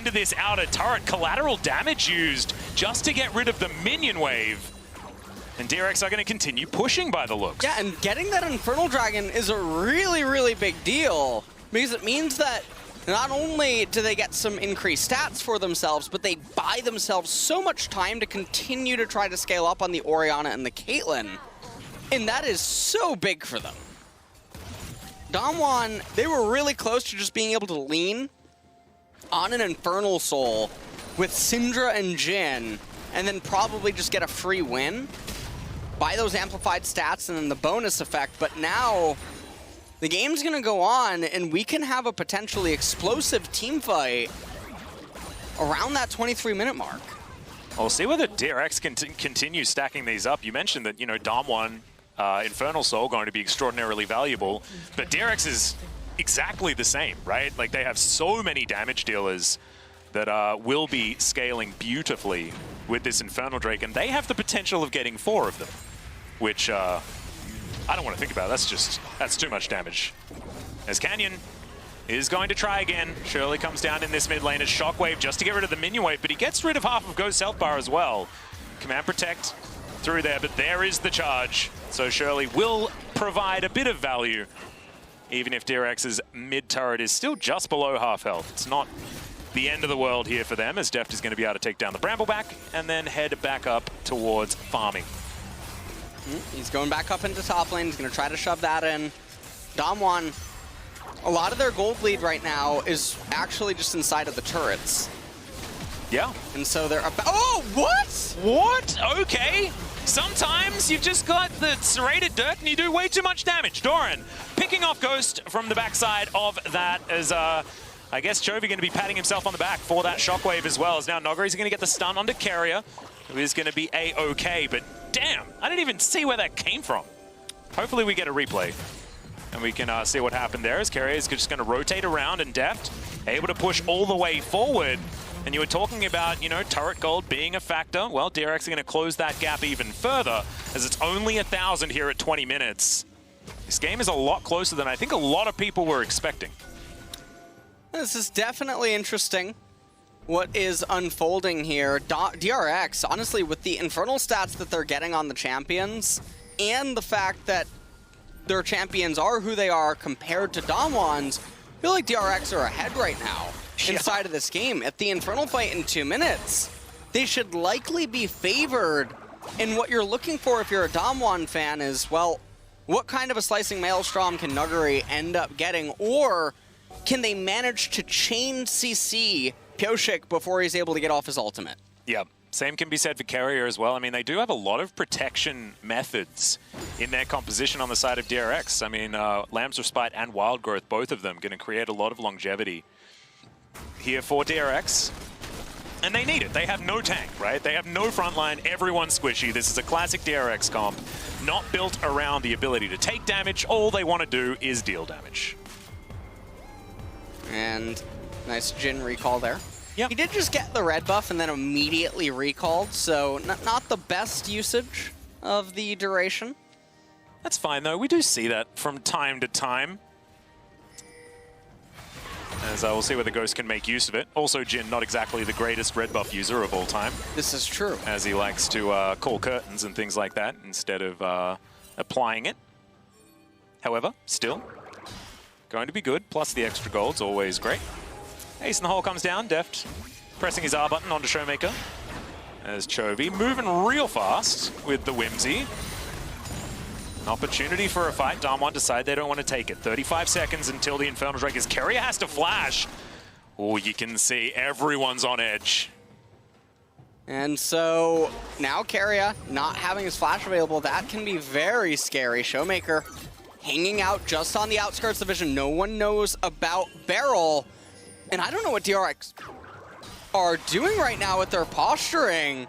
into this outer turret. Collateral damage used just to get rid of the minion wave. And DRX are going to continue pushing by the looks. Yeah, and getting that Infernal Dragon is a really, really big deal, because it means that not only do they get some increased stats for themselves, but they buy themselves so much time to continue to try to scale up on the Orianna and the Caitlyn. And that is so big for them. DAMWON, they were really close to just being able to lean on an Infernal Soul with Syndra and Jhin, and then probably just get a free win by those amplified stats and then the bonus effect. But now the game's going to go on, and we can have a potentially explosive team fight around that 23-minute mark. We'll see whether DRX can continue stacking these up. You mentioned that, you know, DAMWON, Infernal Soul going to be extraordinarily valuable, but DRX is exactly the same, right? Like, they have so many damage dealers that will be scaling beautifully with this Infernal Drake, and they have the potential of getting 4 of them, which I don't want to think about. That's too much damage. As Canyon is going to try again. Shirley comes down in this mid lane as Shockwave just to get rid of the minion wave, but he gets rid of half of Ghost Health Bar as well. Command Protect through there, but there is the charge. So Shirley will provide a bit of value, even if DRX's mid turret is still just below half health. It's not the end of the world here for them, as Deft is going to be able to take down the Brambleback and then head back up towards farming. He's going back up into top lane. He's going to try to shove that in. DAMWON, a lot of their gold lead right now is actually just inside of the turrets. Yeah. And so they're about... Oh, what? What? Okay. Sometimes you've just got the serrated dirt and you do way too much damage. Doran picking off Ghost from the backside of that as, I guess Chovy going to be patting himself on the back for that Shockwave as well. As now Nogari's going to get the stun onto Carrier, who is going to be A-OK, but damn, I didn't even see where that came from. Hopefully we get a replay and we can see what happened there, as Carrier is just going to rotate around, and Deft able to push all the way forward. And you were talking about, you know, turret gold being a factor. Well, DRX are going to close that gap even further, as it's only 1,000 here at 20 minutes. This game is a lot closer than I think a lot of people were expecting. This is definitely interesting, what is unfolding here. DRX, honestly, with the Infernal stats that they're getting on the champions, and the fact that their champions are who they are compared to DAMWON's, I feel like DRX are ahead right now inside of this game. At the Infernal fight in 2 minutes, they should likely be favored. And what you're looking for if you're a DAMWON fan is, well, what kind of a slicing Maelstrom can Nuguri end up getting? Or can they manage to chain CC Pyosik before he's able to get off his ultimate? Yeah, same can be said for Carrier as well. I mean, they do have a lot of protection methods in their composition on the side of DRX. I mean, Lambs of Spite and Wild Growth, both of them going to create a lot of longevity here for DRX. And they need it. They have no tank, right? They have no frontline. Everyone's squishy. This is a classic DRX comp, not built around the ability to take damage. All they want to do is deal damage. And nice Jhin recall there. Yep. He did just get the red buff and then immediately recalled, so not the best usage of the duration. That's fine, though. We do see that from time to time. As we'll see whether Ghost can make use of it. Also, Jhin, not exactly the greatest red buff user of all time. This is true. As he likes to call curtains and things like that instead of applying it. However, still going to be good. Plus the extra gold's always great. Ace in the hole comes down. Deft pressing his R button onto Showmaker. As Chovy moving real fast with the Whimsy. An opportunity for a fight. DAMWON decide they don't want to take it. 35 seconds until the Infernal Drake, as Carrier has to flash. Oh, you can see everyone's on edge. And so now Carrier not having his flash available, that can be very scary. Showmaker hanging out just on the outskirts of vision. No one knows about Beryl. And I don't know what DRX are doing right now with their posturing.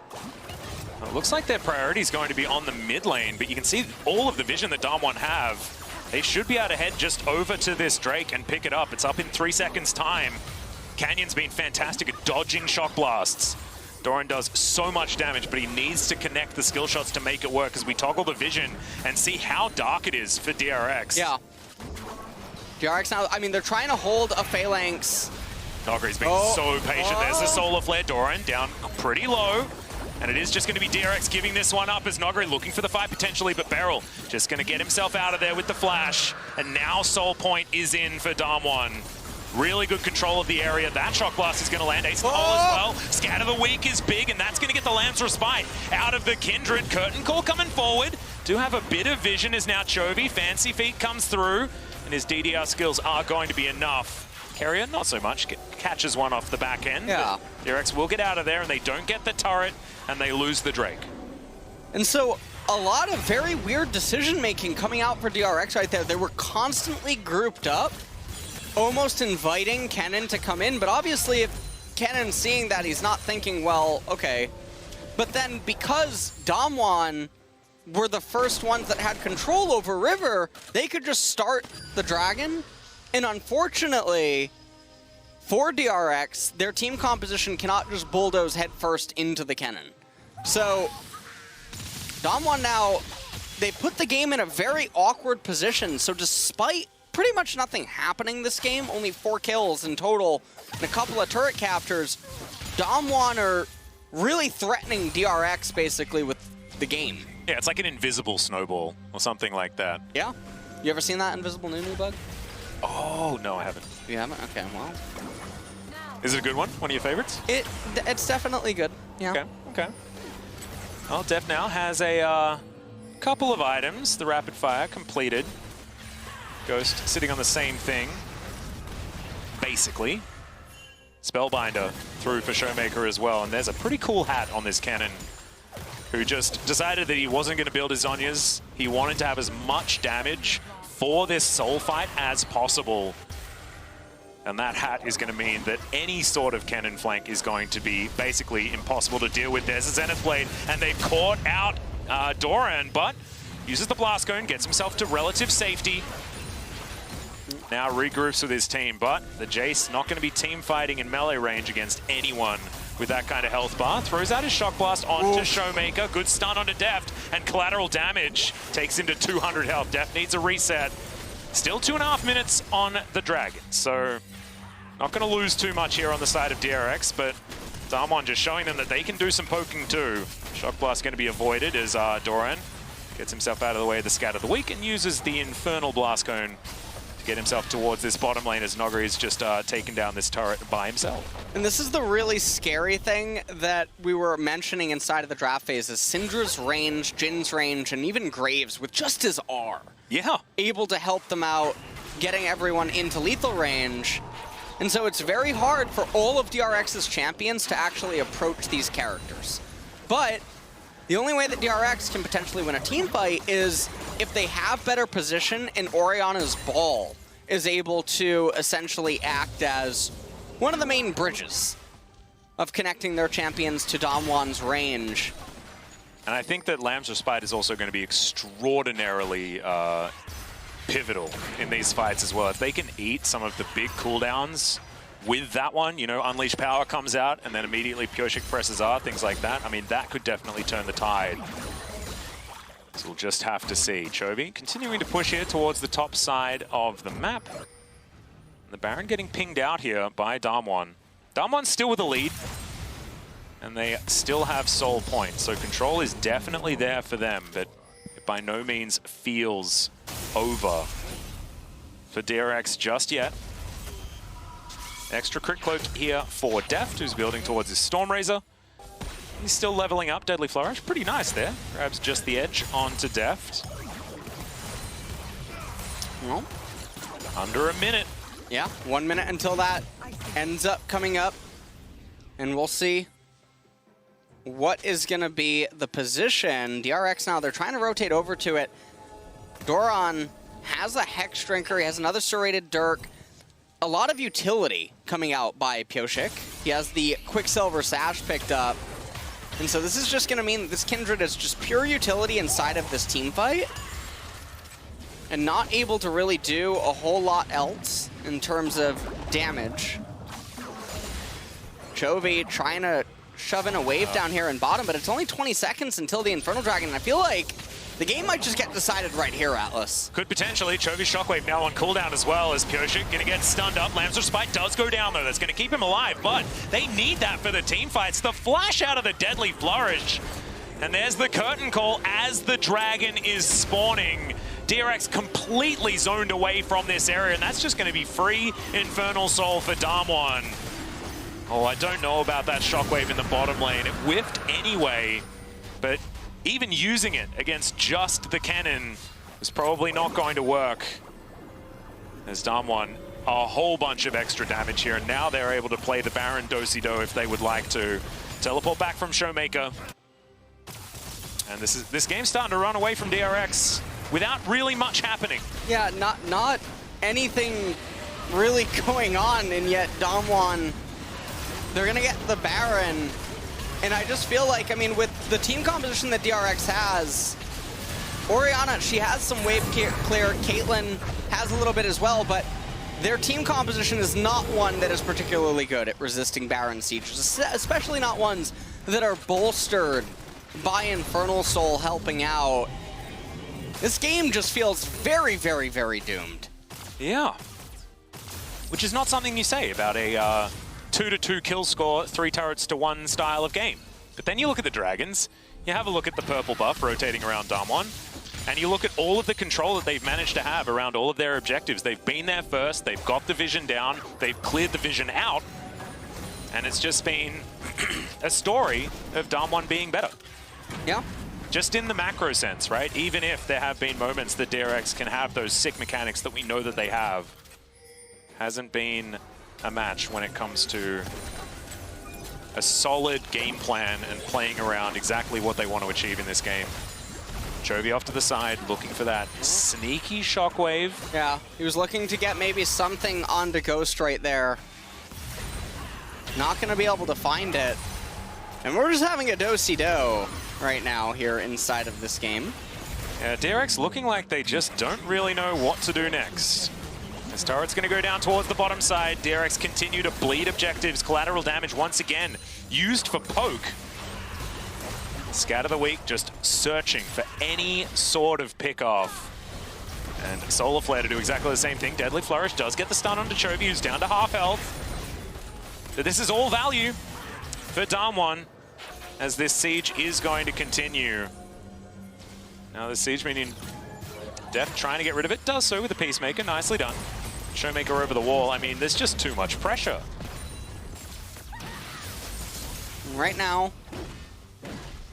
Well, it looks like their priority is going to be on the mid lane, but you can see all of the vision that DAMWON have. They should be able to head just over to this Drake and pick it up. It's up in 3 seconds' time. Canyon's been fantastic at dodging shock blasts. Doran does so much damage, but he needs to connect the skill shots to make it work as we toggle the vision and see how dark it is for DRX. Yeah. DRX now, I mean, they're trying to hold a Phalanx Nogri's being so patient. There's the Solar Flare. Doran down pretty low. And it is just going to be DRX giving this one up as Nogri looking for the fight potentially, but Beryl just going to get himself out of there with the flash. And now Soul Point is in for DAMWON. Really good control of the area. That Shock Blast is going to land. Ace of the Hole as well. Scat of the Week is big, and that's going to get the Lamb's Respite out of the Kindred. Curtain Call coming forward. Do have a bit of vision as now Chovy. Fancy Feet comes through, and his DDR skills are going to be enough. Carrier, not so much. Catches one off the back end. Yeah. DRX will get out of there, and they don't get the turret, and they lose the Drake. And so a lot of very weird decision-making coming out for DRX right there. They were constantly grouped up, almost inviting Kennen to come in, but obviously if Kennen's seeing that, he's not thinking, well, okay. But then because DAMWON were the first ones that had control over River, they could just start the Dragon. And unfortunately, for DRX, their team composition cannot just bulldoze headfirst into the Kennen. So, DAMWON now, they put the game in a very awkward position. So despite pretty much nothing happening this game, only 4 kills in total, and a couple of turret captures, DAMWON are really threatening DRX basically with the game. Yeah, it's like an invisible snowball or something like that. Yeah? You ever seen that invisible Nunu bug? Oh, no, I haven't. You haven't? Okay, well. Is it a good one? One of your favorites? It's definitely good. Yeah. Okay, okay. Well, Def now has a couple of items. The rapid fire completed. Ghost sitting on the same thing, basically. Spellbinder through for Showmaker as well, and there's a pretty cool hat on this cannon who just decided that he wasn't going to build his Zhonya's. He wanted to have as much damage for this soul fight as possible. And that hat is going to mean that any sort of cannon flank is going to be basically impossible to deal with. There's a Zenith Blade, and they've caught out Doran, but uses the Blast Cone, gets himself to relative safety. Now regroups with his team, but the Jace not going to be team fighting in melee range against anyone with that kind of health bar. Throws out his Shock Blast onto Showmaker. Good stun onto Deft, and collateral damage takes him to 200 health. Deft needs a reset. Still 2.5 minutes on the Dragon, so not going to lose too much here on the side of DRX, but DAMWON just showing them that they can do some poking too. Shock Blast going to be avoided as Doran gets himself out of the way of the Scat of the Week and uses the Infernal Blast Cone to get himself towards this bottom lane as Nogri is just taken down this turret by himself. And this is the really scary thing that we were mentioning inside of the draft phase is Syndra's range, Jin's range, and even Graves with just his R. Yeah. Able to help them out, getting everyone into lethal range. And so it's very hard for all of DRX's champions to actually approach these characters. But the only way that DRX can potentially win a team fight is if they have better position and Orianna's ball is able to essentially act as one of the main bridges of connecting their champions to DAMWON's range. And I think that Lamb's Respite is also going to be extraordinarily pivotal in these fights as well. If they can eat some of the big cooldowns with that one, you know, Unleash Power comes out and then immediately Pyosik presses R, things like that. I mean, that could definitely turn the tide. So we'll just have to see. Chovy continuing to push here towards the top side of the map. And the Baron getting pinged out here by DAMWON. DAMWON's still with the lead, and they still have Soul Point. So control is definitely there for them, but it by no means feels over for DRX just yet. Extra crit cloak here for Deft, who's building towards his Stormrazor. He's still leveling up. Deadly Flourish, pretty nice there. Grabs just the edge onto Deft. Well, under a minute. Yeah, 1 minute until that ends up coming up. And we'll see what is going to be the position. DRX now, they're trying to rotate over to it. Doran has a Hex Drinker. He has another Serrated Dirk. A lot of utility coming out by Pyosik. He has the Quicksilver Sash picked up. And so this is just going to mean that this Kindred is just pure utility inside of this team fight. And not able to really do a whole lot else in terms of damage. Chovy trying to shove in a wave down here in bottom, but it's only 20 seconds until the Infernal Dragon. And I feel like The game might just get decided right here, Atlas. Could potentially. Chovy's Shockwave now on cooldown as well as Pyosik going to get stunned up. Lamb's Spike does go down though. That's going to keep him alive, but they need that for the team fights. The flash out of the Deadly Flourish. And there's the curtain call as the dragon is spawning. DRX completely zoned away from this area, and that's just going to be free Infernal Soul for DAMWON. Oh, I don't know about that Shockwave in the bottom lane. It whiffed anyway, but even using it against just the cannon is probably not going to work. As DAMWON, a whole bunch of extra damage here, and now they're able to play the Baron Do-si-do if they would like to. Teleport back from Showmaker. And this game's starting to run away from DRX without really much happening. Yeah, not anything really going on, and yet DAMWON, they're gonna get the Baron. And I just feel like, I mean, with the team composition that DRX has, Orianna, she has some wave clear, Caitlyn has a little bit as well, but their team composition is not one that is particularly good at resisting Baron sieges, especially not ones that are bolstered by Infernal Soul helping out. This game just feels very, very, very doomed. Yeah. Which is not something you say about a 2-2 kill score, 3 turrets to 1 style of game. But then you look at the Dragons, you have a look at the purple buff rotating around DAMWON, and you look at all of the control that they've managed to have around all of their objectives. They've been there first, they've got the vision down, they've cleared the vision out, and it's just been a story of DAMWON being better. Yeah. Just in the macro sense, right? Even if there have been moments that DRX can have those sick mechanics that we know that they have, hasn't been a match when it comes to a solid game plan and playing around exactly what they want to achieve in this game. Chovy off to the side, looking for that sneaky Shockwave. Yeah, he was looking to get maybe something onto Ghost right there. Not going to be able to find it. And we're just having a do-si-do right now here inside of this game. Yeah, DRX looking like they just don't really know what to do next. This turret's going to go down towards the bottom side. DRX continue to bleed objectives. Collateral damage once again used for poke. Scatter the Weak just searching for any sort of pick-off. And Solar Flare to do exactly the same thing. Deadly Flourish does get the stun onto Chovy, who's down to half health. But this is all value for DAMWON, as this siege is going to continue. Now the siege minion, Deft trying to get rid of it, does so with a Peacemaker, nicely done. Showmaker over the wall, I mean, there's just too much pressure. Right now,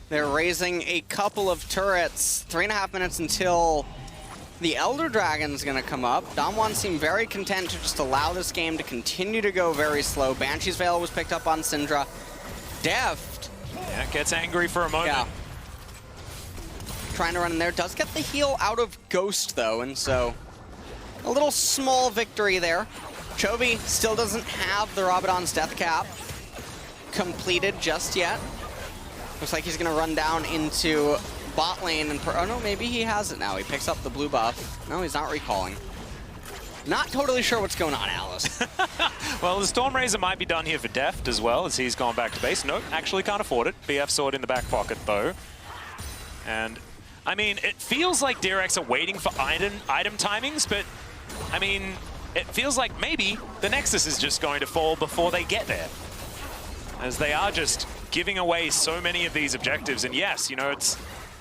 they're raising a couple of turrets. 3.5 minutes until the Elder Dragon's gonna come up. DAMWON seem very content to just allow this game to continue to go very slow. Banshee's Veil was picked up on Syndra. Deft. Yeah, gets angry for a moment. Yeah. Trying to run in there. Does get the heal out of Ghost, though, and so a little small victory there. Chovy still doesn't have the Rabadon's Death Cap completed just yet. Looks like he's going to run down into bot lane. And oh, no, maybe he has it now. He picks up the blue buff. No, he's not recalling. Not totally sure what's going on, Alice. Well, the Stormrazor might be done here for Deft as well, as he's gone back to base. Nope, actually can't afford it. BF sword in the back pocket, though. And, I mean, it feels like DRX are waiting for item timings, but, I mean, it feels like maybe the Nexus is just going to fall before they get there, as they are just giving away so many of these objectives. And yes, you know, it's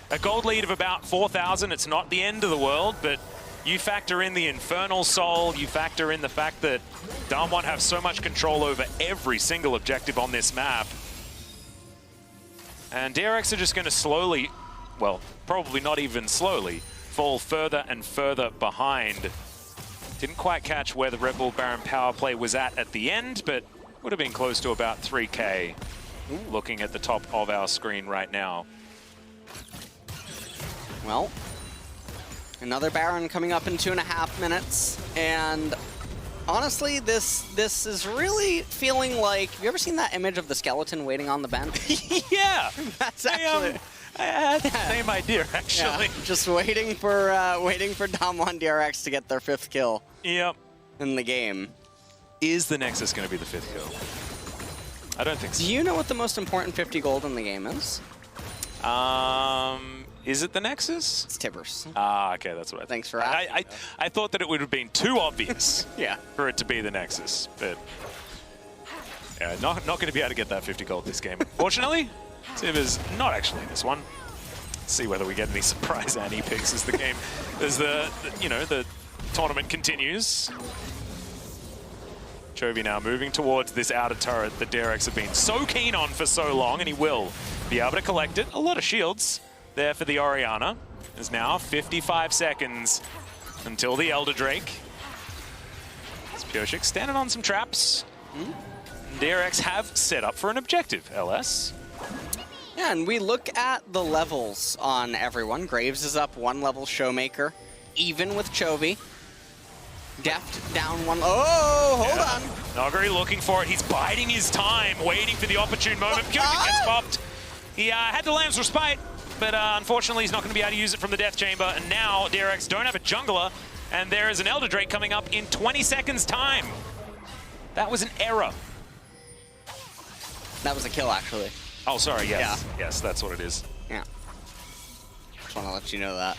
a gold lead of about 4,000. It's not the end of the world, but you factor in the Infernal Soul, you factor in the fact that DAMWON have so much control over every single objective on this map. And DRX are just going to slowly, well, probably not even slowly, fall further and further behind. Didn't quite catch where the Red Bull Baron power play was at the end, but would have been close to about 3K. Looking at the top of our screen right now. Well, another Baron coming up in 2.5 minutes, and honestly, this is really feeling like, have you ever seen that image of the skeleton waiting on the bench? Yeah! That's actually... I had the same idea, actually. Yeah, just waiting for DAMWON DRX to get their 5th kill. Yep. In the game. Is the Nexus going to be the 5th kill? I don't think so. Do you know what the most important 50 gold in the game is? Is it the Nexus? It's Tibbers. Ah, okay, that's what I thought. Thanks for asking. I thought that it would have been too obvious Yeah. for it to be the Nexus, but yeah, not going to be able to get that 50 gold this game. Fortunately, Tibbers not actually in this one. Let's see whether we get any surprise Annie picks as the game, as the tournament continues. Chovy now moving towards this outer turret that DRX have been so keen on for so long, and he will be able to collect it. A lot of shields there for the Orianna. There's now 55 seconds until the Elder Drake. It's Pioshik standing on some traps. DRX have set up for an objective, LS. Yeah, and we look at the levels on everyone. Graves is up 1 level, Showmaker, even with Chovy. Deft down 1. Oh, hold on. Nogari looking for it. He's biding his time, waiting for the opportune moment. Pioshik gets popped. He had the Lamb's Respite, but unfortunately he's not going to be able to use it from the Death Chamber. And now DRX don't have a jungler, and there is an Elder Drake coming up in 20 seconds time. That was an error. That was a kill, actually. Oh, sorry, yes. Yeah. Yes, that's what it is. Yeah. Just want to let you know that.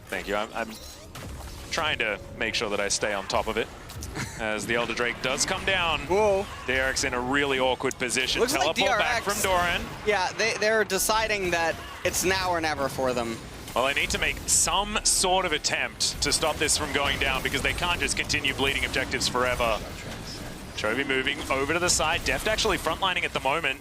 Thank you. I'm trying to make sure that I stay on top of it. As the Elder Drake does come down. Whoa. DRX in a really awkward position. Looks Teleport like DRX, back from Doran. Yeah, they're deciding that it's now or never for them. Well, they need to make some sort of attempt to stop this from going down because they can't just continue bleeding objectives forever. Chovy moving over to the side. Deft actually frontlining at the moment.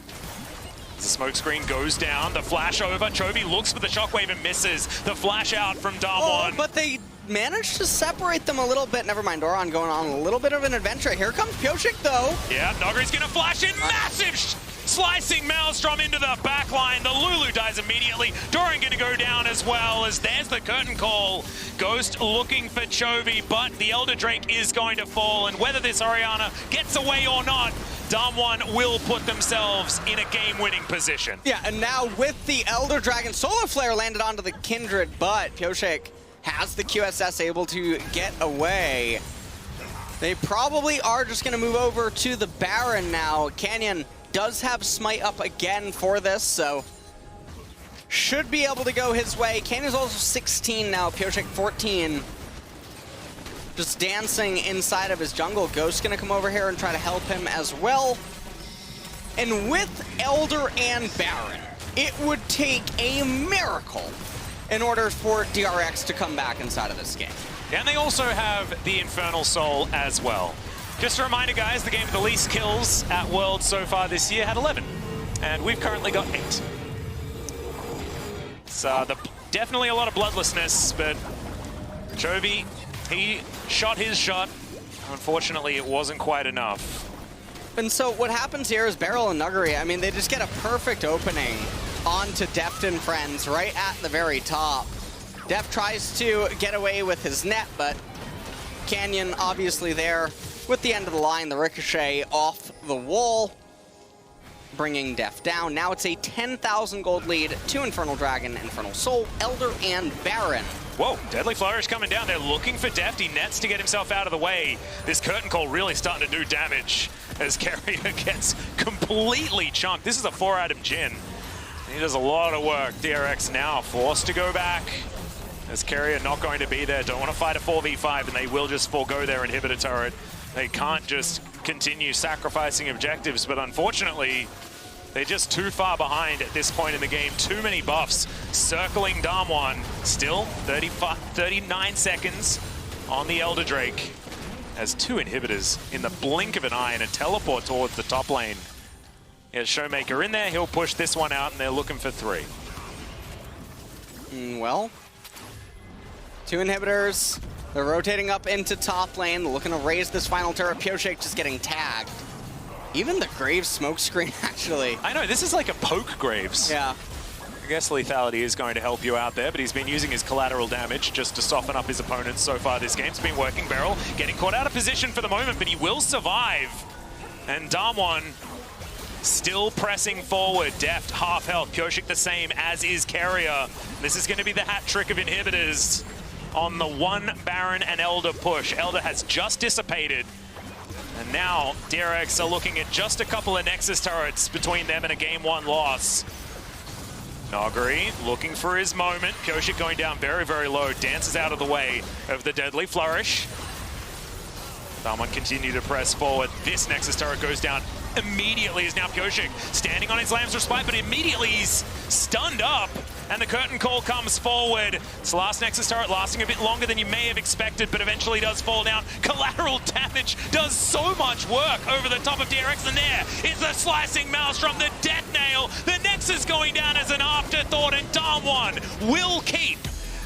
As the smoke screen goes down, the flash over. Chovy looks for the shockwave and misses. The flash out from DAMWON. Oh, but they managed to separate them a little bit. Never mind, Doran going on a little bit of an adventure. Here comes Pioshik, though. Yeah, Nogari's going to flash in. Massive slicing Maelstrom into the back line. The Lulu dies immediately. Doran going to go down as well, as there's the curtain call. Ghost looking for Chovy, but the Elder Drake is going to fall. And whether this Orianna gets away or not, DAMWON will put themselves in a game-winning position. Yeah, and now with the Elder Dragon, Solar Flare landed onto the Kindred, but Pioshik has the QSS able to get away. They probably are just going to move over to the Baron now. Canyon does have Smite up again for this, so should be able to go his way. Canyon's also 16 now, Pioshik 14. Just dancing inside of his jungle. Ghost's going to come over here and try to help him as well. And with Elder and Baron, it would take a miracle in order for DRX to come back inside of this game. And they also have the Infernal Soul as well. Just a reminder, guys, the game with the least kills at Worlds so far this year had 11. And we've currently got 8. So definitely a lot of bloodlessness, but Chovy, he shot his shot. Unfortunately, it wasn't quite enough. And so what happens here is Beryl and Nuggery, I mean, they just get a perfect opening onto Deft and friends right at the very top. Deft tries to get away with his net, but Canyon obviously there with the end of the line, the ricochet off the wall, bringing Deft down. Now it's a 10,000 gold lead to Infernal Dragon, Infernal Soul, Elder, and Baron. Whoa, Deadly Flourish coming down. They're looking for Deft. He nets to get himself out of the way. This curtain call really starting to do damage as Carrier gets completely chunked. This is a 4-item Jhin. He does a lot of work. DRX now forced to go back. As Carrier not going to be there. Don't want to fight a 4v5, and they will just forego their inhibitor turret. They can't just continue sacrificing objectives, but unfortunately, they're just too far behind at this point in the game. Too many buffs circling DAMWON. Still 39 seconds on the Elder Drake. Has 2 inhibitors in the blink of an eye and a teleport towards the top lane. Yeah, Showmaker in there. He'll push this one out, and they're looking for 3. Well, 2 inhibitors. They're rotating up into top lane, looking to raise this final turret. Pioshik just getting tagged. Even the Graves smoke screen, actually. I know, this is like a poke Graves. Yeah. I guess lethality is going to help you out there, but he's been using his collateral damage just to soften up his opponents so far this game. It's been working. Beryl getting caught out of position for the moment, but he will survive. And DAMWON still pressing forward. Deft, half health. Pioshik the same, as is Carrier. This is going to be the hat trick of inhibitors on the 1 Baron and Elder push. Elder has just dissipated. And now DRX are looking at just a couple of Nexus turrets between them and a game 1 loss. Nagari looking for his moment. Koshik going down very, very low. Dances out of the way of the deadly flourish. DAMWON continue to press forward. This Nexus turret goes down immediately as now Koshik standing on his Lamb's Respite, but immediately he's stunned up. And the curtain call comes forward. It's the last Nexus turret lasting a bit longer than you may have expected, but eventually does fall down. Collateral damage does so much work over the top of DRX, and there is the slicing maelstrom, the death nail. The Nexus going down as an afterthought, and DAMWON will keep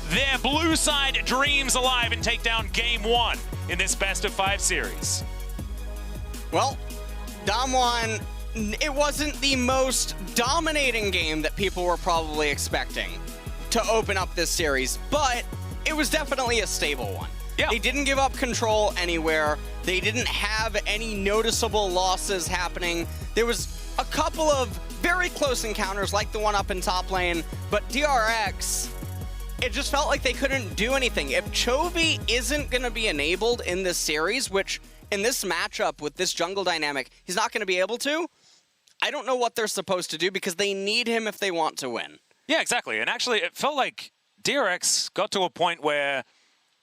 their blue side dreams alive and take down game 1 in this best of 5 series. Well, DAMWON, it wasn't the most dominating game that people were probably expecting to open up this series, but it was definitely a stable one. Yeah. They didn't give up control anywhere. They didn't have any noticeable losses happening. There was a couple of very close encounters like the one up in top lane, but DRX, it just felt like they couldn't do anything. If Chovy isn't going to be enabled in this series, which in this matchup with this jungle dynamic, he's not going to be able to, I don't know what they're supposed to do because they need him if they want to win. Yeah, exactly. And actually, it felt like DRX got to a point where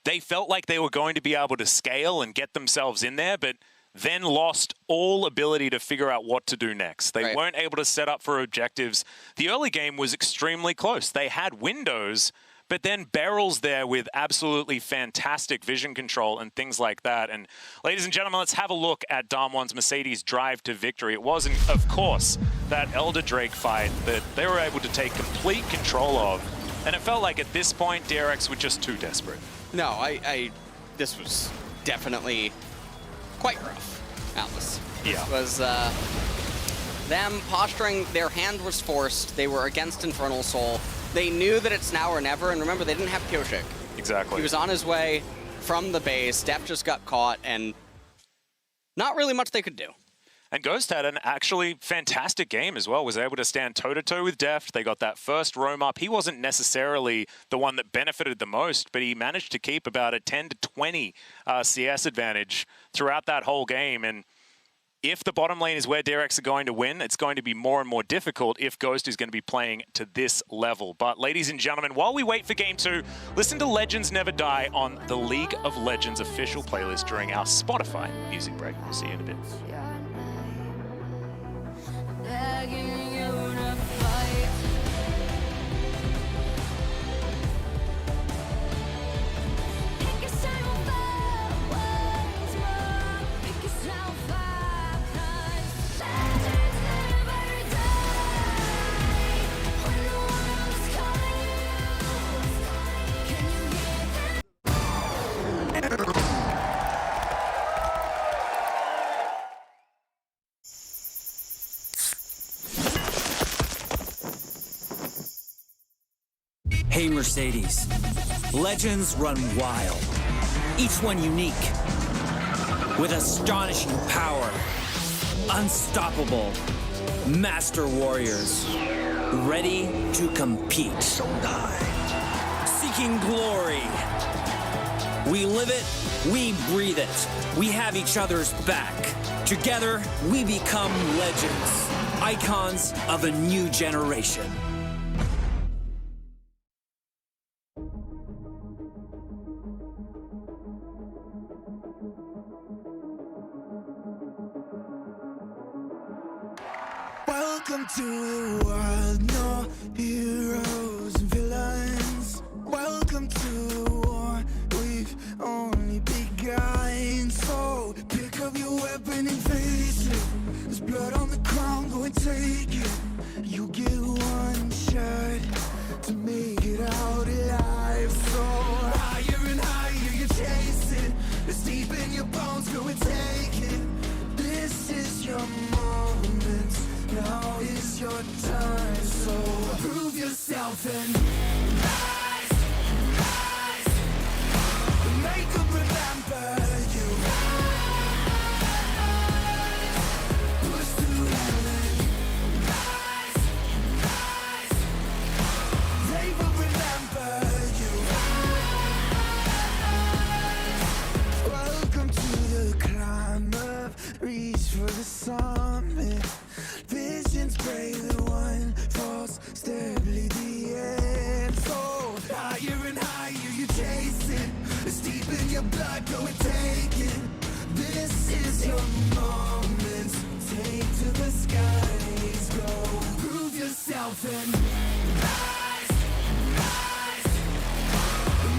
they felt like they were going to be able to scale and get themselves in there, but then lost all ability to figure out what to do next. They weren't able to set up for objectives. The early game was extremely close. They had windows, but then barrels there with absolutely fantastic vision control and things like that. And ladies and gentlemen, let's have a look at DAMWON's Mercedes drive to victory. It wasn't, of course, that Elder Drake fight that they were able to take complete control of. And it felt like at this point, DRX were just too desperate. No, this was definitely quite rough, Atlas. Yeah. It was them posturing, their hand was forced. They were against Infernal Soul. They knew that it's now or never, and remember, they didn't have Koshik. Exactly. He was on his way from the base. Def just got caught, and not really much they could do. And Ghost had an actually fantastic game as well, was able to stand toe-to-toe with Deft. They got that first roam up. He wasn't necessarily the one that benefited the most, but he managed to keep about a 10 to 20 CS advantage throughout that whole game. And if the bottom lane is where DRX are going to win, it's going to be more and more difficult if Ghost is going to be playing to this level. But ladies and gentlemen, while we wait for Game 2, listen to Legends Never Die on the League of Legends official playlist during our Spotify music break. We'll see you in a bit. Hey Mercedes, legends run wild, each one unique, with astonishing power, unstoppable, master warriors, ready to compete. Seeking glory. We live it, we breathe it, we have each other's back. Together, we become legends, icons of a new generation. Welcome to the world, no heroes and villains. Welcome to the war, we've only begun. So pick up your weapon and face it. There's blood on the ground, go and take it. You get one shot to make it out alive. So higher and higher you chase it. It's deep in your bones, go and take it. This is your moment. Now is your time, so prove yourself and rise, rise. Make them remember you. Rise, push to the limit. Rise, rise. They will remember you. Rise. Welcome to the climb up, reach for the summit. Visions break the one false stability. yourself and rise, rise.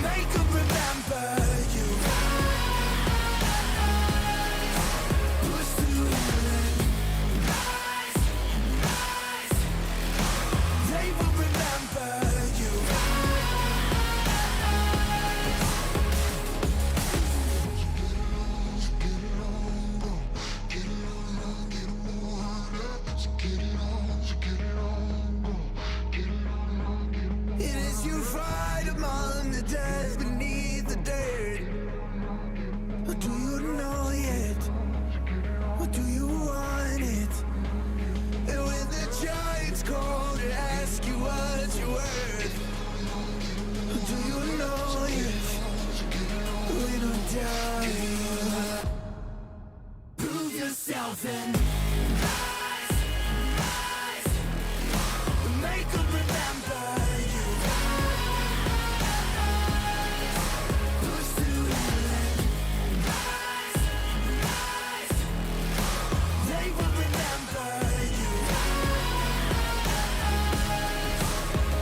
Make them remember you. Push through heaven. Rise, rise. They will remember you. It is you fight among the dead beneath the dirt. Or do you know yet? Or do you want it? And when the giants call to ask you what you're worth, or do you know yet? We don't die. Prove yourself and rise, rise. Make them remember you. Push through heaven. Rise, rise. They will remember you.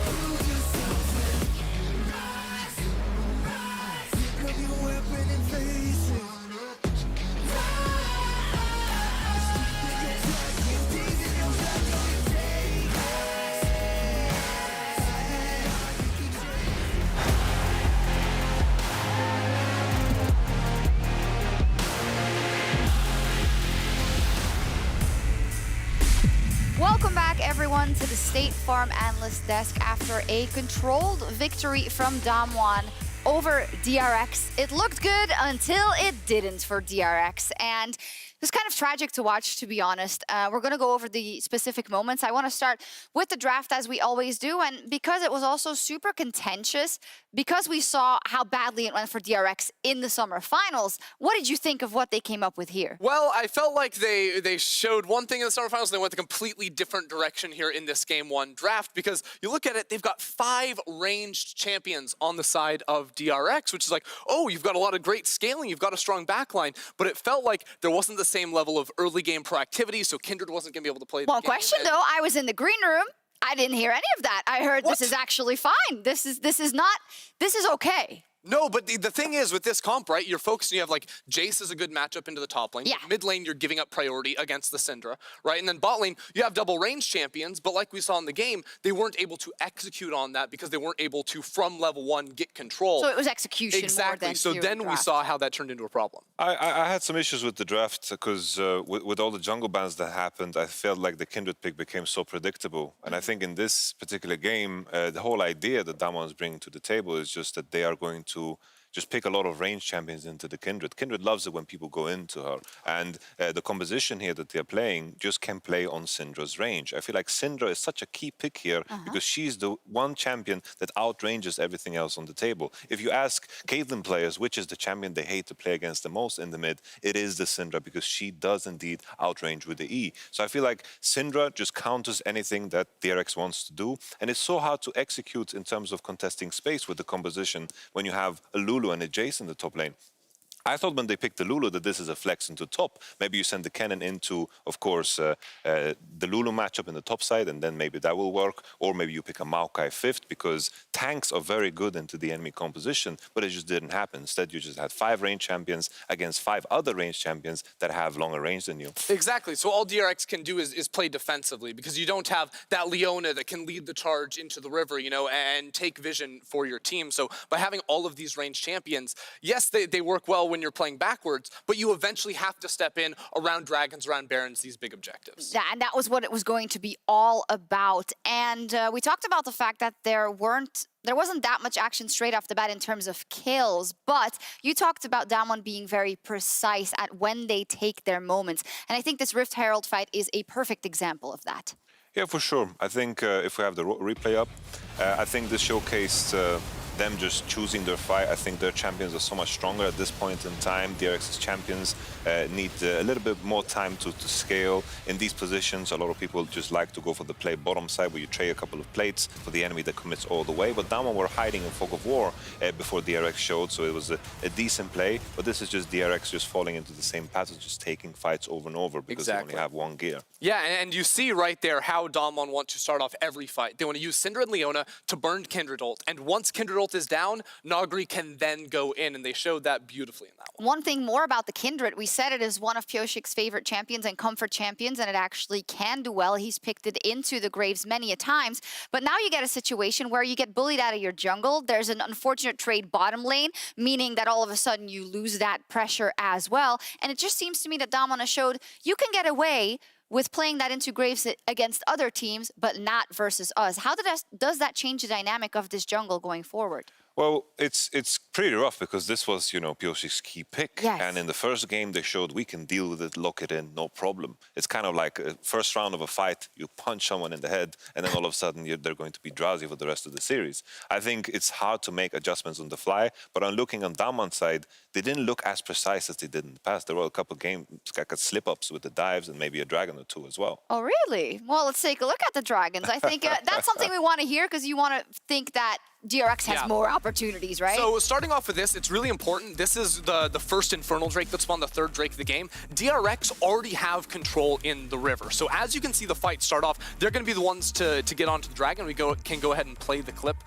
Prove yourself and rise, rise. Pick up your weapon and face it. Welcome back, everyone, to the State Farm Analyst Desk after a controlled victory from DAMWON over DRX. It looked good until it didn't for DRX, and it was kind of tragic to watch, to be honest. We're going to go over the specific moments. I want to start with the draft, as we always do, and because it was also super contentious, because we saw how badly it went for DRX in the summer finals, what did you think of what they came up with here? Well, I felt like they showed one thing in the summer finals and they went a completely different direction here in this Game 1 draft, because you look at it, they've got 5 ranged champions on the side of DRX, which is like, oh, you've got a lot of great scaling, you've got a strong backline, but it felt like there wasn't the same level of early game proactivity, so Kindred wasn't going to be able to play the One game. question, though, I was in the green room. I didn't hear any of that. I heard this is actually fine. This is okay. No, but the thing is, with this comp, right, you're focusing, you have like Jace is a good matchup into the top lane. Yeah. Mid lane, you're giving up priority against the Syndra, right? And then bot lane, you have double range champions, but like we saw in the game, they weren't able to execute on that because they weren't able to, from level 1, get control. So it was execution Exactly. more than So pure then we draft. saw how that turned into a problem. I had some issues with the draft because with all the jungle bans that happened, I felt like the Kindred pick became so predictable. And I think in this particular game, the whole idea that DAMWON is bringing to the table is just that they are going to just pick a lot of range champions into the Kindred. Kindred loves it when people go into her. And the composition here that they're playing just can play on Syndra's range. I feel like Syndra is such a key pick here because she's the one champion that outranges everything else on the table. If you ask Caitlyn players which is the champion they hate to play against the most in the mid, it is the Syndra because she does indeed outrange with the E. So I feel like Syndra just counters anything that DRX wants to do. And it's so hard to execute in terms of contesting space with the composition when you have a Lulu and a Jace in the top lane. I thought when they picked the Lulu that this is a flex into top. Maybe you send the cannon into, of course, the Lulu matchup in the top side, and then maybe that will work. Or maybe you pick a Maokai 5th, because tanks are very good into the enemy composition, but it just didn't happen. Instead, you just had 5 range champions against 5 other range champions that have longer range than you. Exactly. So all DRX can do is play defensively, because you don't have that Leona that can lead the charge into the river, you know, and take vision for your team. So by having all of these range champions, yes, they work well when you're playing backwards, but you eventually have to step in around dragons, around barons, these big objectives. Yeah, and that was what it was going to be all about. And we talked about the fact that there wasn't that much action straight off the bat in terms of kills, but you talked about DAMWON being very precise at when they take their moments. And I think this Rift Herald fight is a perfect example of that. Yeah, for sure. I think if we have the replay up, I think this showcased them just choosing their fight. I think their champions are so much stronger at this point in time. DRX's champions need a little bit more time to scale. In these positions, a lot of people just like to go for the play bottom side, where you trade a couple of plates for the enemy that commits all the way. But DAMWON were hiding in Fog of War before DRX showed, so it was a decent play. But this is just DRX just falling into the same pattern, just taking fights over and over because they only have one gear. Yeah, and you see right there how DAMWON want to start off every fight. They want to use Syndra and Leona to burn Kindred ult. And once Kindred ult is down, Nagri can then go in, and they showed that beautifully in that one. One thing more about the Kindred, we said it is one of Piosik's favorite champions and comfort champions, and it actually can do well. He's picked it into the graves many a times. But now you get a situation where you get bullied out of your jungle. There's an unfortunate trade bottom lane, meaning that all of a sudden you lose that pressure as well. And it just seems to me that DAMWON has showed you can get away with playing that into graves against other teams, but not versus us. How does that change the dynamic of this jungle going forward? Well, it's pretty rough because this was, Piosik's key pick. Yes. And in the first game, they showed we can deal with it, lock it in, no problem. It's kind of like a first round of a fight, you punch someone in the head, and then all of a sudden they're going to be drowsy for the rest of the series. I think it's hard to make adjustments on the fly, but on looking on DAMWON's side, they didn't look as precise as they did in the past. There were a couple games, like slip-ups with the dives and maybe a dragon or two as well. Oh, really? Well, let's take a look at the Dragons. I think that's something we want to hear because you want to think that DRX has more opportunities, right? So starting off with this, it's really important. This is the first Infernal Drake that spawned, the third Drake of the game. DRX already have control in the river. So as you can see the fight start off, they're going to be the ones to get onto the Dragon. We can go ahead and play the clip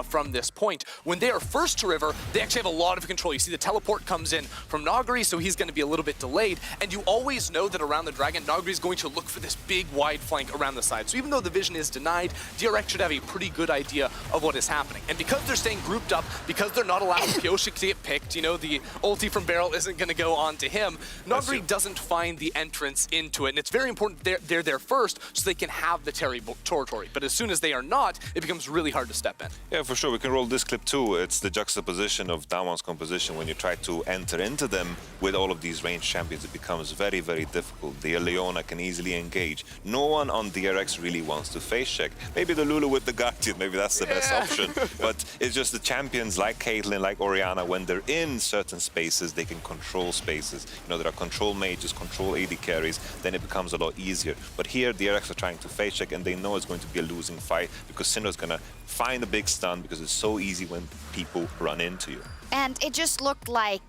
from this point. When they are first to river, they actually have a lot of control. You see the teleport comes in from Nagri, so he's going to be a little bit delayed. And you always know that around the Dragon, Nagri is going to look for this big wide flank around the side. So even though the vision is denied, DRX should have a pretty good idea of what is happening. And because they're staying grouped up, because they're not allowing Pyosik to get picked, the ulti from Barrel isn't going to go on to him, Nagri doesn't find the entrance into it. And it's very important they're there first so they can have the territory. But as soon as they are not, it becomes really hard to step in. Yeah, for sure. We can roll this clip too. It's the juxtaposition of DAMWON's composition. When you try to enter into them with all of these ranged champions, it becomes very, very difficult. The Leona can easily engage. No one on DRX really wants to face check. Maybe the Lulu with the Guardian, maybe that's the best option. But it's just the champions like Caitlyn, like Orianna, when they're in certain spaces, they can control spaces. There are control mages, control AD carries, then it becomes a lot easier. But here, DRX are trying to face check, and they know it's going to be a losing fight because Syndra's going to find a big stun because it's so easy when people run into you. And it just looked like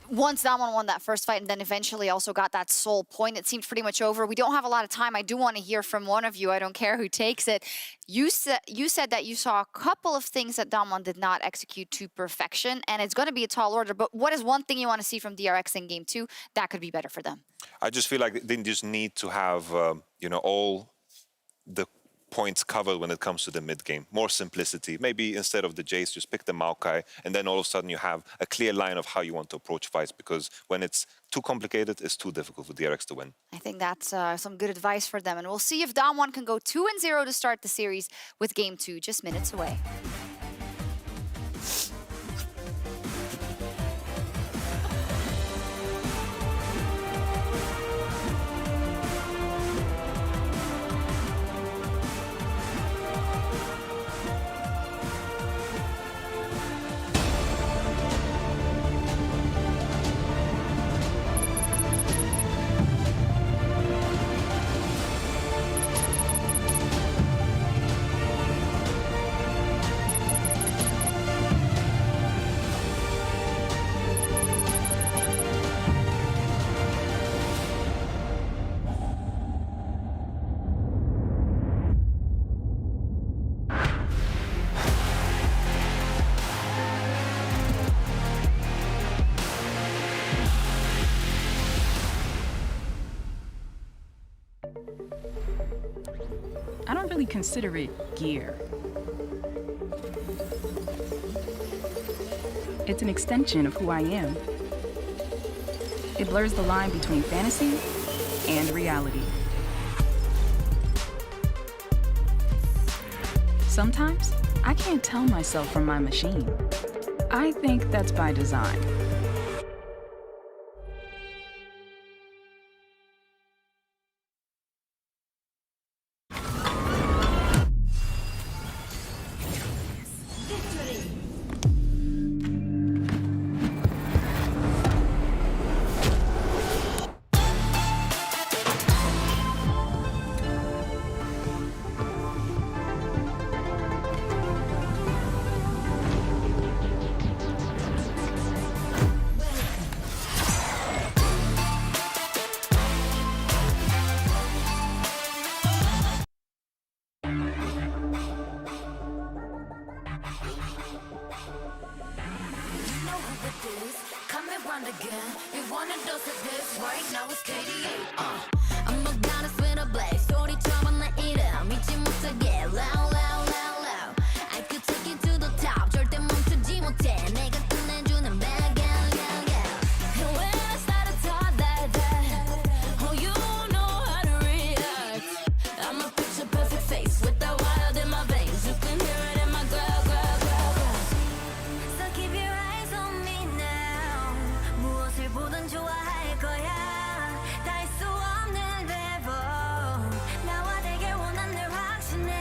once DAMWON won that first fight and then eventually also got that soul point, it seemed pretty much over. We don't have a lot of time. I do want to hear from one of you. I don't care who takes it. You said that you saw a couple of things that DAMWON did not execute to perfection, and it's going to be a tall order. But what is one thing you want to see from DRX in Game 2 that could be better for them? I just feel like they just need to have, all the points covered when it comes to the mid game. More simplicity. Maybe instead of the Jace, just pick the Maokai, and then all of a sudden you have a clear line of how you want to approach fights, because when it's too complicated, it's too difficult for DRX to win. I think that's some good advice for them, and we'll see if DAMWON can go 2-0 to start the series with Game 2, just minutes away. I don't really consider it gear. It's an extension of who I am. It blurs the line between fantasy and reality. Sometimes, I can't tell myself from my machine. I think that's by design. again. You wanna dose of this right now it's KD8. I'm a goddess with a blaze. 소리처럼 내 이름 믿지 못하게 loud loud loud loud. I could take you to the top. 절대 멈추지 못해. 내가 끝내주는 bad gal gal gal. And when I started talk that oh you know how to react. I'm a picture perfect face with that wild in my veins. You can hear it in my growl growl growl growl. So keep your eyes on me now. 무엇을 보든 좋아할 거야. 다 할 수 없는 레벨. 나와 되길 원한 늘 확신해.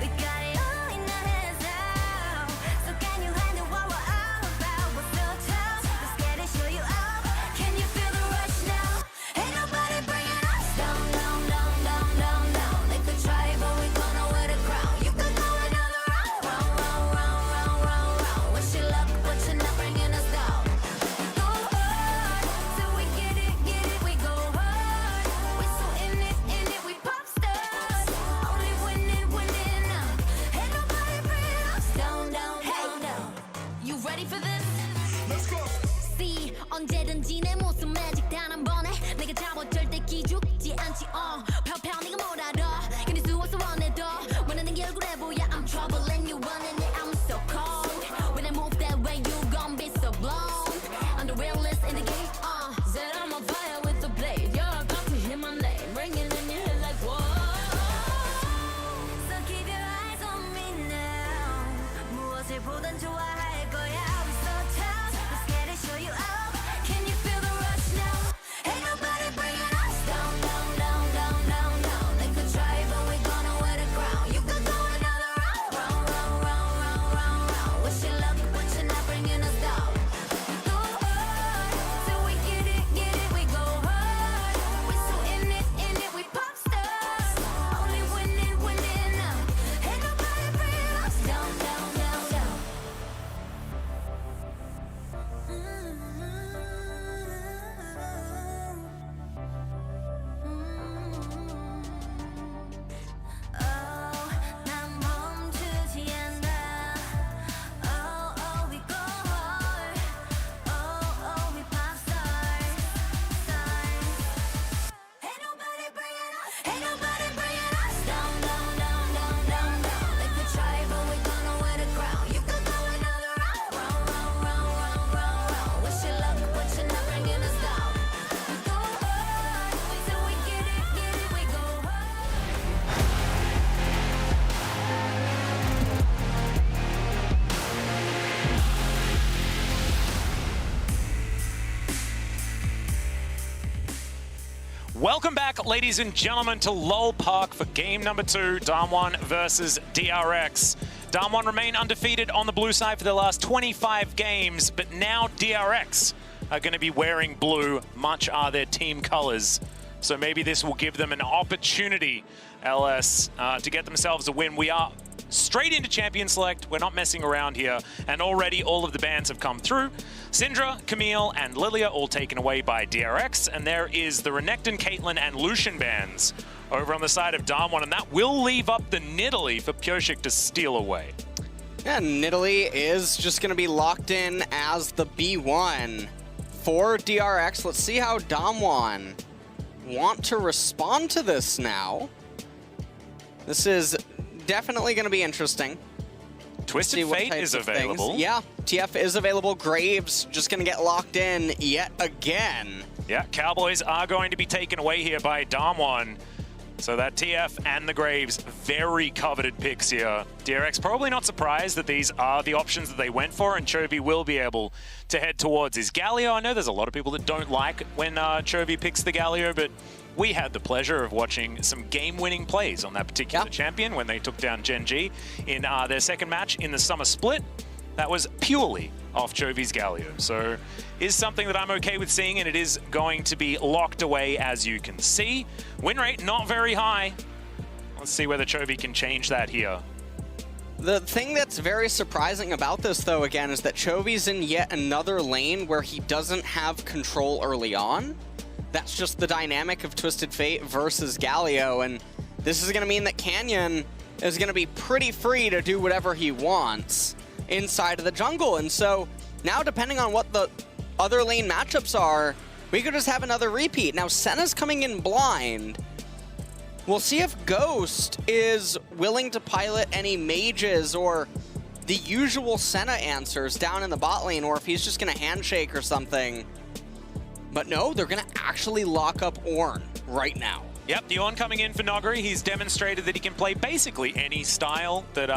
We got it all in our hands now. So can you handle what we're all about? What's so tough? Let's get it, show you up. Can you feel the rush now? Ain't nobody bringing us down, down, down, down, down, down. They could try, but we gonna wear the crown. You could go another round, round, round, round, round, round, round. Wish you luck, but you're not bringing us down. We go hard, till we get it, we go hard. We so in it, we pop stars. Only winning, winning now. Ain't nobody bringing us down, down, down, down. You ready for this? Let's go. See, 언제든지 내 모습 매직 단 한 번에 내가 잡아 절대 기죽지 않지. 펴펴 네가 뭘 알아? 견딜 수 없어 원해도 원하는 게 얼굴에 보여. I'm trouble and you running it. I'm so cold. When I move that way, you gon' be so blown. I'm the realest in the game. Said I'm on fire with the blade. You're about to hear my name ringing in your head like whoa. So keep your eyes on me now. 무엇을 보든 좋아할 거야. We so tough. Let's get it, show you up. Can you feel the rush now? Ain't nobody bringing us down, down, down, down, down, down. They could try, but we gonna wear the crown. You could go another round, round, round, round, round, round, round. Wish you luck, but you're not bringing us down. We go hard, till we get it, we go hard. We so in it, we pop stars. Only winning, winning now. Ain't nobody bringing us down, down, down, down. 난 멈추지 않아. Oh, we go hard. Oh, we pop stars. Ain't nobody bringing us down, down, down, down, down, down. They could try, but we gonna wear the crown. You could go another round, round, round, round, round, round, round. Wish you luck, but you're not bringing us down. We go hard, till we get it, we go hard. Welcome back, ladies and gentlemen, to LOL Park for game number 2, DAMWON versus DRX. DAMWON remain undefeated on the blue side for the last 25 games, but now DRX are going to be wearing blue, much are their team colors. So maybe this will give them an opportunity, LS, to get themselves a win. We are straight into Champion Select. We're not messing around here. And already all of the bans have come through. Syndra, Camille, and Lilia all taken away by DRX. And there is the Renekton, Caitlyn, and Lucian bans over on the side of DAMWON. And that will leave up the Nidalee for Pyosik to steal away. Yeah, Nidalee is just going to be locked in as the B1 for DRX. Let's see how DAMWON want to respond to this now. This is definitely going to be interesting. Twisted Fate is available. Yeah, TF is available. Graves just going to get locked in yet again. Yeah, Cowboys are going to be taken away here by DAMWON. So that TF and the Graves, very coveted picks here. DRX probably not surprised that these are the options that they went for, and Chovy will be able to head towards his Galio. I know there's a lot of people that don't like when Chovy picks the Galio, but we had the pleasure of watching some game-winning plays on that particular champion when they took down Gen G in their second match in the summer split. That was purely off Chovy's Galio. So is something that I'm okay with seeing, and it is going to be locked away, as you can see. Win rate not very high. Let's see whether Chovy can change that here. The thing that's very surprising about this, though, again, is that Chovy's in yet another lane where he doesn't have control early on. That's just the dynamic of Twisted Fate versus Galio, and this is going to mean that Canyon is going to be pretty free to do whatever he wants inside of the jungle. And so now, depending on what the other lane matchups are, we could just have another repeat. Now, Senna's coming in blind. We'll see if Ghost is willing to pilot any mages or the usual Senna answers down in the bot lane, or if he's just going to handshake or something. But no, they're going to actually lock up Ornn right now. Yep, the Ornn coming in for Noguri. He's demonstrated that he can play basically any style that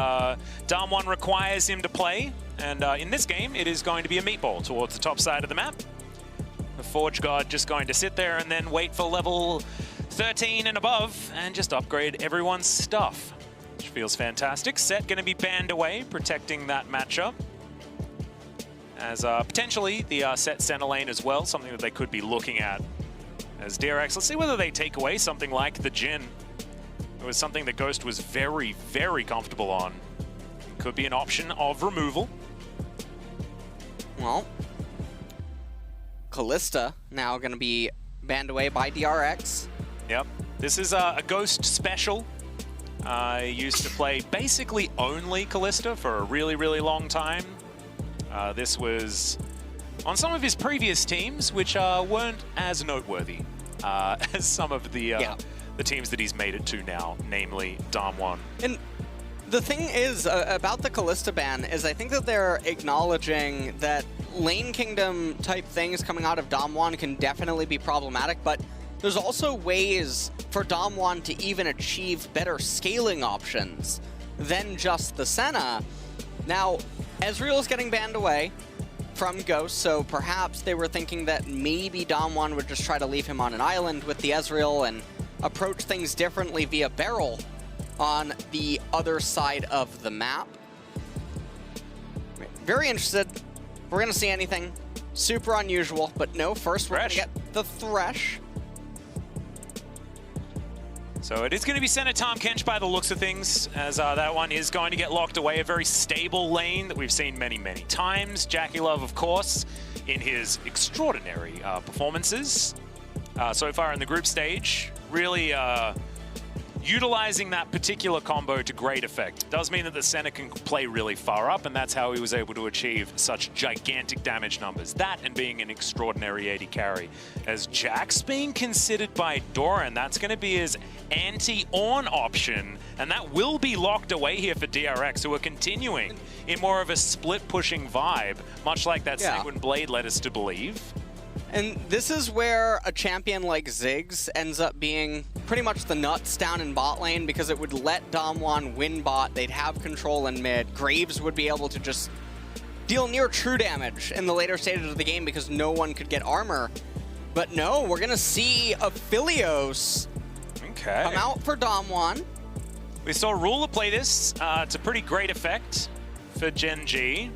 DAMWON requires him to play. And in this game, it is going to be a meatball towards the top side of the map. The Forge God just going to sit there and then wait for level 13 and above and just upgrade everyone's stuff, which feels fantastic. Set going to be banned away, protecting that matchup. As potentially the Set center lane as well, something that they could be looking at. As DRX, let's see whether they take away something like the Jhin. It was something that Ghost was very, very comfortable on. Could be an option of removal. Well, Kalista now going to be banned away by DRX. Yep, this is a Ghost special. I used to play basically only Kalista for a really, really long time. This was on some of his previous teams, which weren't as noteworthy as some of the teams that he's made it to now, namely DAMWON. And the thing is about the Kalista ban is I think that they're acknowledging that lane kingdom type things coming out of DAMWON can definitely be problematic, but there's also ways for DAMWON to even achieve better scaling options than just the Senna. Now, Ezreal is getting banned away from Ghost, so perhaps they were thinking that maybe DAMWON would just try to leave him on an island with the Ezreal and approach things differently via barrel on the other side of the map. Very interested. We're going to see anything super unusual, but no, first we're going to get the Thresh. So it is going to be Senna Tahm Kench by the looks of things, as that one is going to get locked away. A very stable lane that we've seen many, many times. Jackie Love, of course, in his extraordinary performances so far in the group stage, really utilizing that particular combo to great effect. It does mean that the Senna can play really far up, and that's how he was able to achieve such gigantic damage numbers. That and being an extraordinary AD carry. As Jack's being considered by Doran, that's going to be his anti-Ornn option, and that will be locked away here for DRX, who are continuing in more of a split-pushing vibe, much like that Sanguine Blade led us to believe. And this is where a champion like Ziggs ends up being pretty much the nuts down in bot lane, because it would let DAMWON win bot. They'd have control in mid. Graves would be able to just deal near true damage in the later stages of the game because no one could get armor. But no, we're going to see Aphelios come out for DAMWON. We saw Ruler play this to pretty great effect for Gen G.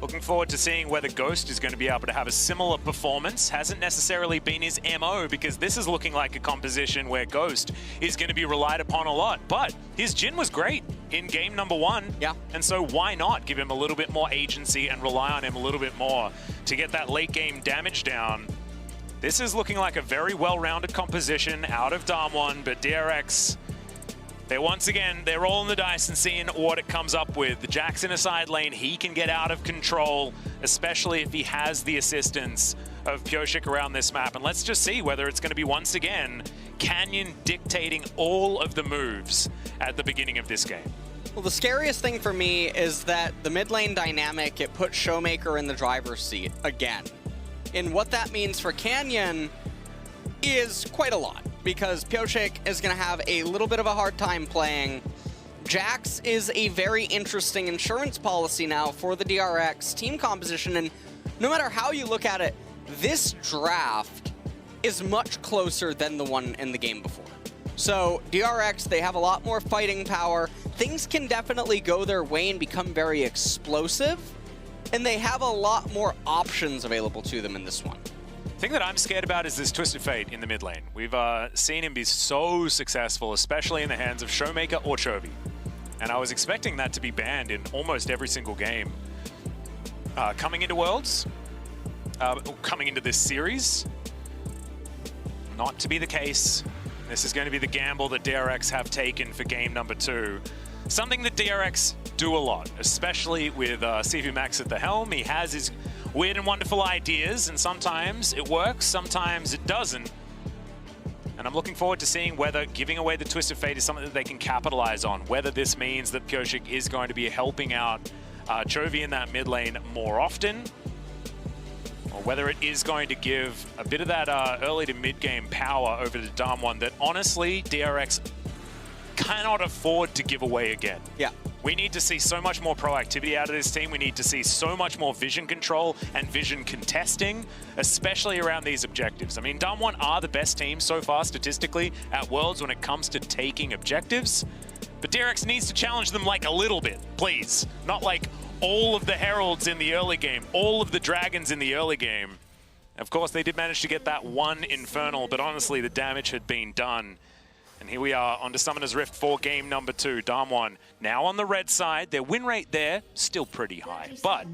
Looking forward to seeing whether Ghost is going to be able to have a similar performance. Hasn't necessarily been his MO, because this is looking like a composition where Ghost is going to be relied upon a lot. But his Jhin was great in game number 1. Yeah. And so why not give him a little bit more agency and rely on him a little bit more to get that late game damage down? This is looking like a very well-rounded composition out of DAMWON, but DRX, they're rolling the dice and seeing what it comes up with. The Jack's in a side lane, he can get out of control, especially if he has the assistance of Pyosik around this map. And let's just see whether it's going to be, once again, Canyon dictating all of the moves at the beginning of this game. Well, the scariest thing for me is that the mid lane dynamic, it puts Showmaker in the driver's seat again. And what that means for Canyon is quite a lot, because Pyosik is going to have a little bit of a hard time playing. Jax is a very interesting insurance policy now for the DRX team composition, and no matter how you look at it, this draft is much closer than the one in the game before. So DRX, they have a lot more fighting power. Things can definitely go their way and become very explosive, and they have a lot more options available to them in this one. The thing that I'm scared about is this Twisted Fate in the mid lane. We've seen him be so successful, especially in the hands of Showmaker or Chovy. And I was expecting that to be banned in almost every single game. Coming into Worlds, coming into this series, not to be the case. This is going to be the gamble that DRX have taken for game number 2. Something that DRX do a lot, especially with CV Max at the helm. He has his weird and wonderful ideas, and sometimes it works, sometimes it doesn't. And I'm looking forward to seeing whether giving away the Twist of Fate is something that they can capitalize on, whether this means that Pyosik is going to be helping out Chovy in that mid lane more often, or whether it is going to give a bit of that early to mid game power over to DAMWON that honestly DRX cannot afford to give away again. Yeah. We need to see so much more proactivity out of this team. We need to see so much more vision control and vision contesting, especially around these objectives. I mean, DAMWON are the best team so far statistically at Worlds when it comes to taking objectives, but DRX needs to challenge them like a little bit, please. Not like all of the Heralds in the early game, all of the Dragons in the early game. Of course, they did manage to get that one Infernal, but honestly, the damage had been done. And here we are on to Summoner's Rift for game number 2. DAMWON now on the red side. Their win rate there, still pretty high, but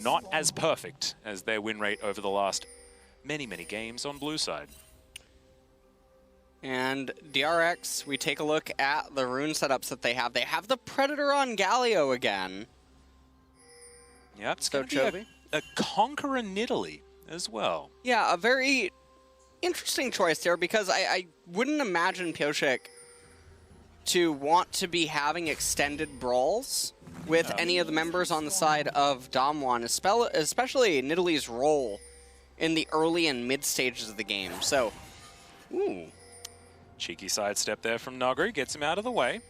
not as perfect as their win rate over the last many, many games on blue side. And DRX, we take a look at the rune setups that they have. They have the Predator on Galio again. Yeah, it's So going to be a Conqueror Nidalee as well. Yeah, a very interesting choice there, because I wouldn't imagine Pyosik to want to be having extended brawls with any of the members on the side of DAMWON, especially Nidalee's role in the early and mid stages of the game. So, ooh. Cheeky sidestep there from Nuggery, gets him out of the way.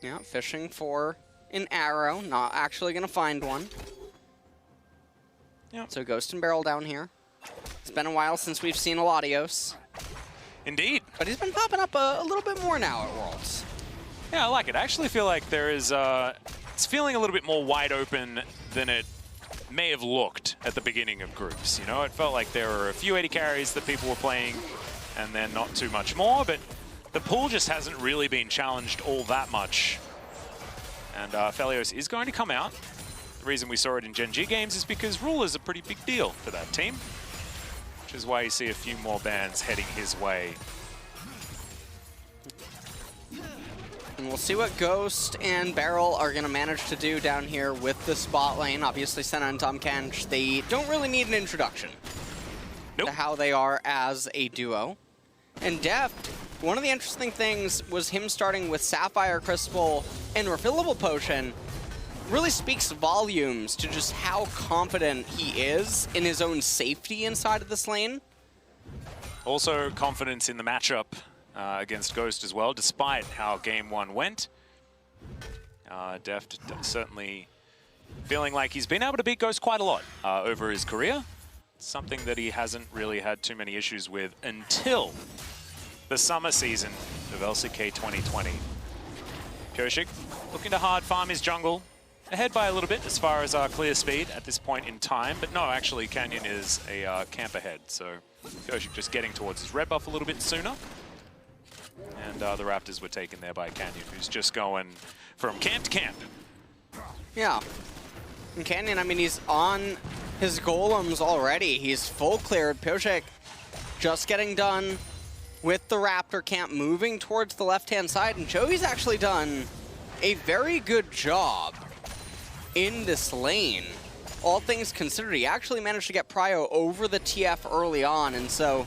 Yeah, fishing for an arrow, not actually going to find one. Yep. So Ghost and Barrel down here. It's been a while since we've seen Eladios. Indeed. But he's been popping up a little bit more now at Worlds. Yeah, I like it. I actually feel like there is, it's feeling a little bit more wide open than it may have looked at the beginning of groups. You know, it felt like there were a few 80 carries that people were playing and then not too much more, but the pool just hasn't really been challenged all that much. And Felios is going to come out. The reason we saw it in Gen G games is because Rule is a pretty big deal for that team, which is why you see a few more bans heading his way. And we'll see what Ghost and Barrel are going to manage to do down here with the spot lane. Obviously, Senna and Tahm Kench, they don't really need an introduction to how they are as a duo. And Deft, one of the interesting things was him starting with Sapphire Crystal and Refillable Potion. Really speaks volumes to just how confident he is in his own safety inside of this lane. Also confidence in the matchup against Ghost as well, despite how game 1 went. Deft certainly feeling like he's been able to beat Ghost quite a lot over his career. Something that he hasn't really had too many issues with until the summer season of LCK 2020. Pyosik looking to hard farm his jungle. Ahead by a little bit as far as our clear speed at this point in time, but no, actually Canyon is a camp ahead, so Pyosik just getting towards his red buff a little bit sooner. And the Raptors were taken there by Canyon, who's just going from camp to camp. Yeah. And Canyon, I mean, he's on his golems already. He's full cleared. Pyosik just getting done with the Raptor camp, moving towards the left-hand side, and Joey's actually done a very good job in this lane. All things considered, he actually managed to get Prio over the TF early on, and so...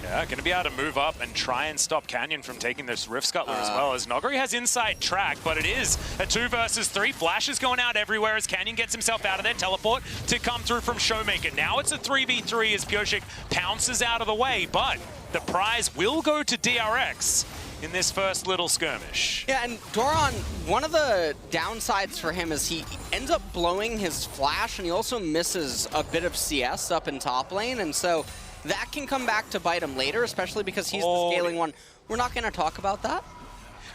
Yeah, going to be able to move up and try and stop Canyon from taking this Rift Scuttler as well, as Nuggery has inside track, but it is a 2 versus 3. Flashes going out everywhere as Canyon gets himself out of there. Teleport to come through from Showmaker. Now it's a 3v3 as Pyosik pounces out of the way, but the prize will go to DRX in this first little skirmish. Yeah, and Doran, one of the downsides for him is he ends up blowing his flash, and he also misses a bit of CS up in top lane, and so that can come back to bite him later, especially because he's the scaling one. We're not going to talk about that,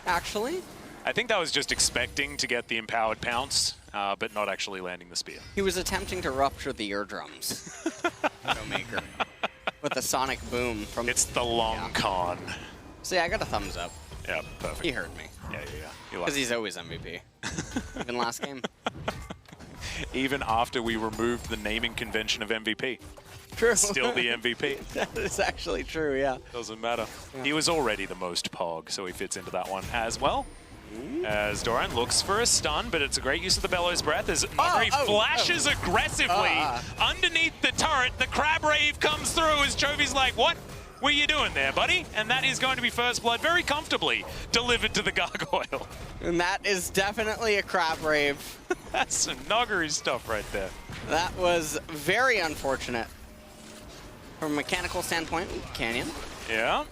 actually. I think that was just expecting to get the empowered pounce, but not actually landing the spear. He was attempting to rupture the eardrums. Showmaker. With the sonic boom from... It's the long con. So yeah, I got a thumbs up. Yeah, perfect. He heard me. Yeah. Because he's always MVP. Even last game. Even after we removed the naming convention of MVP. True. Still the MVP. That is actually true, yeah. Doesn't matter. Yeah. He was already the most pog, so he fits into that one as well. As Doran looks for a stun, but it's a great use of the Bellows Breath as Noguri flashes aggressively underneath the turret. The Crab Rave comes through as Chovy's like, what were you doing there, buddy? And that is going to be first blood very comfortably delivered to the Gargoyle. And that is definitely a Crab Rave. That's some Noguri stuff right there. That was very unfortunate. From a mechanical standpoint, Canyon. Yeah.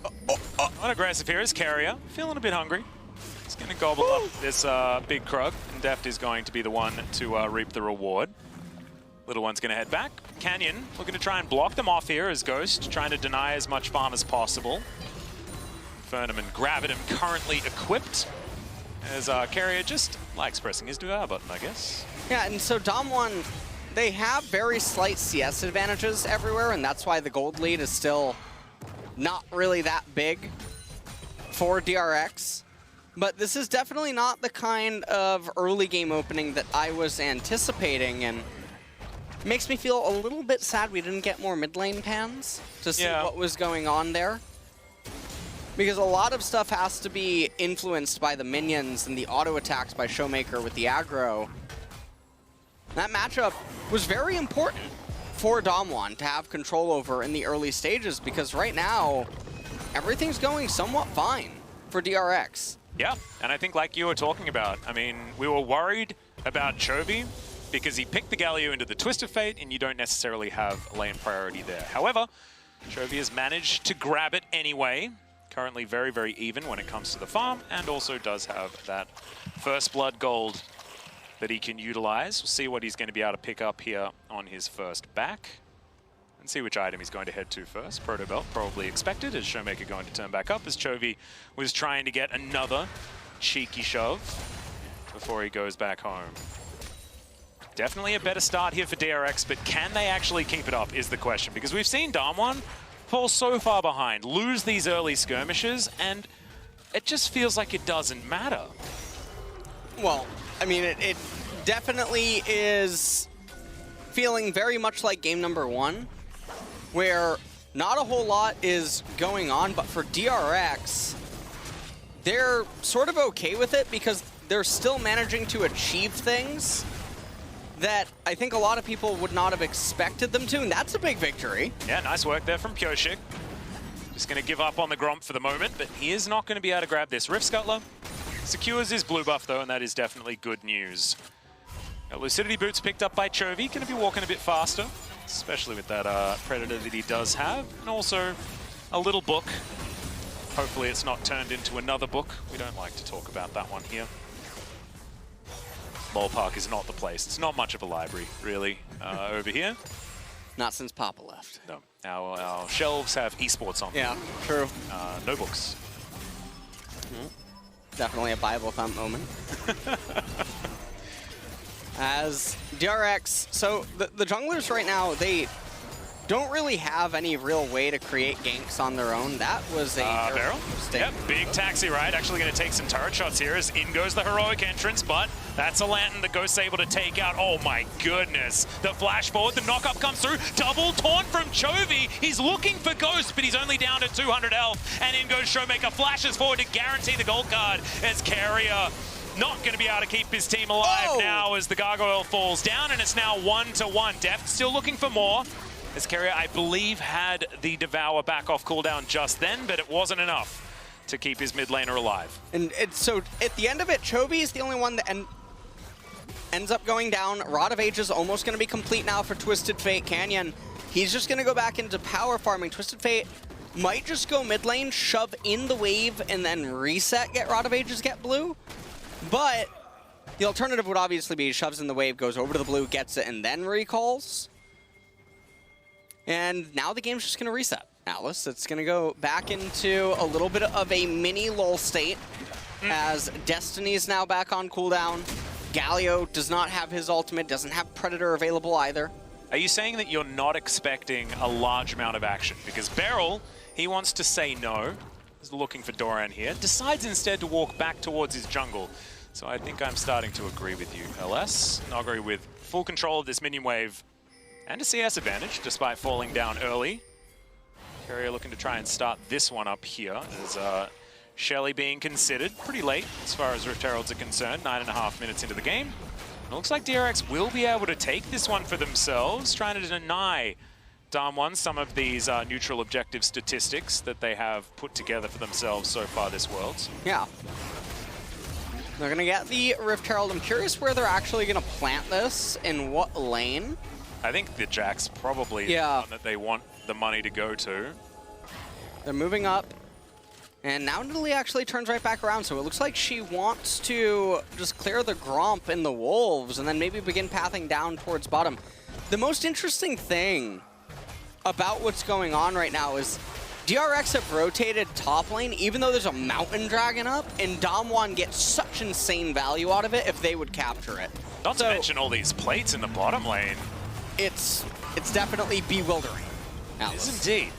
Not aggressive here is Carrier. Feeling a bit hungry. He's going to gobble up this big Krug, and Deft is going to be the one to reap the reward. Little one's going to head back. Canyon looking to try and block them off here as Ghost, trying to deny as much farm as possible. Infernum and Gravitum currently equipped, as Carrier just likes pressing his Devour button, I guess. Yeah, and so DAMWON, they have very slight CS advantages everywhere, and that's why the gold lead is still not really that big for DRX. But this is definitely not the kind of early game opening that I was anticipating, and it makes me feel a little bit sad we didn't get more mid lane pans to see what was going on there. Because a lot of stuff has to be influenced by the minions and the auto attacks by Showmaker with the aggro. That matchup was very important for DAMWON to have control over in the early stages, because right now, everything's going somewhat fine for DRX. Yeah, and I think like you were talking about, I mean, we were worried about Chovy because he picked the Galio into the Twisted Fate and you don't necessarily have lane priority there. However, Chovy has managed to grab it anyway. Currently very, very even when it comes to the farm, and also does have that first blood gold that he can utilize. We'll see what he's going to be able to pick up here on his first back. And see which item he's going to head to first. Proto Belt probably expected, as Showmaker going to turn back up as Chovy was trying to get another cheeky shove before he goes back home. Definitely a better start here for DRX, but can they actually keep it up is the question, because we've seen DAMWON fall so far behind, lose these early skirmishes, and it just feels like it doesn't matter. Well, I mean, it definitely is feeling very much like game number 1, where not a whole lot is going on, but for DRX, they're sort of okay with it because they're still managing to achieve things that I think a lot of people would not have expected them to, and that's a big victory. Yeah, nice work there from Pyoshik. Just going to give up on the Gromp for the moment, but he is not going to be able to grab this. Rift Scuttler secures his blue buff though, and that is definitely good news. Now, Lucidity Boots picked up by Chovy, going to be walking a bit faster, especially with that Predator that he does have, and also a little book. Hopefully it's not turned into another book. We don't like to talk about that one here. Lol Park is not the place. It's not much of a library, really, over here. Not since Papa left. No, our shelves have esports on them. Yeah, true. No books. Definitely a Bible thump moment. As DRX, so the junglers right now, they don't really have any real way to create ganks on their own. That was a barrel. Yep, big taxi ride. Actually going to take some turret shots here as in goes the heroic entrance, but that's a lantern that Ghost's able to take out. Oh my goodness. The flash forward, the knock-up comes through. Double taunt from Chovy. He's looking for Ghost, but he's only down to 200 health. And in goes Showmaker, flashes forward to guarantee the gold card as Carrier not going to be able to keep his team alive now as the Gargoyle falls down, and it's now 1-1. Deft still looking for more. As Carrier, I believe, had the Devour back off cooldown just then, but it wasn't enough to keep his mid laner alive. And so at the end of it, Chovy is the only one that ends up going down. Rod of Age is almost going to be complete now for Twisted Fate. Canyon, he's just going to go back into power farming. Twisted Fate might just go mid lane, shove in the wave, and then reset, get Rod of Ages, get blue. But the alternative would obviously be shoves in the wave, goes over to the blue, gets it, and then recalls. And now the game's just going to reset. Alice, it's going to go back into a little bit of a mini lull state as Destiny is now back on cooldown. Galio does not have his ultimate, doesn't have Predator available either. Are you saying that you're not expecting a large amount of action? Because Beryl, he wants to say no. He's looking for Doran here. Decides instead to walk back towards his jungle. So I think I'm starting to agree with you, LS. Noguri with full control of this minion wave and a CS advantage, despite falling down early. Carrier looking to try and start this one up here as Shelly being considered pretty late as far as Rift Heralds are concerned, 9.5 minutes into the game. It looks like DRX will be able to take this one for themselves, trying to deny DAMWON some of these neutral objective statistics that they have put together for themselves so far this Worlds. Yeah. They're going to get the Rift Herald. I'm curious where they're actually going to plant this, in what lane. I think the Jack's probably the one that they want the money to go to. They're moving up. And now Nidalee actually turns right back around, so it looks like she wants to just clear the Gromp and the Wolves and then maybe begin pathing down towards bottom. The most interesting thing about what's going on right now is DRX have rotated top lane, even though there's a Mountain Dragon up, and DAMWON gets such insane value out of it if they would capture it. Not to mention all these plates in the bottom lane. It's definitely bewildering. It is indeed.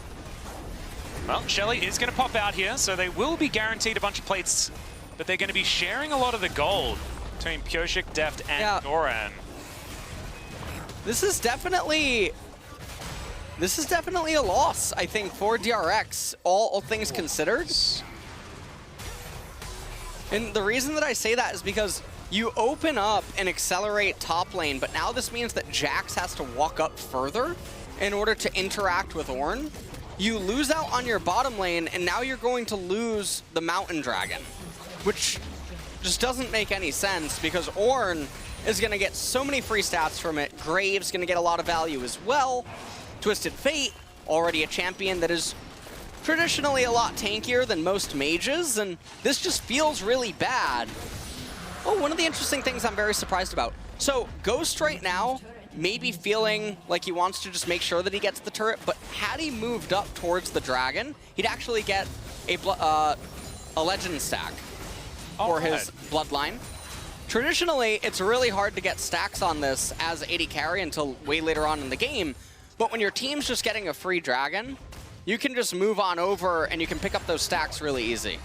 Well, Shelly is going to pop out here, so they will be guaranteed a bunch of plates, but they're going to be sharing a lot of the gold between Pyosik, Deft, and Doran. This is definitely a loss, I think, for DRX, all things considered. And the reason that I say that is because you open up and accelerate top lane, but now this means that Jax has to walk up further in order to interact with Ornn. You lose out on your bottom lane, and now you're going to lose the Mountain Dragon, which just doesn't make any sense because Ornn is going to get so many free stats from it. Graves going to get a lot of value as well. Twisted Fate, already a champion that is traditionally a lot tankier than most mages, and this just feels really bad. Oh, one of the interesting things I'm very surprised about. So Ghost right now may be feeling like he wants to just make sure that he gets the turret, but had he moved up towards the dragon, he'd actually get a legend stack for his bloodline. Traditionally, it's really hard to get stacks on this as AD carry until way later on in the game, but when your team's just getting a free dragon, you can just move on over and you can pick up those stacks really easy.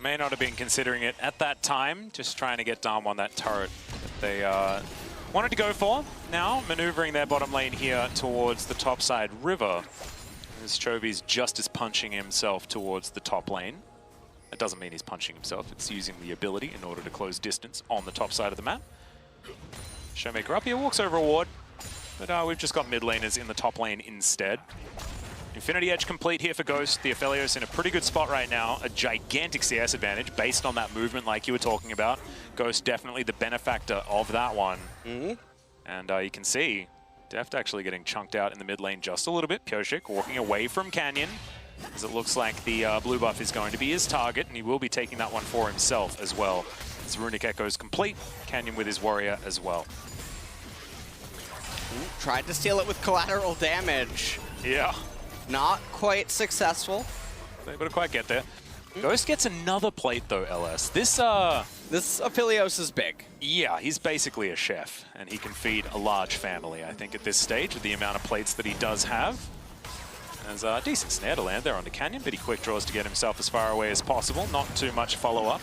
May not have been considering it at that time, just trying to get DAMWON that turret that they wanted to go for. Now, maneuvering their bottom lane here towards the topside river. As Chovy's just as punching himself towards the top lane. That doesn't mean he's punching himself, it's using the ability in order to close distance on the top side of the map. Showmaker up here, walks over a ward, but we've just got mid laners in the top lane instead. Infinity Edge complete here for Ghost. The Aphelios in a pretty good spot right now. A gigantic CS advantage based on that movement like you were talking about. Ghost definitely the benefactor of that one. And you can see Deft actually getting chunked out in the mid lane just a little bit. Pyosik walking away from Canyon, as it looks like the blue buff is going to be his target, and he will be taking that one for himself as well. As Runic Echo's complete, Canyon with his warrior as well. Tried to steal it with collateral damage. Yeah. Not quite successful. They couldn't quite get there. Ghost gets another plate though, LS. This Aphelios is big. Yeah, he's basically a chef, and he can feed a large family, I think, at this stage, with the amount of plates that he does have. There's a decent snare to land there onto Canyon, but he quick draws to get himself as far away as possible. Not too much follow-up.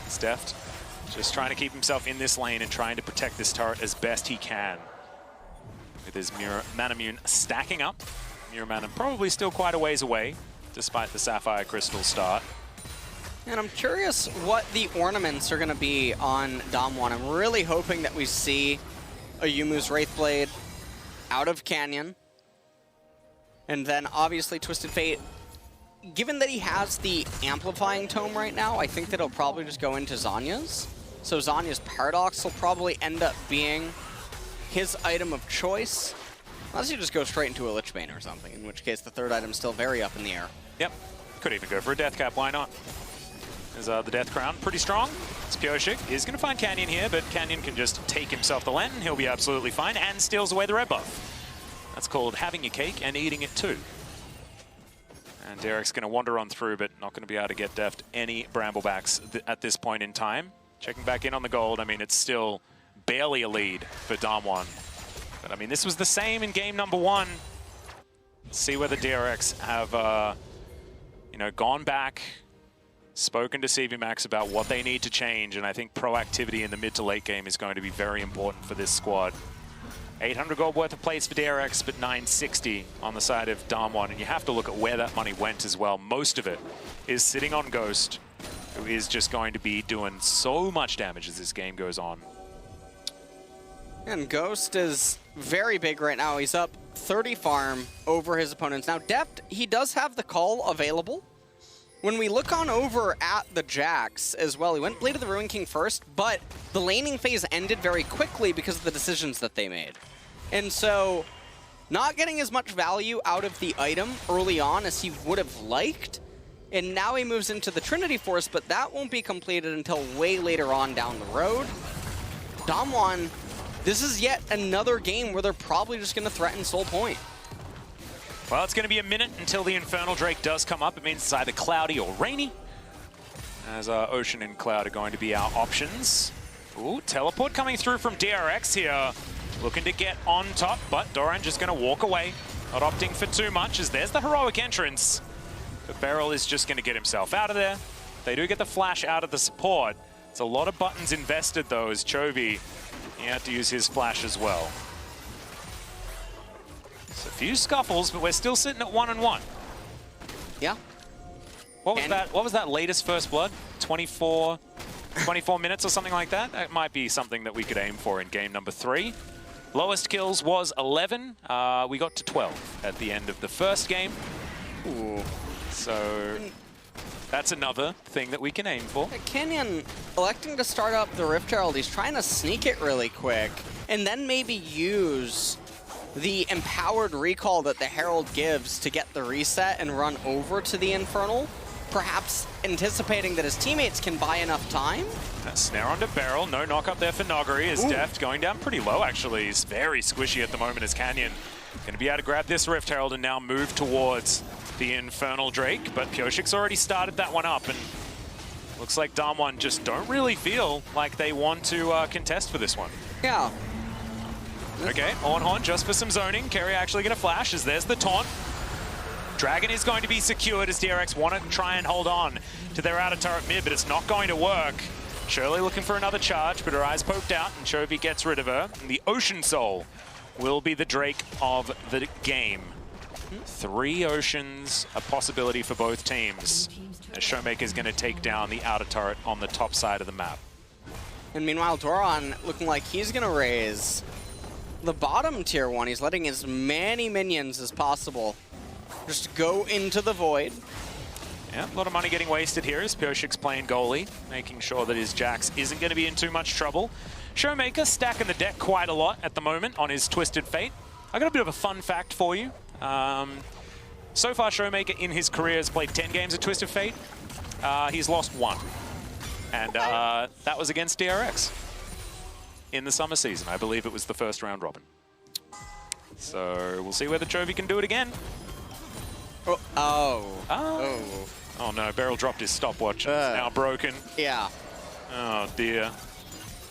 It's Deft just trying to keep himself in this lane and trying to protect this turret as best he can. With his Manamune stacking up. Manamune probably still quite a ways away, despite the Sapphire Crystal start. And I'm curious what the ornaments are going to be on DAMWON. I'm really hoping that we see a Yumu's Wraithblade out of Canyon. And then obviously Twisted Fate. Given that he has the Amplifying Tome right now, I think that he'll probably just go into Zanya's. So Zanya's Paradox will probably end up being his item of choice. Unless you just go straight into a Lich Bane or something, in which case the third item's still very up in the air. Yep. Could even go for a Death Cap, why not? There's the Death Crown, pretty strong. It's Pyosik. He's going to find Canyon here, but Canyon can just take himself the lantern. He'll be absolutely fine, and steals away the red buff. That's called having your cake and eating it too. And Derek's going to wander on through, but not going to be able to get Deft any Bramblebacks at this point in time. Checking back in on the gold. I mean, it's still barely a lead for DAMWON. But I mean, this was the same in game number 1. Let's see whether DRX have, you know, gone back, spoken to CVMAX about what they need to change, and I think proactivity in the mid to late game is going to be very important for this squad. 800 gold worth of plates for DRX, but 960 on the side of DAMWON. And you have to look at where that money went as well. Most of it is sitting on Ghost, who is just going to be doing so much damage as this game goes on. And Ghost is very big right now. He's up 30 farm over his opponents. Now, Deft, he does have the call available. When we look on over at the Jax as well, he went Blade of the Ruin King first, but the laning phase ended very quickly because of the decisions that they made. And so, not getting as much value out of the item early on as he would have liked. And now he moves into the Trinity Force, but that won't be completed until way later on down the road. DAMWON, this is yet another game where they're probably just going to threaten Soul Point. Well, it's going to be a minute until the Infernal Drake does come up. It means it's either cloudy or rainy, as Ocean and Cloud are going to be our options. Ooh, teleport coming through from DRX here. Looking to get on top, but Doran just going to walk away. Not opting for too much, as there's the heroic entrance. But Beryl is just going to get himself out of there. They do get the flash out of the support. It's a lot of buttons invested, though, as Chovy, he had to use his flash as well. So a few scuffles, but we're still sitting at 1-1. Yeah. What was that? What was that latest first blood? 24 minutes or something like that? That might be something that we could aim for in game number 3. Lowest kills was 11. We got to 12 at the end of the first game. Ooh. So that's another thing that we can aim for. Canyon electing to start up the Rift Herald. He's trying to sneak it really quick and then maybe use the empowered recall that the Herald gives to get the reset and run over to the Infernal, perhaps anticipating that his teammates can buy enough time. A snare onto Beryl, no knock up there for Noggery. Is Deft going down pretty low, actually. He's very squishy at the moment as Canyon. Going to be able to grab this Rift Herald and now move towards the Infernal Drake, but Pioshik's already started that one up, and looks like DAMWON just don't really feel like they want to contest for this one. Yeah. Okay, Ornhorn just for some zoning. Kerry actually going to flash as there's the taunt. Dragon is going to be secured as DRX want to try and hold on to their outer turret mid, but it's not going to work. Shirley looking for another charge, but her eyes poked out, and Chovy gets rid of her. And the Ocean Soul will be the Drake of the game. 3 Oceans, a possibility for both teams. As Showmaker's going to take down the outer turret on the top side of the map. And meanwhile, Doran looking like he's going to raise the bottom tier 1. He's letting as many minions as possible just go into the void. Yeah, a lot of money getting wasted here as Pioshik's playing goalie, making sure that his Jax isn't going to be in too much trouble. Showmaker stacking the deck quite a lot at the moment on his Twisted Fate. I got a bit of a fun fact for you. So far, Showmaker in his career has played 10 games of Twisted Fate. He's lost 1. And that was against DRX in the summer season. I believe it was the first round robin. So we'll see whether Chovy can do it again. Oh no, Beryl dropped his stopwatch. It's now broken. Yeah. Oh dear.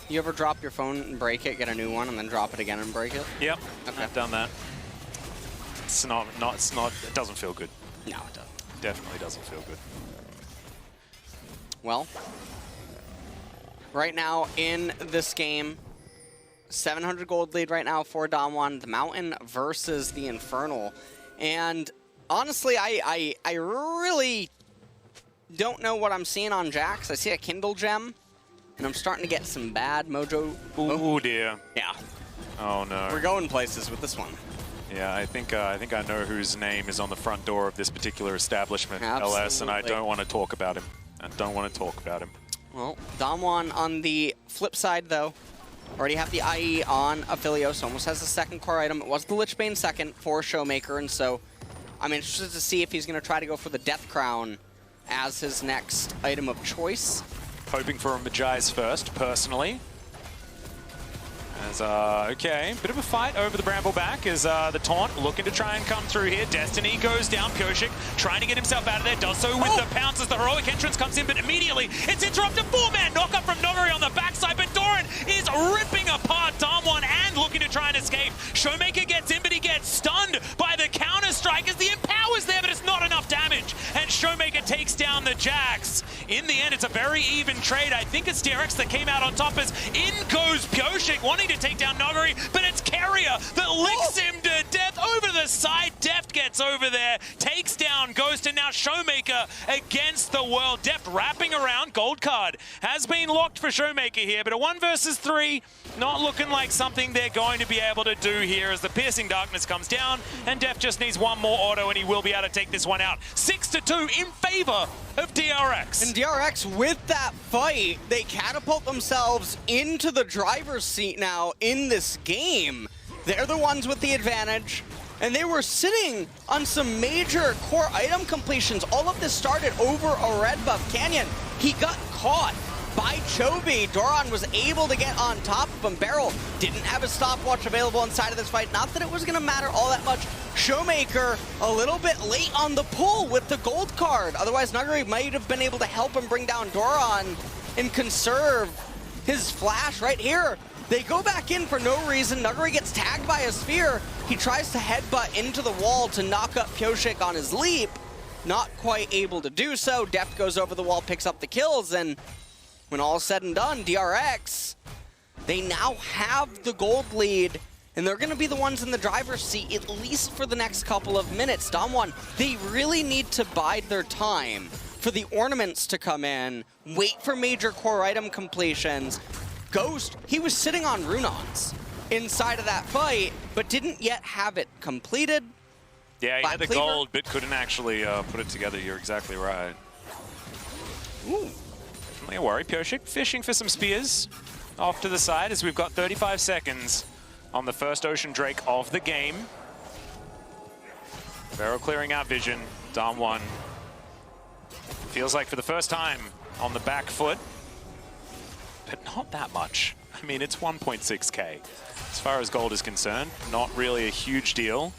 You ever drop your phone and break it, get a new one, and then drop it again and break it? Yep, Okay. I've done that. It's not, it doesn't feel good. No, it doesn't. Definitely doesn't feel good. Well, right now in this game, 700 gold lead right now for DAMWON, the Mountain versus the Infernal. And honestly, I really don't know what I'm seeing on Jax. I see a Kindle Gem, and I'm starting to get some bad mojo. Oh dear. Yeah. Oh no. We're going places with this one. Yeah, I think I know whose name is on the front door of this particular establishment, Absolutely. LS, and I don't want to talk about him. I don't want to talk about him. Well, DAMWON on the flip side, though, already have the IE on Aphelios, almost has the second core item. It was the Lichbane second for Showmaker, and so I'm interested to see if he's going to try to go for the Death Crown as his next item of choice. Hoping for a Magi's first, personally. As, okay, bit of a fight over the Brambleback as the taunt looking to try and come through here. Destiny goes down, Pioshik trying to get himself out of there, does so with the pounce as the heroic entrance comes in, but immediately it's interrupted. 4-man knockup from Noggery on the backside, but Doran is ripping apart DAMWON and looking to try and escape. Showmaker gets in, but he gets stunned by the counter strike as the empower's there, but it's not enough damage. And Showmaker takes down the Jax in the end, it's a very even trade. I think it's DRX that came out on top as in goes Pioshik, wanting to take down Nogari, but it's Carrier that licks him to death over the side. Deft gets over there, takes down Ghost, and now Showmaker against the world. Deft wrapping around. Gold card has been locked for Showmaker here, but a 1 versus 3, not looking like something they're going to be able to do here as the Piercing Darkness comes down, and Deft just needs one more auto and he will be able to take this one out. 6-2 in favor of DRX. And DRX, with that fight, they catapult themselves into the driver's seat now in this game. They're the ones with the advantage, and they were sitting on some major core item completions. All of this started over a red buff Canyon. He got caught by Chovy. Doran was able to get on top of him. Beryl didn't have a stopwatch available inside of this fight. Not that it was going to matter all that much. Showmaker a little bit late on the pull with the gold card. Otherwise, Nuggery might have been able to help him bring down Doran and conserve his flash right here. They go back in for no reason. Nuggery gets tagged by a sphere. He tries to headbutt into the wall to knock up Pioshik on his leap. Not quite able to do so. Deft goes over the wall, picks up the kills, and when all is said and done, DRX, they now have the gold lead, and they're going to be the ones in the driver's seat at least for the next couple of minutes. DAMWON, they really need to bide their time for the ornaments to come in, wait for major core item completions. Ghost, he was sitting on Runons inside of that fight, but didn't yet have it completed. Yeah, he had the gold, but couldn't actually put it together. You're exactly right. Ooh. Don't worry, Pioshik fishing for some spears off to the side as we've got 35 seconds on the first Ocean Drake of the game. Barrow clearing out vision. DAMWON feels like for the first time on the back foot, but not that much. I mean, it's 1.6k. As far as gold is concerned, not really a huge deal.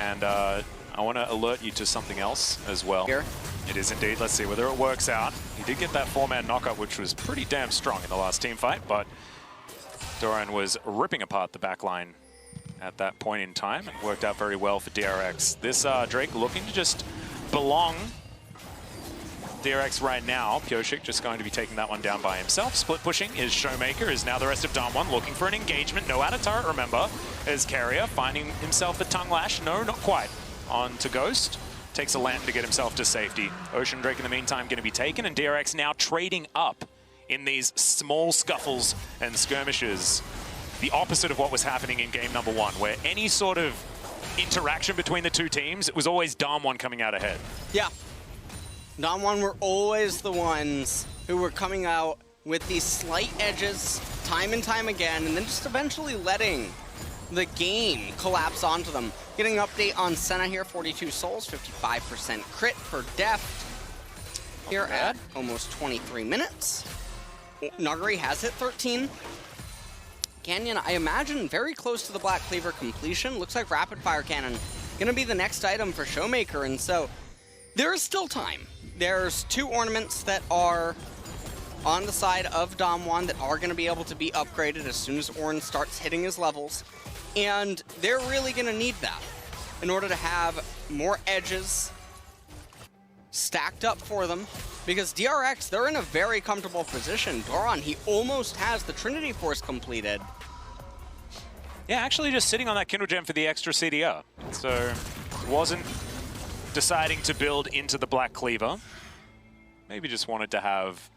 And I want to alert you to something else as well. Here. It is indeed. Let's see whether it works out. He did get that 4-man knockup, which was pretty damn strong in the last team fight, but Doran was ripping apart the backline at that point in time. It worked out very well for DRX. This Drake looking to just belong DRX right now. Pioshik just going to be taking that one down by himself. Split pushing is Showmaker, is now the rest of DAMWON looking for an engagement. No out of turret, remember, as Carrier finding himself a tongue lash. No, not quite. On to Ghost. Takes a lantern to get himself to safety. Ocean Drake in the meantime going to be taken, and DRX now trading up in these small scuffles and skirmishes. The opposite of what was happening in game number 1, where any sort of interaction between the two teams, it was always DAMWON coming out ahead. Yeah. DAMWON were always the ones who were coming out with these slight edges time and time again, and then just eventually letting the game collapse onto them. Getting an update on Senna here, 42 souls, 55% crit for Deft here at almost 23 minutes. Nuggery has hit 13. Canyon, I imagine, very close to the Black Cleaver completion. Looks like Rapid Fire Cannon gonna be the next item for Showmaker, and so there is still time. There's 2 ornaments that are on the side of DAMWON that are gonna be able to be upgraded as soon as Ornn starts hitting his levels. And they're really going to need that in order to have more edges stacked up for them. Because DRX, they're in a very comfortable position. Doran, he almost has the Trinity Force completed. Yeah, actually just sitting on that Kindle Gem for the extra CDR. So wasn't deciding to build into the Black Cleaver. Maybe just wanted to have,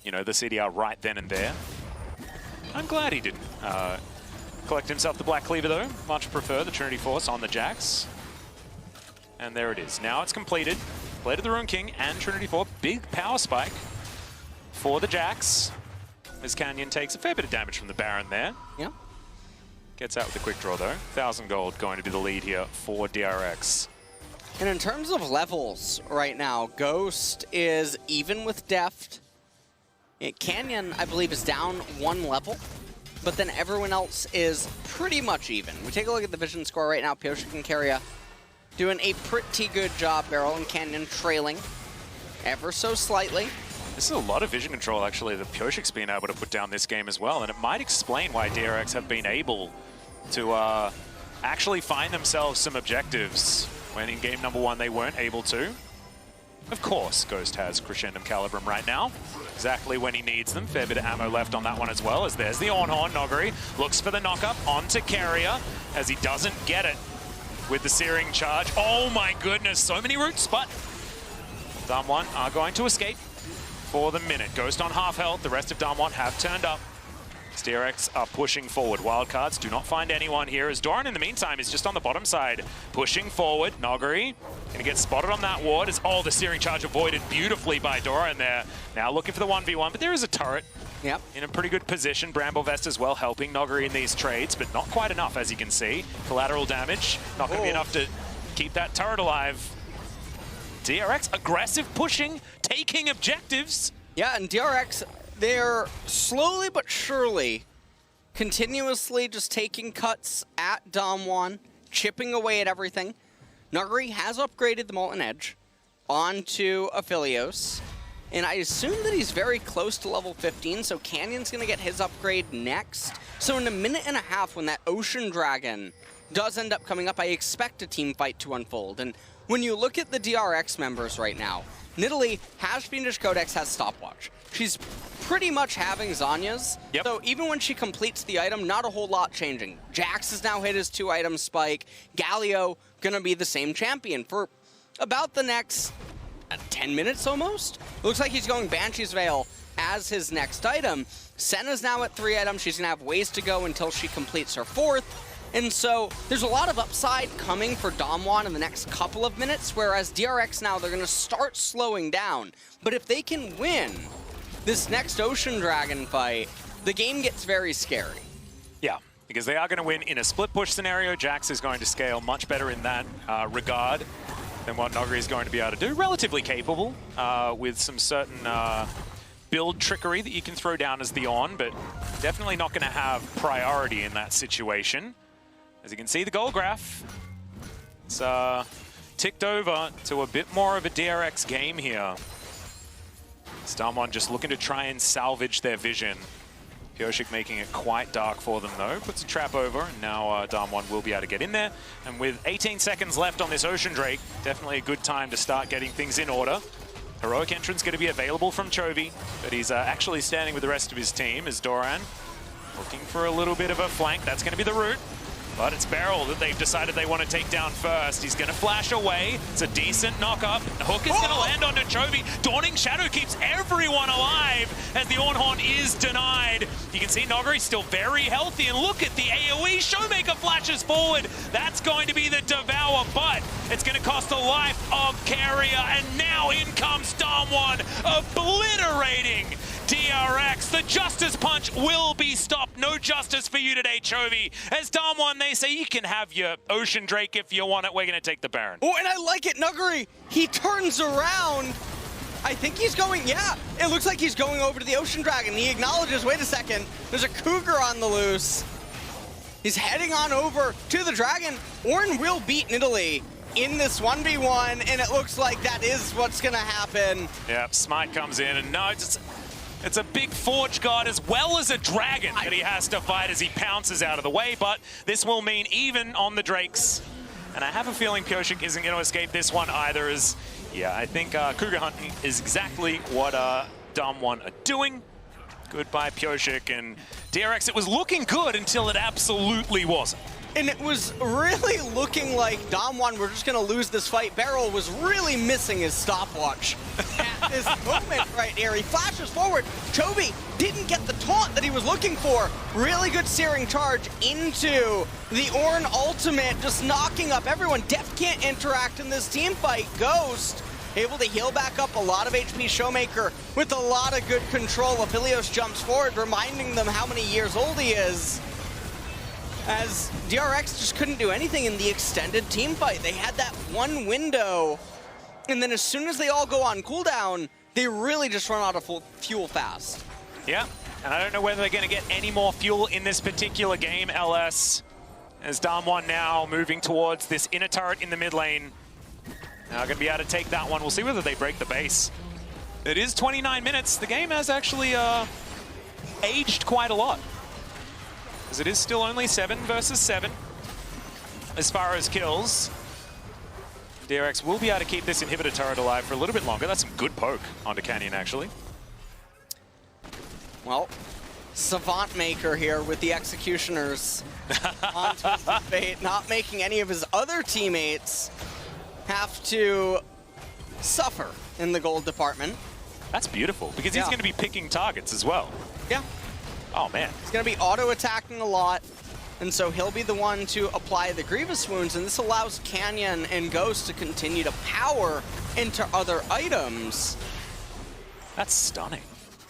you know, the CDR right then and there. I'm glad he didn't. Collect himself the Black Cleaver though. Much prefer the Trinity Force on the Jax. And there it is. Now it's completed. Blade of the Rune King and Trinity Force. Big power spike for the Jax. As Canyon takes a fair bit of damage from the Baron there. Yeah. Gets out with a quick draw though. 1,000 gold going to be the lead here for DRX. And in terms of levels right now, Ghost is even with Deft. Canyon, I believe, is down 1 level. But then everyone else is pretty much even. We take a look at the vision score right now. Pioshik and Carrier doing a pretty good job. Beryl and Canyon trailing ever so slightly. This is a lot of vision control, actually, that Pioshik's been able to put down this game as well. And it might explain why DRX have been able to actually find themselves some objectives when in game number 1 they weren't able to. Of course, Ghost has Crescendum Calibrum right now. Exactly when he needs them. Fair bit of ammo left on that one as well, as there's the Ornhorn. Noguri looks for the knock-up onto Carrier, as he doesn't get it with the Searing Charge. Oh my goodness, so many routes, but DAMWON are going to escape for the minute. Ghost on half health, the rest of DAMWON have turned up. DRX are pushing forward. Wildcards do not find anyone here, as Doran in the meantime is just on the bottom side, pushing forward. Noguri gonna get spotted on that ward, as the Searing Charge avoided beautifully by Doran there. Now looking for the 1v1, but there is a turret. Yep. In a pretty good position. Bramblevest as well helping Noguri in these trades, but not quite enough, as you can see. Collateral damage, not gonna be enough to keep that turret alive. DRX aggressive, pushing, taking objectives. Yeah, and DRX, they're slowly but surely continuously just taking cuts at DAMWON, chipping away at everything. Noguri has upgraded the Molten Edge onto Aphelios, and I assume that he's very close to level 15, so Canyon's going to get his upgrade next. So in a minute and a half, when that Ocean Dragon does end up coming up, I expect a team fight to unfold. And when you look at the DRX members right now, Nidalee has Fiendish Codex, has Stopwatch. She's pretty much having Zanya's. Yep. So even when she completes the item, not a whole lot changing. Jax has now hit his 2-item spike. Galio gonna be the same champion for about the next 10 minutes almost. Looks like he's going Banshee's Veil as his next item. Senna's now at 3 items. She's gonna have ways to go until she completes her 4th. And so there's a lot of upside coming for DAMWON in the next couple of minutes, whereas DRX now, they're gonna start slowing down. But if they can win this next Ocean Dragon fight, the game gets very scary. Yeah, because they are going to win in a split push scenario. Jax is going to scale much better in that regard than what Noguri is going to be able to do. Relatively capable with some certain build trickery that you can throw down as the on, but definitely not going to have priority in that situation. As you can see, the goal graph, it's ticked over to a bit more of a DRX game here. DAMWON just looking to try and salvage their vision. Pioshik making it quite dark for them though. Puts a trap over, and now DAMWON will be able to get in there. And with 18 seconds left on this Ocean Drake, definitely a good time to start getting things in order. Heroic entrance going to be available from Chovy, but he's actually standing with the rest of his team as Doran looking for a little bit of a flank. That's going to be the route. But it's Beryl that they've decided they want to take down first. He's going to flash away. It's a decent knock-up. Hook is going to land onto Chovy. Dawning Shadow keeps everyone alive as the Ornhorn is denied. You can see Noguri still very healthy. And look at the AoE. Showmaker flashes forward. That's going to be the Devour, but it's going to cost the life of Carrier. And now in comes DAMWON, obliterating DRX. The Justice Punch will be stopped. No justice for you today, Chovy. As DAMWON, they say you can have your Ocean Drake if you want it. We're going to take the Baron. Oh, and I like it. Noguri, he turns around. I think he's going, yeah, it looks like he's going over to the Ocean Dragon. He acknowledges, wait a second, there's a Cougar on the loose. He's heading on over to the Dragon. Ornn will beat Nidalee in this 1v1, and it looks like that is what's going to happen. Yeah, Smite comes in, and no, it's a big Forge God as well as a Dragon that he has to fight as he pounces out of the way, but this will mean even on the Drakes. And I have a feeling Pioshik isn't going to escape this one either, as, yeah, I think Cougar hunting is exactly what DAMWON are doing. Good by Pioshik, and DRX, it was looking good until it absolutely wasn't. And it was really looking like DAMWON were just going to lose this fight. Beryl was really missing his stopwatch at this moment right here. He flashes forward. Chovy didn't get the taunt that he was looking for. Really good Searing Charge into the Ornn ultimate, just knocking up everyone. Def can't interact in this team fight. Ghost able to heal back up a lot of HP. Showmaker with a lot of good control. Aphelios jumps forward, reminding them how many years old he is, as DRX just couldn't do anything in the extended team fight. They had that one window, and then as soon as they all go on cooldown, they really just run out of fuel fast. Yeah, and I don't know whether they're going to get any more fuel in this particular game, LS, as DAMWON now moving towards this inner turret in the mid lane. Now going to be able to take that one. We'll see whether they break the base. It is 29 minutes. The game has actually aged quite a lot, because it is still only 7 versus 7 as far as kills. DRX will be able to keep this inhibitor turret alive for a little bit longer. That's some good poke onto Canyon, actually. Well, Savant Maker here with the Executioners on Twisted Fate, not making any of his other teammates have to suffer in the gold department. That's beautiful, because he's going to be picking targets as well. Yeah. Oh, man. He's going to be auto-attacking a lot, and so he'll be the one to apply the Grievous Wounds, and this allows Canyon and Ghost to continue to power into other items. That's stunning.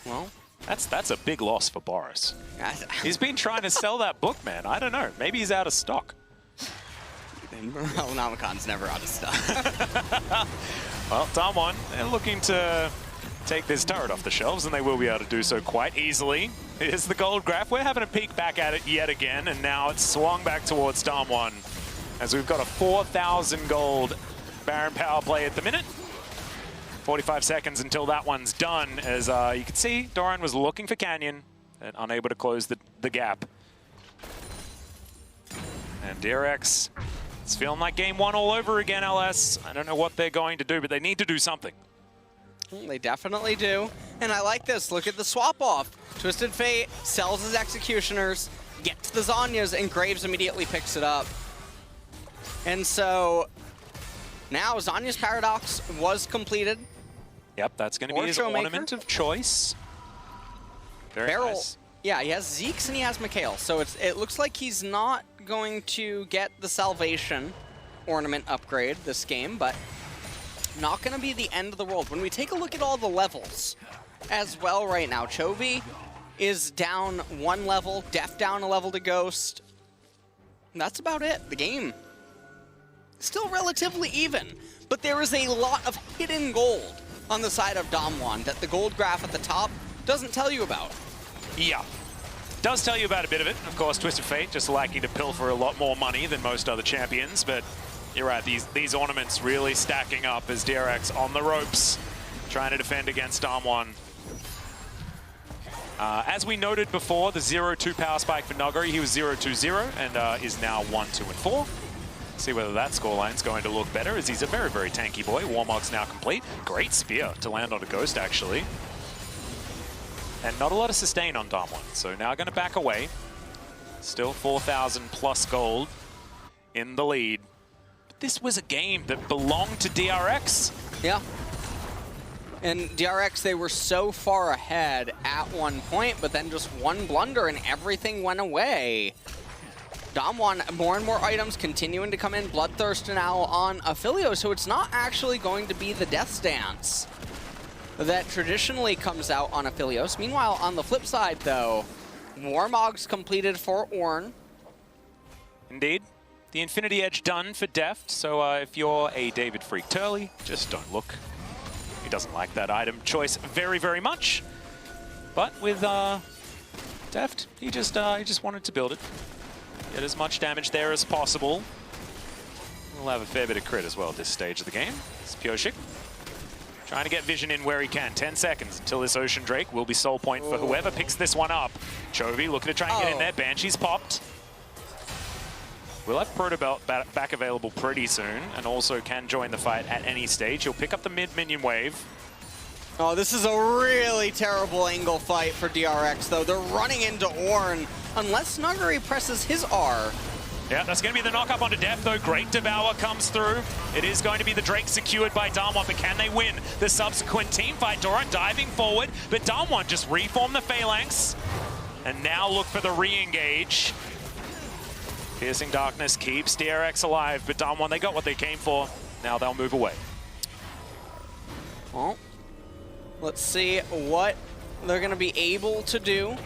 Well, that's a big loss for Boris. He's been trying to sell that book, man. I don't know. Maybe he's out of stock. well, Namakon's never out of stock. Well, DAMWON, they're looking to take this turret off the shelves, and they will be able to do so quite easily. Here's the gold graph. We're having a peek back at it yet again, and now it's swung back towards DAMWON, as we've got a 4,000 gold Baron power play at the minute. 45 seconds until that one's done, as you can see, Doran was looking for Canyon and unable to close the gap. And DRX, it's feeling like game one all over again, LS. I don't know what they're going to do, but they need to do something. They definitely do. And I like this. Look at the swap off. Twisted Fate sells his Executioners, gets the Zanyas, and Graves immediately picks it up. And so now Zanya's Paradox was completed. Yep, that's going to be his ornament of choice. Very nice. Yeah, he has Zeke's and he has Mikhail. So it looks like he's not going to get the Salvation ornament upgrade this game, but not going to be the end of the world. When we take a look at all the levels as well right now, Chovy is down 1 level, Def down a level to Ghost. And that's about it. The game still relatively even, but there is a lot of hidden gold on the side of DAMWON that the gold graph at the top doesn't tell you about. Yeah. Does tell you about a bit of it. Of course, Twisted Fate just liking to pilfer a lot more money than most other champions, but you're right, these ornaments really stacking up as DRX on the ropes, trying to defend against DAMWON. As we noted before, the 0-2 power spike for Nuguri, he was 0-2-0 and is now 1-2-4. See whether that scoreline's going to look better, as he's a very, very tanky boy. Warmog's now complete. Great spear to land on a Ghost, actually. And not a lot of sustain on DAMWON, so now going to back away. Still 4,000 plus gold in the lead. But this was a game that belonged to DRX. Yeah. And DRX, they were so far ahead at one point, but then just one blunder and everything went away. DAMWON, more and more items continuing to come in. Bloodthirst now on Aphelios, so it's not actually going to be the Death's Dance that traditionally comes out on Aphelios. Meanwhile, on the flip side, though, Warmog's completed for Ornn. Indeed. The Infinity Edge done for Deft, so if you're a David Freak Turley, just don't look. He doesn't like that item choice very, very much. But with Deft, he just wanted to build it. Get as much damage there as possible. We'll have a fair bit of crit as well at this stage of the game. It's Pyoshik trying to get vision in where he can. 10 seconds until this Ocean Drake will be soul point for whoever picks this one up. Chovy looking to try and get in there. Banshee's popped. We'll have Protobelt back available pretty soon, and also can join the fight at any stage. He'll pick up the mid-minion wave. Oh, this is a really terrible angle fight for DRX, though. They're running into Ornn, unless Nuguri presses his R. Yeah, that's going to be the knock-up onto Def, though. Great Devour comes through. It is going to be the Drake secured by DAMWON, but can they win the subsequent team fight? Doran diving forward, but DAMWON just reform the Phalanx, and now look for the re-engage. Piercing Darkness keeps DRX alive, but DAMWON, they got what they came for. Now they'll move away. Well, let's see what they're going to be able to do.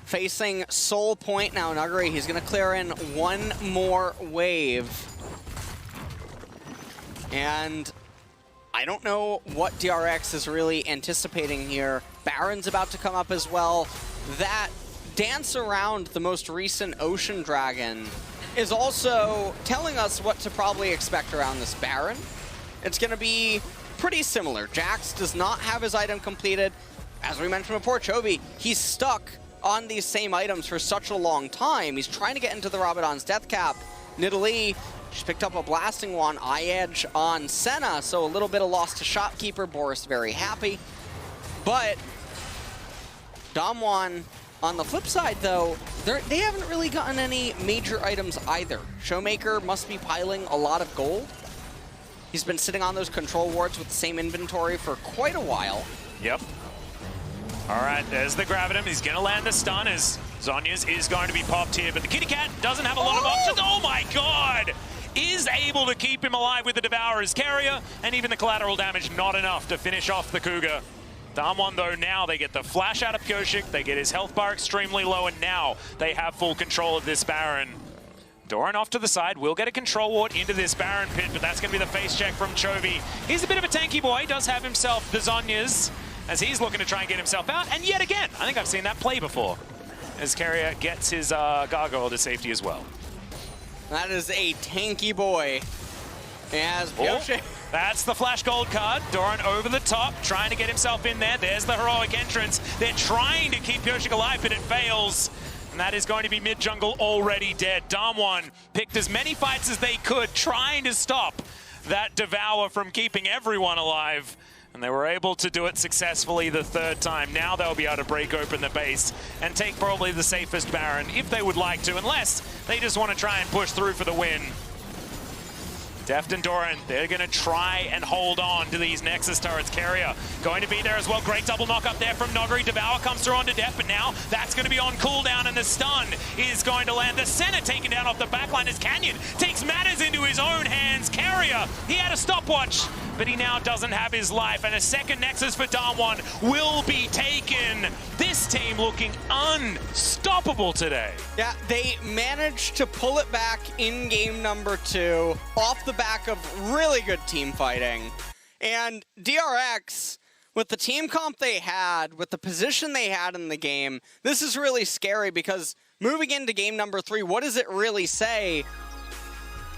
Facing Soul Point now, Nuguri, he's going to clear in one more wave. And I don't know what DRX is really anticipating here. Baron's about to come up as well. That dance around the most recent Ocean Dragon is also telling us what to probably expect around this Baron. It's going to be pretty similar. Jax does not have his item completed. As we mentioned before, Chovy, he's stuck on these same items for such a long time. He's trying to get into the Rabadon's Death Cap. Nidalee She's picked up a Blasting Wand, Eye Edge on Senna, so a little bit of loss to Shopkeeper. Boris very happy. But DAMWON, on the flip side though, they haven't really gotten any major items either. Showmaker must be piling a lot of gold. He's been sitting on those control wards with the same inventory for quite a while. Yep. All right, there's the Gravitum. He's going to land the stun as Zhonya's is going to be popped here, but the Kitty Cat doesn't have a lot of options. Oh my god! Is able to keep him alive with the Devourer's Carrier, and even the collateral damage not enough to finish off the Cougar. DAMWON, though, now they get the flash out of Pyoshik, they get his health bar extremely low, and now they have full control of this Baron. Doran off to the side, will get a control ward into this Baron pit, but that's going to be the face check from Chovy. He's a bit of a tanky boy, does have himself the Zhonyas, as he's looking to try and get himself out, and yet again, I think I've seen that play before, as Carrier gets his Gargoyle to safety as well. That is a tanky boy. As Pyoshik. That's the Flash Gold card. Doran over the top, trying to get himself in there. There's the heroic entrance. They're trying to keep Pyoshik alive, but it fails. And that is going to be mid-jungle already dead. DAMWON picked as many fights as they could, trying to stop that Devour from keeping everyone alive. And they were able to do it successfully the third time. Now they'll be able to break open the base and take probably the safest Baron, if they would like to, unless they just want to try and push through for the win. Deft and Doran, they're going to try and hold on to these Nexus turrets. Carrier going to be there as well. Great double knock up there from Noguri. Devour comes through onto Deft, but now that's going to be on cooldown, and the stun is going to land. The Senna taken down off the backline as Canyon takes matters into his own hands. Carrier, he had a stopwatch, but he now doesn't have his life, and a second Nexus for DAMWON will be taken. This team looking unstoppable today. Yeah, they managed to pull it back in game number 2 off the back of really good team fighting. And DRX, with the team comp they had, with the position they had in the game, this is really scary because moving into game number 3, what does it really say?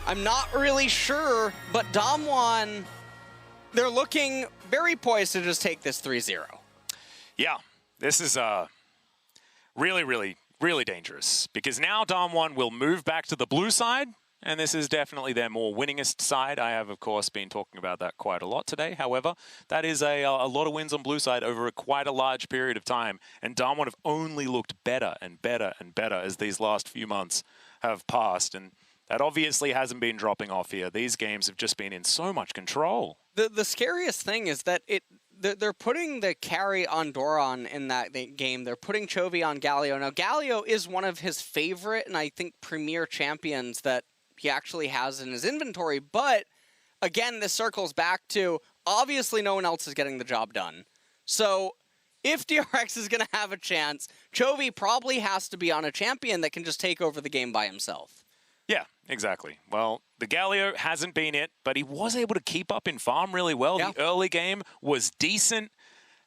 I'm not really sure, but DAMWON, they're looking very poised to just take this 3-0. Yeah, this is really, really, really dangerous because now DAMWON will move back to the blue side, and this is definitely their more winningest side. I have, of course, been talking about that quite a lot today. However, that is a lot of wins on blue side over quite a large period of time, and DAMWON have only looked better and better and better as these last few months have passed, and that obviously hasn't been dropping off here. These games have just been in so much control. The scariest thing is that they're putting the carry on Doran in that game. They're putting Chovy on Galio. Now, Galio is one of his favorite and I think premier champions that he actually has in his inventory. But again, this circles back to obviously no one else is getting the job done. So if DRX is going to have a chance, Chovy probably has to be on a champion that can just take over the game by himself. Yeah, exactly. Well, the Galio hasn't been it, but he was able to keep up in farm really well. Yeah. The early game was decent.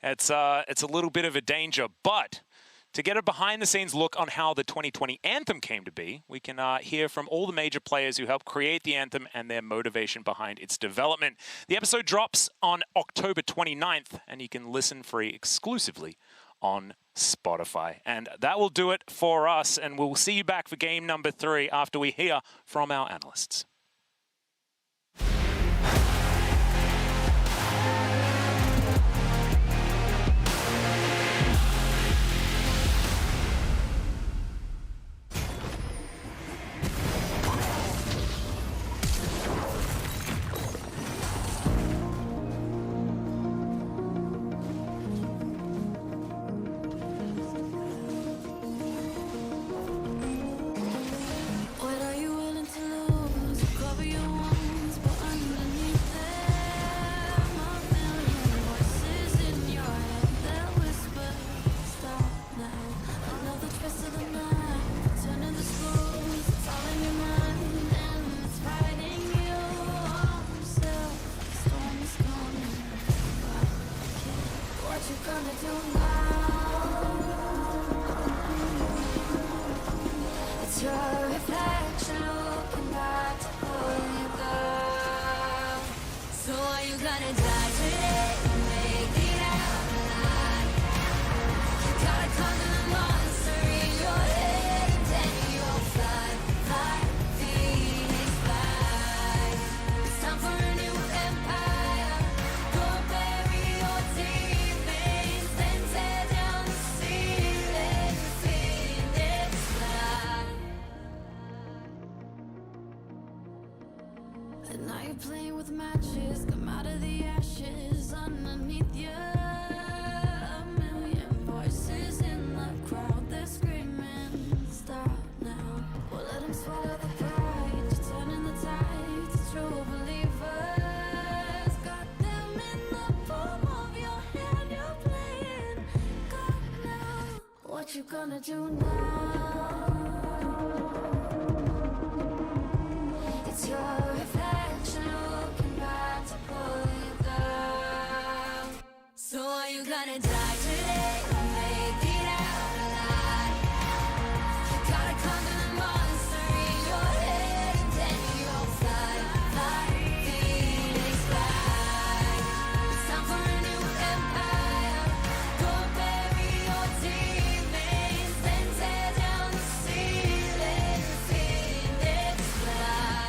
It's a little bit of a danger, but to get a behind-the-scenes look on how the 2020 Anthem came to be, we can hear from all the major players who helped create the Anthem and their motivation behind its development. The episode drops on October 29th, and you can listen free exclusively on Spotify. And that will do it for us, and we'll see you back for game number 3 after we hear from our analysts. matches come out of the ashes underneath you. A million voices in the crowd, they're screaming, stop now. Well, let them swallow the pride, you're turning the tide to true believers. Got them in the palm of your hand, you're playing God now. What you gonna do now? It's your reflection looking back to pull you down. So are you gonna die today or make it out alive? You gotta conquer the monster in your head and then you'll fly, fly, Phoenix fly. It's time for a new empire. Go bury your demons, then tear down the ceiling. Phoenix fly.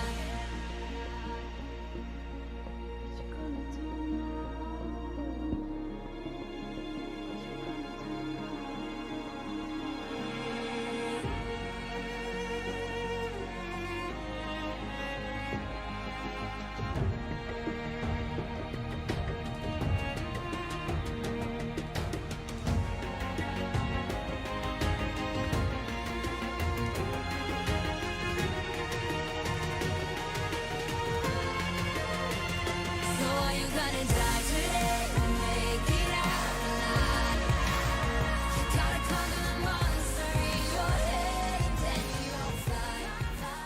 So are you gonna die today or make it out alive? You gotta conquer the monster in your head and then you'll fly, fly.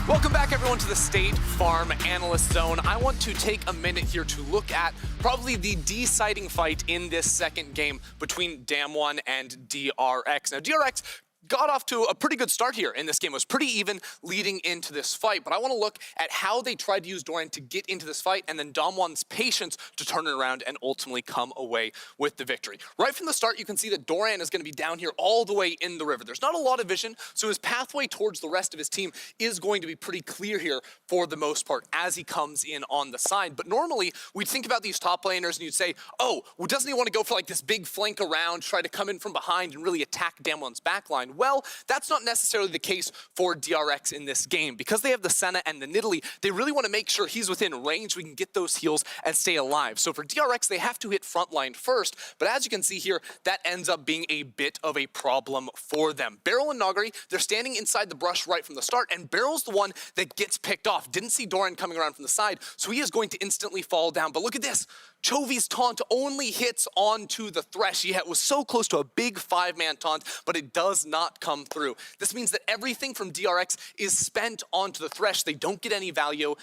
Welcome back, everyone, to the State Farm Analyst Zone. I want to take a minute here to look at probably the deciding fight in this second game between DAMWON and DRX. Now, DRX got off to a pretty good start here in this game. It was pretty even leading into this fight, but I want to look at how they tried to use Dorian to get into this fight and then DAMWON's patience to turn it around and ultimately come away with the victory. Right from the start, you can see that Dorian is going to be down here all the way in the river. There's not a lot of vision, so his pathway towards the rest of his team is going to be pretty clear here for the most part as he comes in on the side. But normally, we'd think about these top laners and you'd say, oh, well, doesn't he want to go for like this big flank around, try to come in from behind and really attack DAMWON's backline? Well, that's not necessarily the case for DRX in this game. Because they have the Senna and the Nidalee, they really want to make sure he's within range, we can get those heals and stay alive. So for DRX, they have to hit frontline first, but as you can see here, that ends up being a bit of a problem for them. Beryl and Nagari, they're standing inside the brush right from the start, and Beryl's the one that gets picked off. Didn't see Dorian coming around from the side, so he is going to instantly fall down. But look at this. Chovy's taunt only hits onto the Thresh. He was so close to a big 5-man taunt, but it does not come through. This means that everything from DRX is spent onto the Thresh. They don't get any value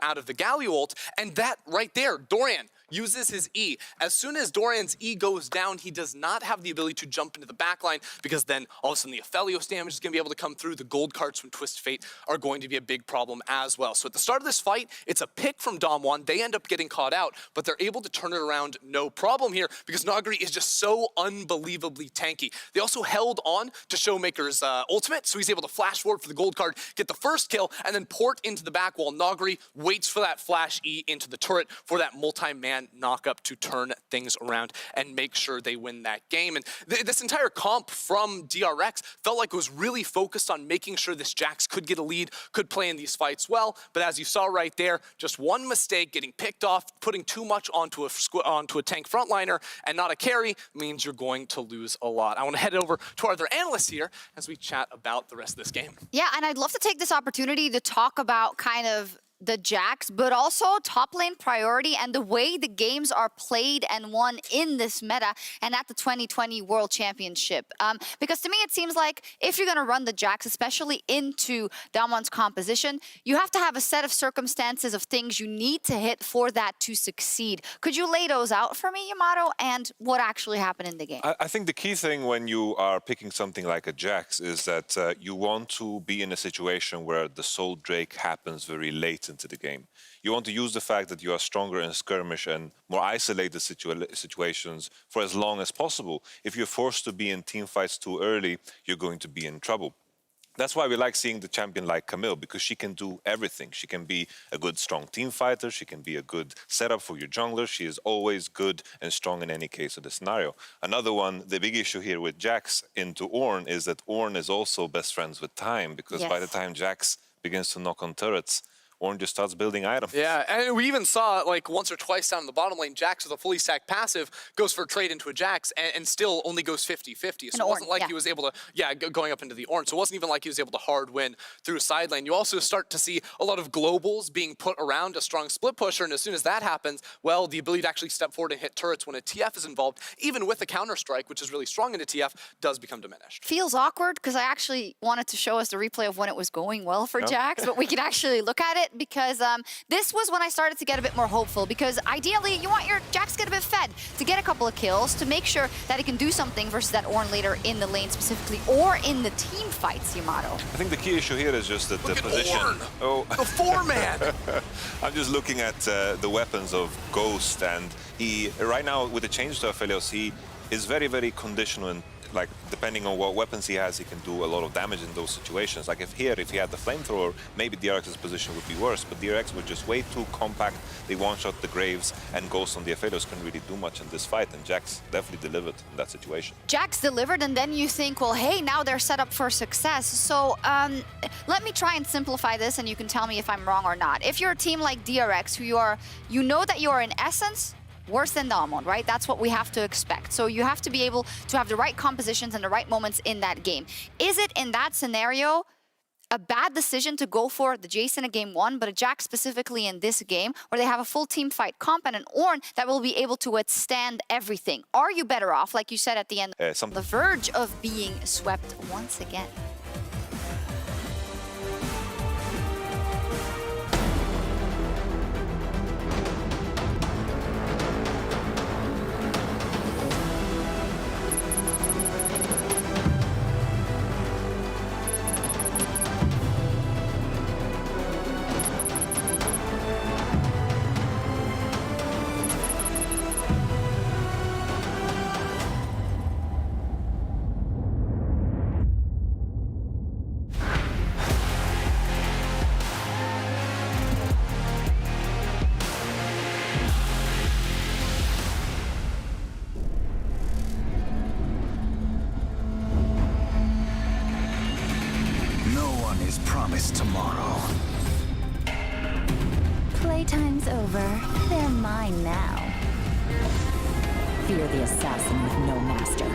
out of the Galio ult, and that right there, Dorian uses his E. As soon as Dorian's E goes down, he does not have the ability to jump into the backline because then all of a sudden the Aphelios damage is going to be able to come through. The gold cards from Twist Fate are going to be a big problem as well. So at the start of this fight, it's a pick from DAMWON. They end up getting caught out, but they're able to turn it around no problem here because Nagari is just so unbelievably tanky. They also held on to Showmaker's ultimate, so he's able to flash forward for the gold card, get the first kill, and then port into the back while Nagari waits for that flash E into the turret for that multi-man knock-up to turn things around and make sure they win that game. And this entire comp from DRX felt like it was really focused on making sure this Jax could get a lead, could play in these fights well, but as you saw right there, just one mistake, getting picked off, putting too much onto a tank frontliner and not a carry means you're going to lose a lot. I want to head over to our other analysts here as we chat about the rest of this game. Yeah, and I'd love to take this opportunity to talk about kind of the Jax, but also top lane priority and the way the games are played and won in this meta and at the 2020 World Championship. Because to me, it seems like if you're going to run the Jax, especially into DAMWON's composition, you have to have a set of circumstances of things you need to hit for that to succeed. Could you lay those out for me, Yamato, and what actually happened in the game? I think the key thing when you are picking something like a Jax is that you want to be in a situation where the Soul Drake happens very late into the game. You want to use the fact that you are stronger in skirmish and more isolated situations for as long as possible. If you're forced to be in team fights too early, you're going to be in trouble. That's why we like seeing the champion like Camille, because she can do everything. She can be a good, strong team fighter. She can be a good setup for your jungler. She is always good and strong in any case of the scenario. Another one, the big issue here with Jax into Ornn is that Ornn is also best friends with time, because by the time Jax begins to knock on turrets, Ornn just starts building items. Yeah, and we even saw like once or twice down in the bottom lane, Jax with a fully stacked passive goes for a trade into a Jax and still only goes 50-50. So it wasn't like he was able to, going up into the Ornn. So it wasn't even like he was able to hard win through a side lane. You also start to see a lot of globals being put around a strong split pusher. And as soon as that happens, well, the ability to actually step forward and hit turrets when a TF is involved, even with a counter strike, which is really strong in a TF, does become diminished. Feels awkward because I actually wanted to show us the replay of when it was going well for Jax, but we can actually look at it because this was when I started to get a bit more hopeful, because ideally you want your Jax to get a bit fed, to get a couple of kills, to make sure that he can do something versus that Ornn later in the lane specifically, or in the team fights, Yamato. I think the key issue here is just that the position. Ornn. Oh, the 4-man. I'm just looking at the weapons of Ghost, and he right now with the change to Aphelios, he is very, very conditional. And like depending on what weapons he has, he can do a lot of damage in those situations. Like if he had the flamethrower, maybe DRX's position would be worse, but DRX were just way too compact. They one-shot the Graves, and Ghost on the Aphelios couldn't really do much in this fight, and Jax definitely delivered in that situation. Jax delivered, and then you think, well, hey, now they're set up for success. So let me try and simplify this, and you can tell me if I'm wrong or not. If you're a team like DRX, you know that you are in essence worse than DAMWON, right? That's what we have to expect. So you have to be able to have the right compositions and the right moments in that game. Is it in that scenario a bad decision to go for the Jason in game 1, but a Jax specifically in this game, where they have a full team fight comp and an Ornn that will be able to withstand everything? Are you better off, like you said at the end, on the verge of being swept once again? Promised tomorrow. Playtime's over. They're mine now. Fear the assassin with no master.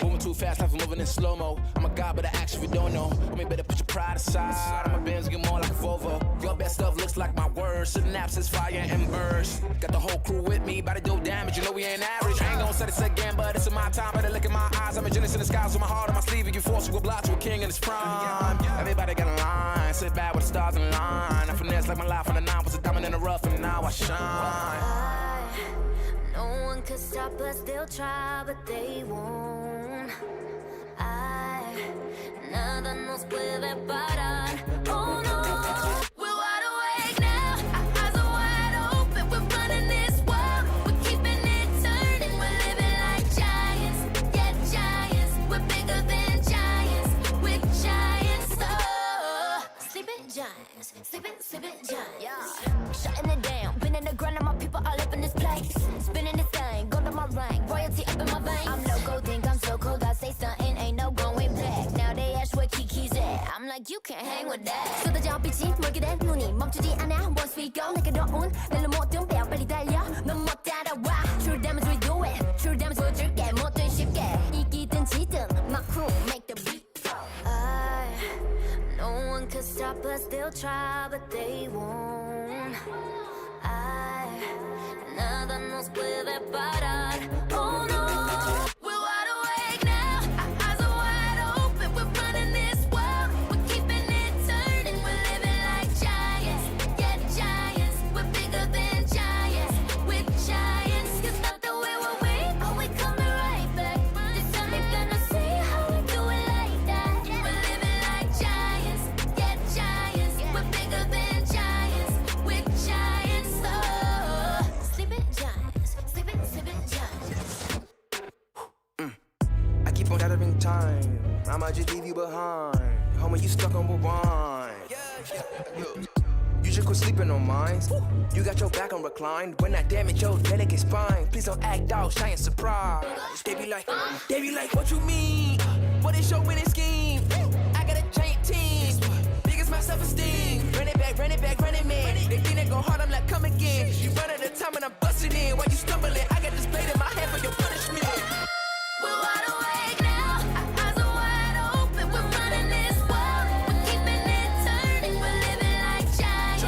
Moving too fast, life moving in slow-mo. I'm a god, but I act if you don't know. Homie, better put your pride aside. I'm a Benz, get more like a Volvo. Your best stuff looks like my words. Synapses, fire, and burst. Got the whole crew with me, about to do damage. You know we ain't average. I ain't gonna say this again, but it's in my time. Better look in my eyes. I'm a genius in the skies with my heart on my sleeve. You force, you will block to a king in his prime. Everybody got a line. Sit back with the stars in line. I finesse like my life on the 9 was a diamond in the rough, and now I shine. No one could stop us, they'll try, but they won't. Nada nos puede parar. Oh no, we're wide awake now. Our eyes are wide open. We're running this world. We're keeping it turning. We're living like giants. Yeah, giants. We're bigger than giants. We're giants. Oh, sleeping giants. Sleeping giants. Yeah. Shutting it down. Been in the ground and my people all up in this place. Spinning this thing. Go to my rank. Royalty up in my veins. I'm loco, think I'm so cold. I say something, ain't no going back. Now they ask where Kiki's at. I'm like, you can't hang with that. 쏟아져 빛이 멀게 된 눈이 멈추지 않아. Once we go, 내게 넣은 날로 모든 배 빨리 달려. 넌 못 따라와. True damage we do it. True damage 보여줄게. 뭐든 쉽게. 이기든 지든 my crew make the beat. No one could stop us. They'll try, but they won't. puede parar. Oh no, we're wide awake now. Our eyes are wide open. We're running this world. We're keeping it turning. We're living like giants. Yeah, giants. We're bigger than giants. We're giants. You thought that we were weak, but we coming right back. This time you're gonna see how we do it like that. We're living like giants. Yeah, giants. We're bigger than giants. We're giants. Oh, sleeping giants. Sleeping giants. I keep on gathering time. I might just leave you behind. Homie, you stuck on rewind. You should quit sleeping on mine. You got your back on recline. When I damage your delicate spine, please don't act out, shy and surprise. They be like, what you mean? What is your winning scheme? I got a giant team. Biggest my self-esteem. Run it back, man. They think they go hard, I'm like, come again. You run at a time and I'm busting in. While you stumbling, I got this blade in my hand for your punishment. We're wide awake now. Our eyes are wide open. We're running this world. We're keeping it turning. We're living like giants.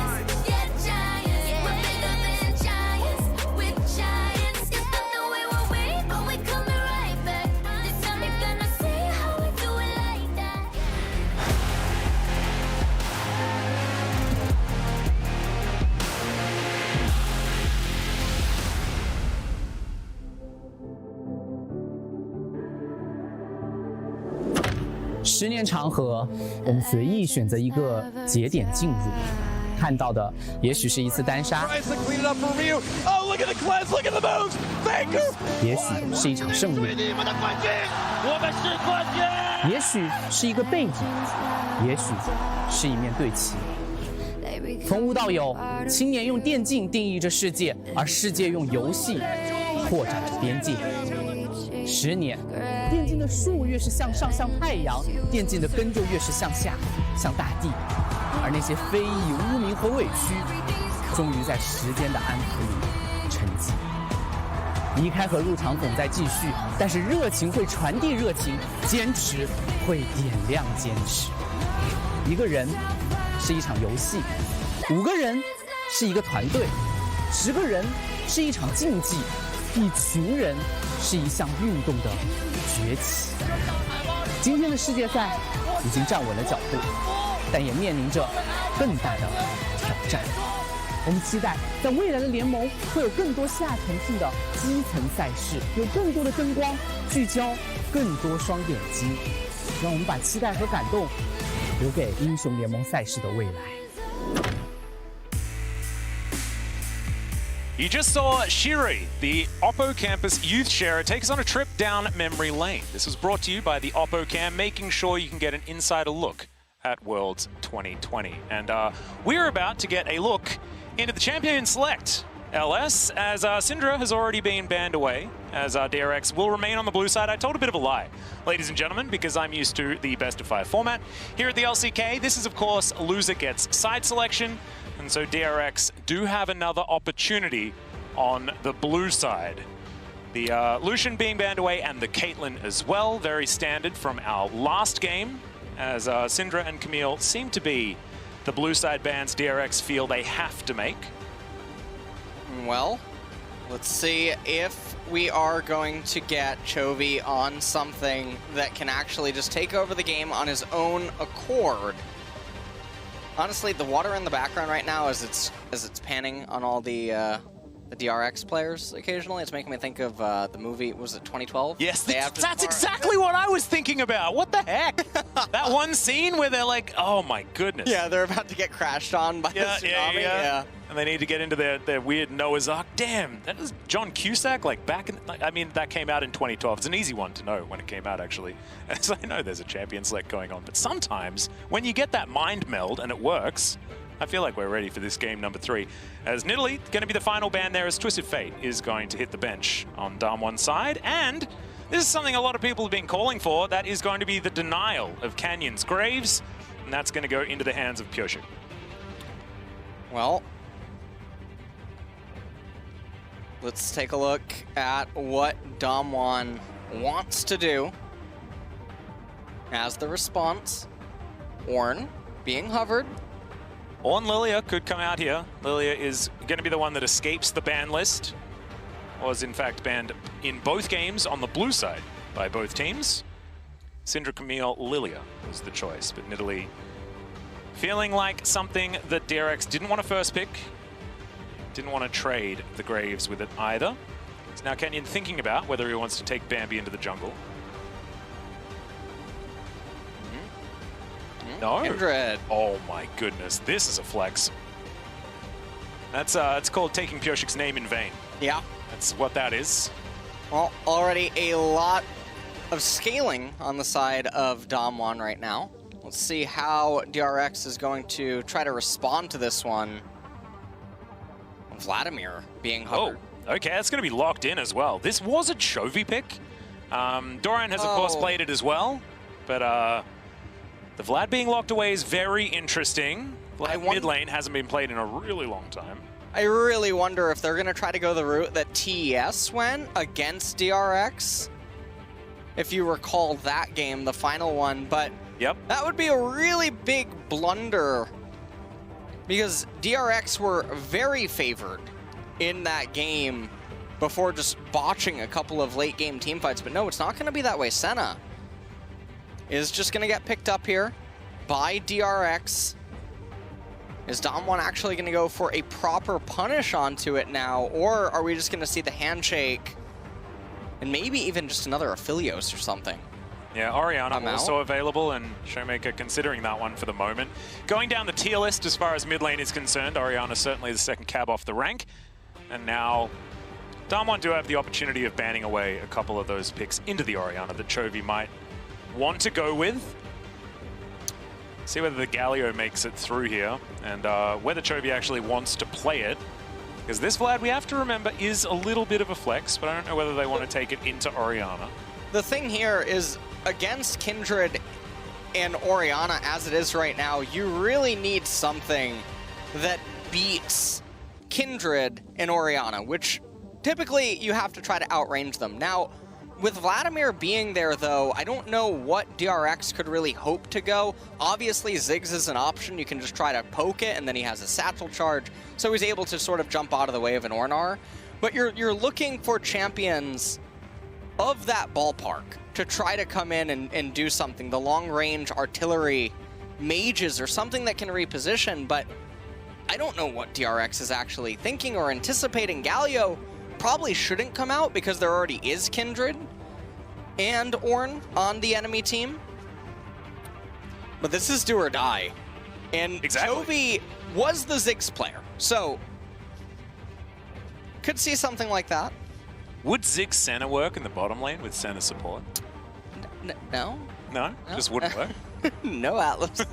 Yeah, giants. We're bigger than giants. We're giants. You thought that we were weak, but we coming right back. This time you're gonna see how we do it like that. 10年长河，我们随意选择一个节点进入，看到的也许是一次单杀，也许是一场胜利，也许是一个背影，也许是一面对齐。从无到有，青年用电竞定义着世界，而世界用游戏扩展着边界。10年，电竞的树越是向上，向太阳，电竞的根就越是向下，向大地。而那些非议、污名和委屈，终于在时间的安抚里沉寂。离开和入场总在继续，但是热情会传递热情，坚持会点亮坚持。一个人是一场游戏，5个人是一个团队，10个人是一场竞技，一群人是一项运动的崛起。今天的世界赛已经站稳了脚步，但也面临着更大的挑战。我们期待在未来的联盟会有更多下沉性的基层赛事，有更多的灯光聚焦，更多双点击，让我们把期待和感动留给英雄联盟赛事的未来。You just saw Shiri, the Oppo Campus Youth Sharer, take us on a trip down memory lane. This was brought to you by the Oppo Cam, making sure you can get an insider look at Worlds 2020. And we're about to get a look into the Champion Select LS, as Syndra has already been banned away, as DRX will remain on the blue side. I told a bit of a lie, ladies and gentlemen, because I'm used to the best of 5 format. Here at the LCK, this is of course loser gets side selection, and so DRX do have another opportunity on the blue side. The Lucian being banned away and the Caitlyn as well, very standard from our last game, as Syndra and Camille seem to be the blue side bans DRX feel they have to make. Well, let's see if we are going to get Chovy on something that can actually just take over the game on his own accord. Honestly, the water in the background right now, as it's panning on all the DRX players occasionally, it's making me think of the movie, was it 2012? Yes, that's exactly what I was thinking about. What the heck? That one scene where they're like, oh my goodness. Yeah, they're about to get crashed on by the tsunami. Yeah. And they need to get into their weird Noah's Ark. Damn, that is John Cusack, like back in, I mean, that came out in 2012. It's an easy one to know when it came out, actually. As I know there's a champion select going on, but sometimes when you get that mind meld and it works, I feel like we're ready for this game number 3. As Nidalee, going to be the final ban there, as Twisted Fate is going to hit the bench on DAMWON's side. And this is something a lot of people have been calling for. That is going to be the denial of Canyon's Graves. And that's going to go into the hands of Pyoshu. Well, let's take a look at what DAMWON wants to do. As the response, Ornn being hovered. Ornn Lilia could come out here. Lilia is going to be the one that escapes the ban list. was in fact banned in both games on the blue side by both teams. Syndra, Camille, Lilia was the choice, but Nidalee feeling like something that DRX didn't want to first pick, didn't want to trade the Graves with it either. So now Kenyon thinking about whether he wants to take Bambi into the jungle. No. Kindred. Oh my goodness, this is a flex. That's it's called taking Pyoshik's name in vain. Yeah. That's what that is. Well, already a lot of scaling on the side of DAMWON right now. Let's see how DRX is going to try to respond to this one. Vladimir being hovered. Oh, okay, that's going to be locked in as well. This was a Chovy pick. Doran has, of course, played it as well. But the Vlad being locked away is very interesting. Vlad mid lane hasn't been played in a really long time. I really wonder if they're going to try to go the route that TES went against DRX. If you recall that game, the final one. But yep, that would be a really big blunder because DRX were very favored in that game before just botching a couple of late game team fights. But no, it's not going to be that way. Senna is just going to get picked up here by DRX. Is DAMWON actually going to go for a proper punish onto it now, or are we just going to see the handshake and maybe even just another Aphelios or something? Yeah, Orianna also available, and Showmaker considering that one for the moment. Going down the tier list as far as mid lane is concerned, Orianna certainly the second cab off the rank. And now DAMWON do have the opportunity of banning away a couple of those picks into the Orianna that Chovy might want to go with. See whether the Galio makes it through here, and whether Chovy actually wants to play it. Because this Vlad, we have to remember, is a little bit of a flex, but I don't know whether they want to take it into Orianna. The thing here is, against Kindred and Orianna as it is right now, you really need something that beats Kindred and Orianna, which typically you have to try to outrange them. Now, with Vladimir being there, though, I don't know what DRX could really hope to go. Obviously, Ziggs is an option. You can just try to poke it, and then he has a satchel charge, so he's able to sort of jump out of the way of an Ornar. But you're looking for champions of that ballpark to try to come in and do something. The long-range artillery mages or something that can reposition, but I don't know what DRX is actually thinking or anticipating. Galio probably shouldn't come out because there already is Kindred and Ornn on the enemy team. But this is do or die. And Chovy was the Ziggs player, so could see something like that. Would Ziggs Senna work in the bottom lane with Senna support? No. No? Just wouldn't work? No, Atlas.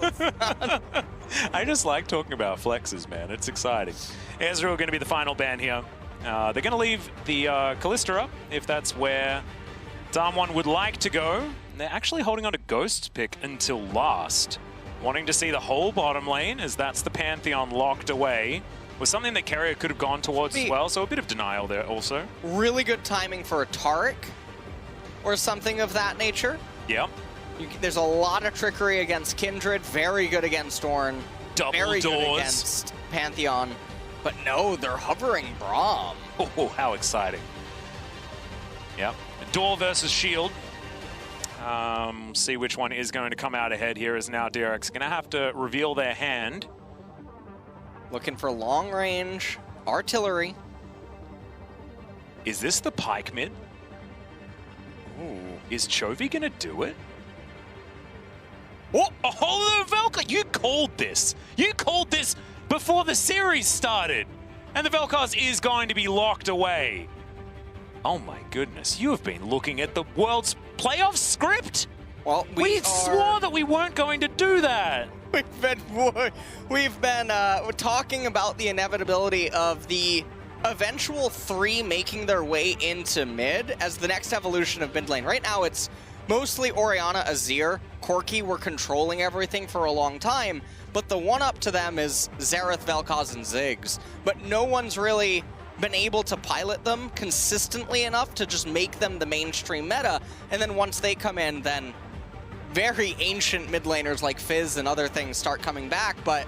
I just like talking about flexes, man. It's exciting. Ezreal going to be the final ban here. They're going to leave the Kalista up, if that's where DAMWON would like to go. And they're actually holding on to Ghost's pick until last, wanting to see the whole bottom lane, as that's the Pantheon locked away. Was something that Carrier could have gone towards as well, so a bit of denial there also. Really good timing for a Taric or something of that nature. Yep. There's a lot of trickery against Kindred, very good against Ornn, very good against Pantheon. But no, they're hovering Braum. Oh, how exciting. Yep. Door versus Shield. See which one is going to come out ahead here, as now DRX going to have to reveal their hand. Looking for long range artillery. Is this the Pyke mid? Ooh. Is Chovy going to do it? Oh, the Velka! You called this. You called this before the series started. And the Vel'Koz is going to be locked away. Oh my goodness, you have been looking at the World's Playoff script? Well, we swore that we weren't going to do that. We've been talking about the inevitability of the eventual 3 making their way into mid as the next evolution of mid lane. Right now, it's mostly Orianna, Azir, Corki were controlling everything for a long time, but the one up to them is Xerath, Vel'Koz, and Ziggs. But no one's really been able to pilot them consistently enough to just make them the mainstream meta, and then once they come in, then very ancient mid laners like Fizz and other things start coming back. But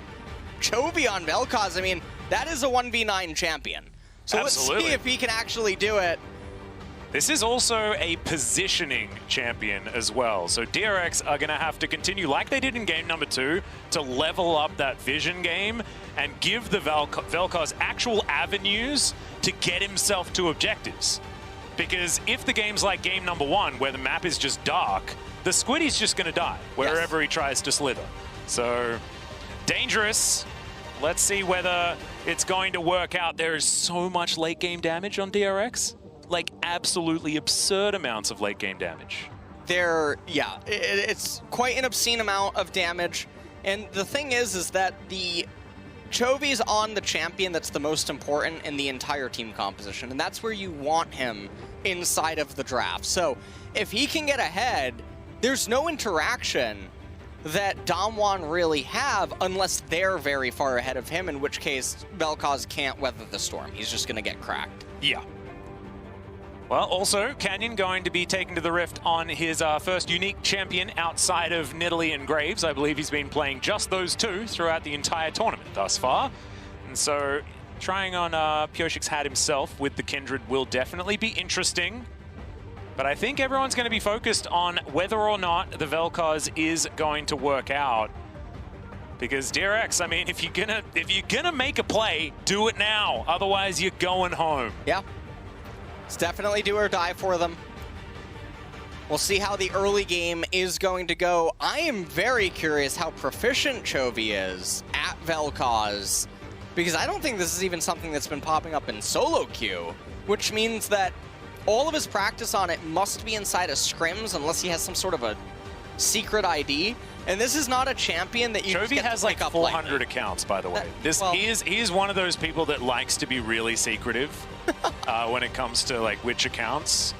Chovy on Vel'Koz, I mean, that is a 1v9 champion. So Absolutely. let's see if he can actually do it. This is also a positioning champion as well. So DRX are going to have to continue, like they did in game number 2, to level up that vision game and give the Vel'Koz actual avenues to get himself to objectives. Because if the game's like game number 1, where the map is just dark, the Squiddy's just going to die wherever he tries to slither. So dangerous. Let's see whether it's going to work out. There is so much late game damage on DRX. Like absolutely absurd amounts of late game damage. It's quite an obscene amount of damage. And the thing is that the Chovy's on the champion that's the most important in the entire team composition. And that's where you want him inside of the draft. So if he can get ahead, there's no interaction that DAMWON really have unless they're very far ahead of him, in which case Vel'Koz can't weather the storm. He's just going to get cracked. Yeah. Well, also, Canyon going to be taking to the Rift on his first unique champion outside of Nidalee and Graves. I believe he's been playing just those two throughout the entire tournament thus far. And so trying on Pioshik's hat himself with the Kindred will definitely be interesting. But I think everyone's going to be focused on whether or not the Vel'Koz is going to work out. Because DRX, I mean, if you're gonna make a play, do it now. Otherwise, you're going home. Yeah. It's definitely do or die for them. We'll see how the early game is going to go. I am very curious how proficient Chovy is at Vel'Koz, because I don't think this is even something that's been popping up in solo queue, which means that all of his practice on it must be inside of scrims unless he has some sort of a secret ID. And this is not a champion that you Chovy get has to pick like up 400 accounts, by the way. He is one of those people that likes to be really secretive when it comes to like which accounts.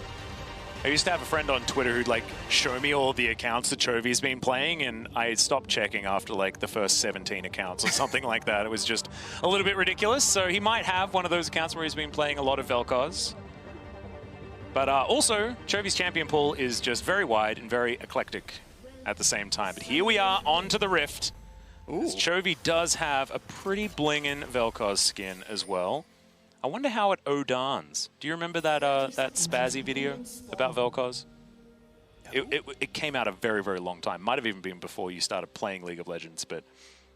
I used to have a friend on Twitter who'd like show me all the accounts that Chovy's been playing, and I stopped checking after like the first 17 accounts or something like that. It was just a little bit ridiculous. So he might have one of those accounts where he's been playing a lot of Vel'Koz. But also, Chovy's champion pool is just very wide and very eclectic at the same time. But here we are onto the Rift. Chovy does have a pretty blingin' Vel'Koz skin as well. I wonder how it Odans. Do you remember that that Spazzy video about Vel'Koz? It came out a very, very long time. Might have even been before you started playing League of Legends, but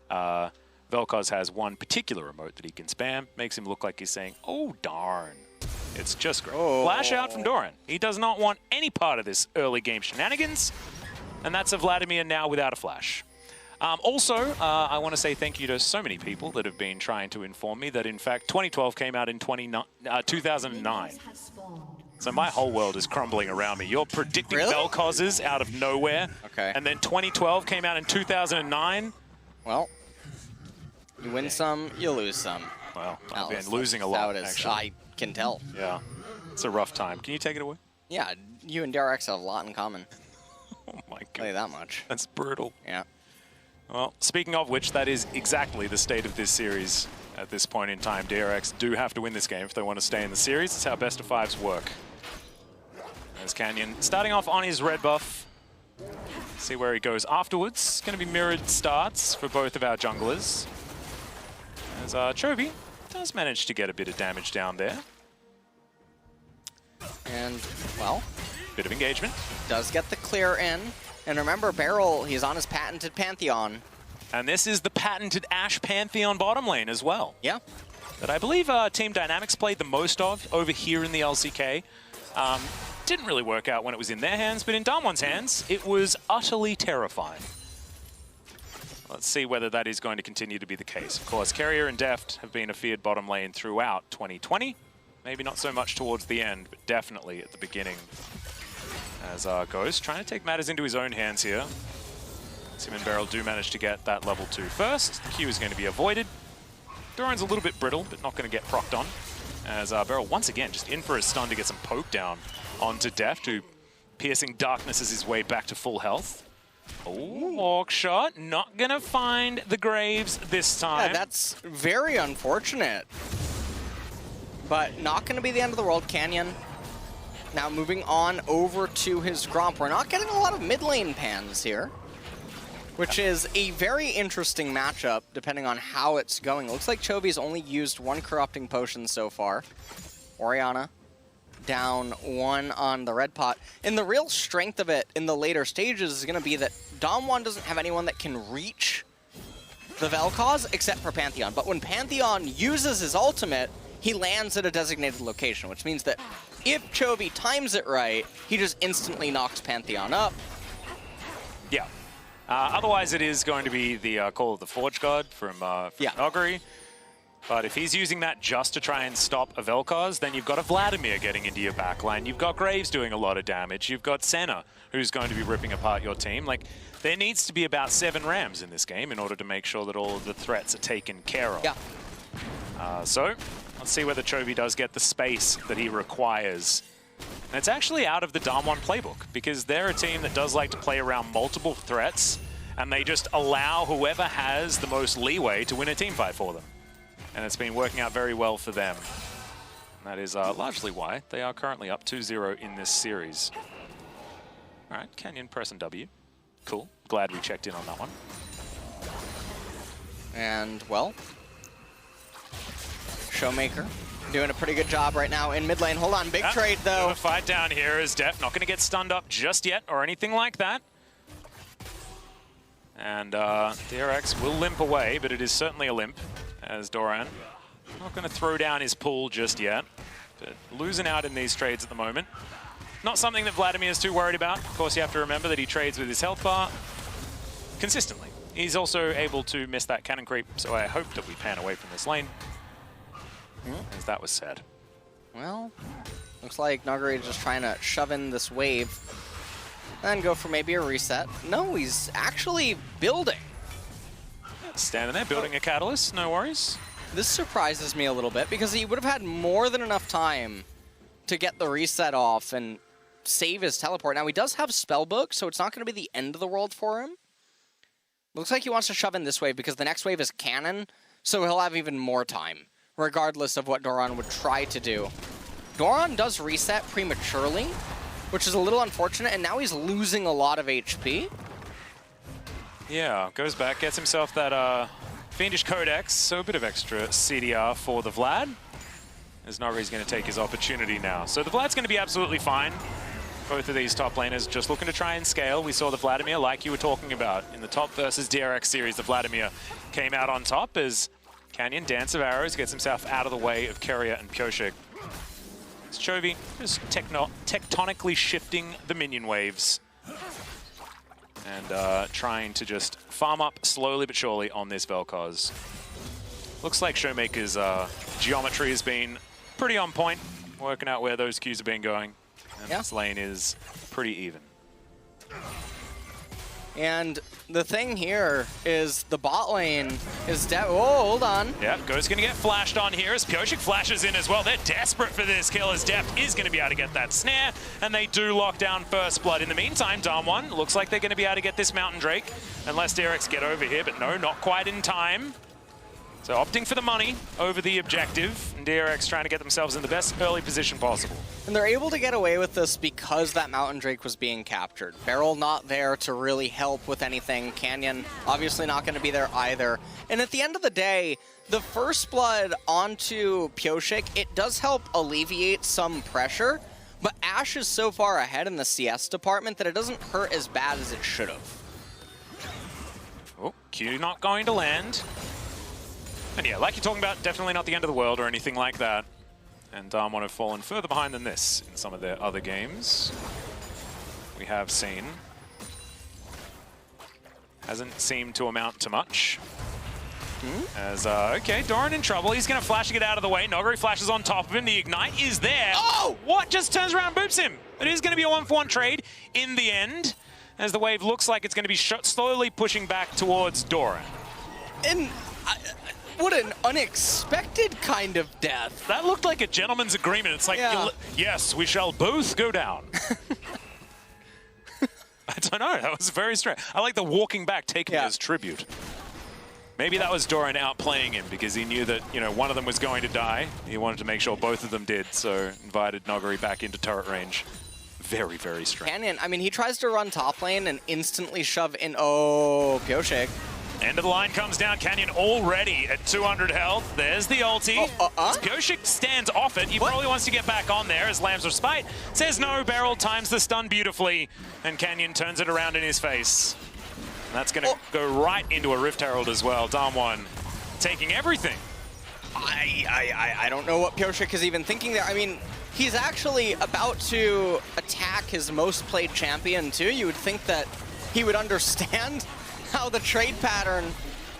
Vel'Koz has one particular emote that he can spam. Makes him look like he's saying, oh, darn. It's just great. Flash out from Doran. He does not want any part of this early game shenanigans. And that's a Vladimir now without a flash. Also, I want to say thank you to so many people that have been trying to inform me that, in fact, 2012 came out in 2009. So my whole world is crumbling around me. You're predicting Vel'Koz's out of nowhere. Okay. And then 2012 came out in 2009. Well, you win some, you lose some. Well, I've been losing a lot, actually. I can tell. Yeah. It's a rough time. Can you take it away? Yeah, you and DRX have a lot in common. Oh my god. Tell you that much. That's brutal. Yeah. Well, speaking of which, that is exactly the state of this series at this point in time. DRX do have to win this game if they want to stay in the series. It's how best of fives work. There's Canyon starting off on his red buff. See where he goes afterwards. It's going to be mirrored starts for both of our junglers. As Chovy does manage to get a bit of damage down there. And, well, bit of engagement. Does get the clear in. And remember, Beryl, he's on his patented Pantheon. And this is the patented Ashe Pantheon bottom lane as well. Yeah. That I believe Team Dynamics played the most of over here in the LCK. Didn't really work out when it was in their hands, but in DAMWON's hands, it was utterly terrifying. Let's see whether that is going to continue to be the case. Of course, Carrier and Deft have been a feared bottom lane throughout 2020. Maybe not so much towards the end, but definitely at the beginning. As Ghost trying to take matters into his own hands here. Sim and Beryl do manage to get that level 2 first. The Q is going to be avoided. Doran's a little bit brittle, but not going to get procced on. As Beryl once again just in for a stun to get some poke down onto Deft, who piercing darkness is his way back to full health. Oh, walk shot. Not going to find the Graves this time. Yeah, that's very unfortunate. But not going to be the end of the world. Canyon now moving on over to his Gromp. We're not getting a lot of mid lane pans here. which is a very interesting matchup depending on how it's going. It looks like Chovy's only used 1 corrupting potion so far. Orianna down 1 on the red pot. And the real strength of it in the later stages is going to be that DAMWON doesn't have anyone that can reach the Vel'Koz except for Pantheon. But when Pantheon uses his ultimate, he lands at a designated location, which means that if Chovy times it right, he just instantly knocks Pantheon up. Yeah. Otherwise, it is going to be the Call of the Forge God from Noguri. But if he's using that just to try and stop a Vel'Koz, then you've got a Vladimir getting into your backline. You've got Graves doing a lot of damage. You've got Senna, who's going to be ripping apart your team. Like, there needs to be about 7 Rams in this game in order to make sure that all of the threats are taken care of. Yeah. So, let's see whether Chovy does get the space that he requires. And it's actually out of the DAMWON playbook, because they're a team that does like to play around multiple threats, and they just allow whoever has the most leeway to win a team fight for them. And it's been working out very well for them. And that is largely why they are currently up 2-0 in this series. All right, Canyon pressing W. Cool. Glad we checked in on that one. And, well, Showmaker doing a pretty good job right now in mid lane. Hold on, big trade though. A fight down here is Def. Not going to get stunned up just yet or anything like that. And DRX will limp away, but it is certainly a limp, as Doran not going to throw down his pool just yet, but losing out in these trades at the moment. Not something that Vladimir is too worried about. Of course, you have to remember that he trades with his health bar consistently. He's also able to miss that cannon creep, so I hope that we pan away from this lane, as that was sad. Well, looks like Noguri is just trying to shove in this wave and go for maybe a reset. No, he's actually building. Standing there, building a catalyst, no worries. This surprises me a little bit because he would have had more than enough time to get the reset off and save his teleport. Now, he does have Spellbook, so it's not going to be the end of the world for him. Looks like he wants to shove in this wave because the next wave is cannon, so he'll have even more time, regardless of what Doran would try to do. Doran does reset prematurely, which is a little unfortunate, and now he's losing a lot of HP. Yeah, goes back, gets himself that Fiendish Codex, so a bit of extra CDR for the Vlad, as Noguri's going to take his opportunity now. So the Vlad's going to be absolutely fine. Both of these top laners just looking to try and scale. We saw the Vladimir, like you were talking about, in the top versus DRX series, the Vladimir came out on top as Canyon, Dance of Arrows, gets himself out of the way of Keria and Pyoshik. It's Chovy just tectonically shifting the minion waves and trying to just farm up slowly but surely on this Vel'Koz. Looks like Showmaker's geometry has been pretty on point, working out where those Qs have been going. And this lane is pretty even. And the thing here is the bot lane is oh, hold on. Yeah, Ghost gonna get flashed on here as Pyoshik flashes in as well. They're desperate for this kill as Deft is gonna be able to get that snare, and they do lock down First Blood. In the meantime, DAMWON looks like they're gonna be able to get this Mountain Drake, unless DRX get over here, but no, not quite in time. So opting for the money over the objective, and DRX trying to get themselves in the best early position possible. And they're able to get away with this because that Mountain Drake was being captured. Beryl not there to really help with anything. Canyon obviously not going to be there either. And at the end of the day, the First Blood onto Pyoshik, it does help alleviate some pressure, but Ashe is so far ahead in the CS department that it doesn't hurt as bad as it should have. Oh, Q not going to land. And yeah, like you're talking about, definitely not the end of the world or anything like that. And DAMWON have fallen further behind than this in some of their other games. We have seen. Hasn't seemed to amount to much. As, okay, Doran in trouble. He's going to flash to get out of the way. Noguri flashes on top of him. The Ignite is there. Oh! What? Just turns around and boops him. It is going to be a 1-for-1 trade in the end, as the wave looks like it's going to be slowly pushing back towards Doran. And what an unexpected kind of death. That looked like a gentleman's agreement. It's like, yes, we shall both go down. I don't know. That was very strange. I like the walking back, taking it as tribute. Maybe that was Doran outplaying him because he knew that, you know, one of them was going to die. He wanted to make sure both of them did, so invited Noguri back into turret range. very, very strange. Canyon, I mean, he tries to run top lane and instantly shove in. Oh, Pyoshik. End of the line comes down. Canyon already at 200 health. There's the ulti. Pyoshik stands off it. He probably wants to get back on there as Lamb's Respite says no. Beryl times the stun beautifully, and Canyon turns it around in his face. And that's going to go right into a Rift Herald as well. DAMWON taking everything. I don't know what Pyoshik is even thinking there. I mean, he's actually about to attack his most played champion too. You would think that he would understand how the trade pattern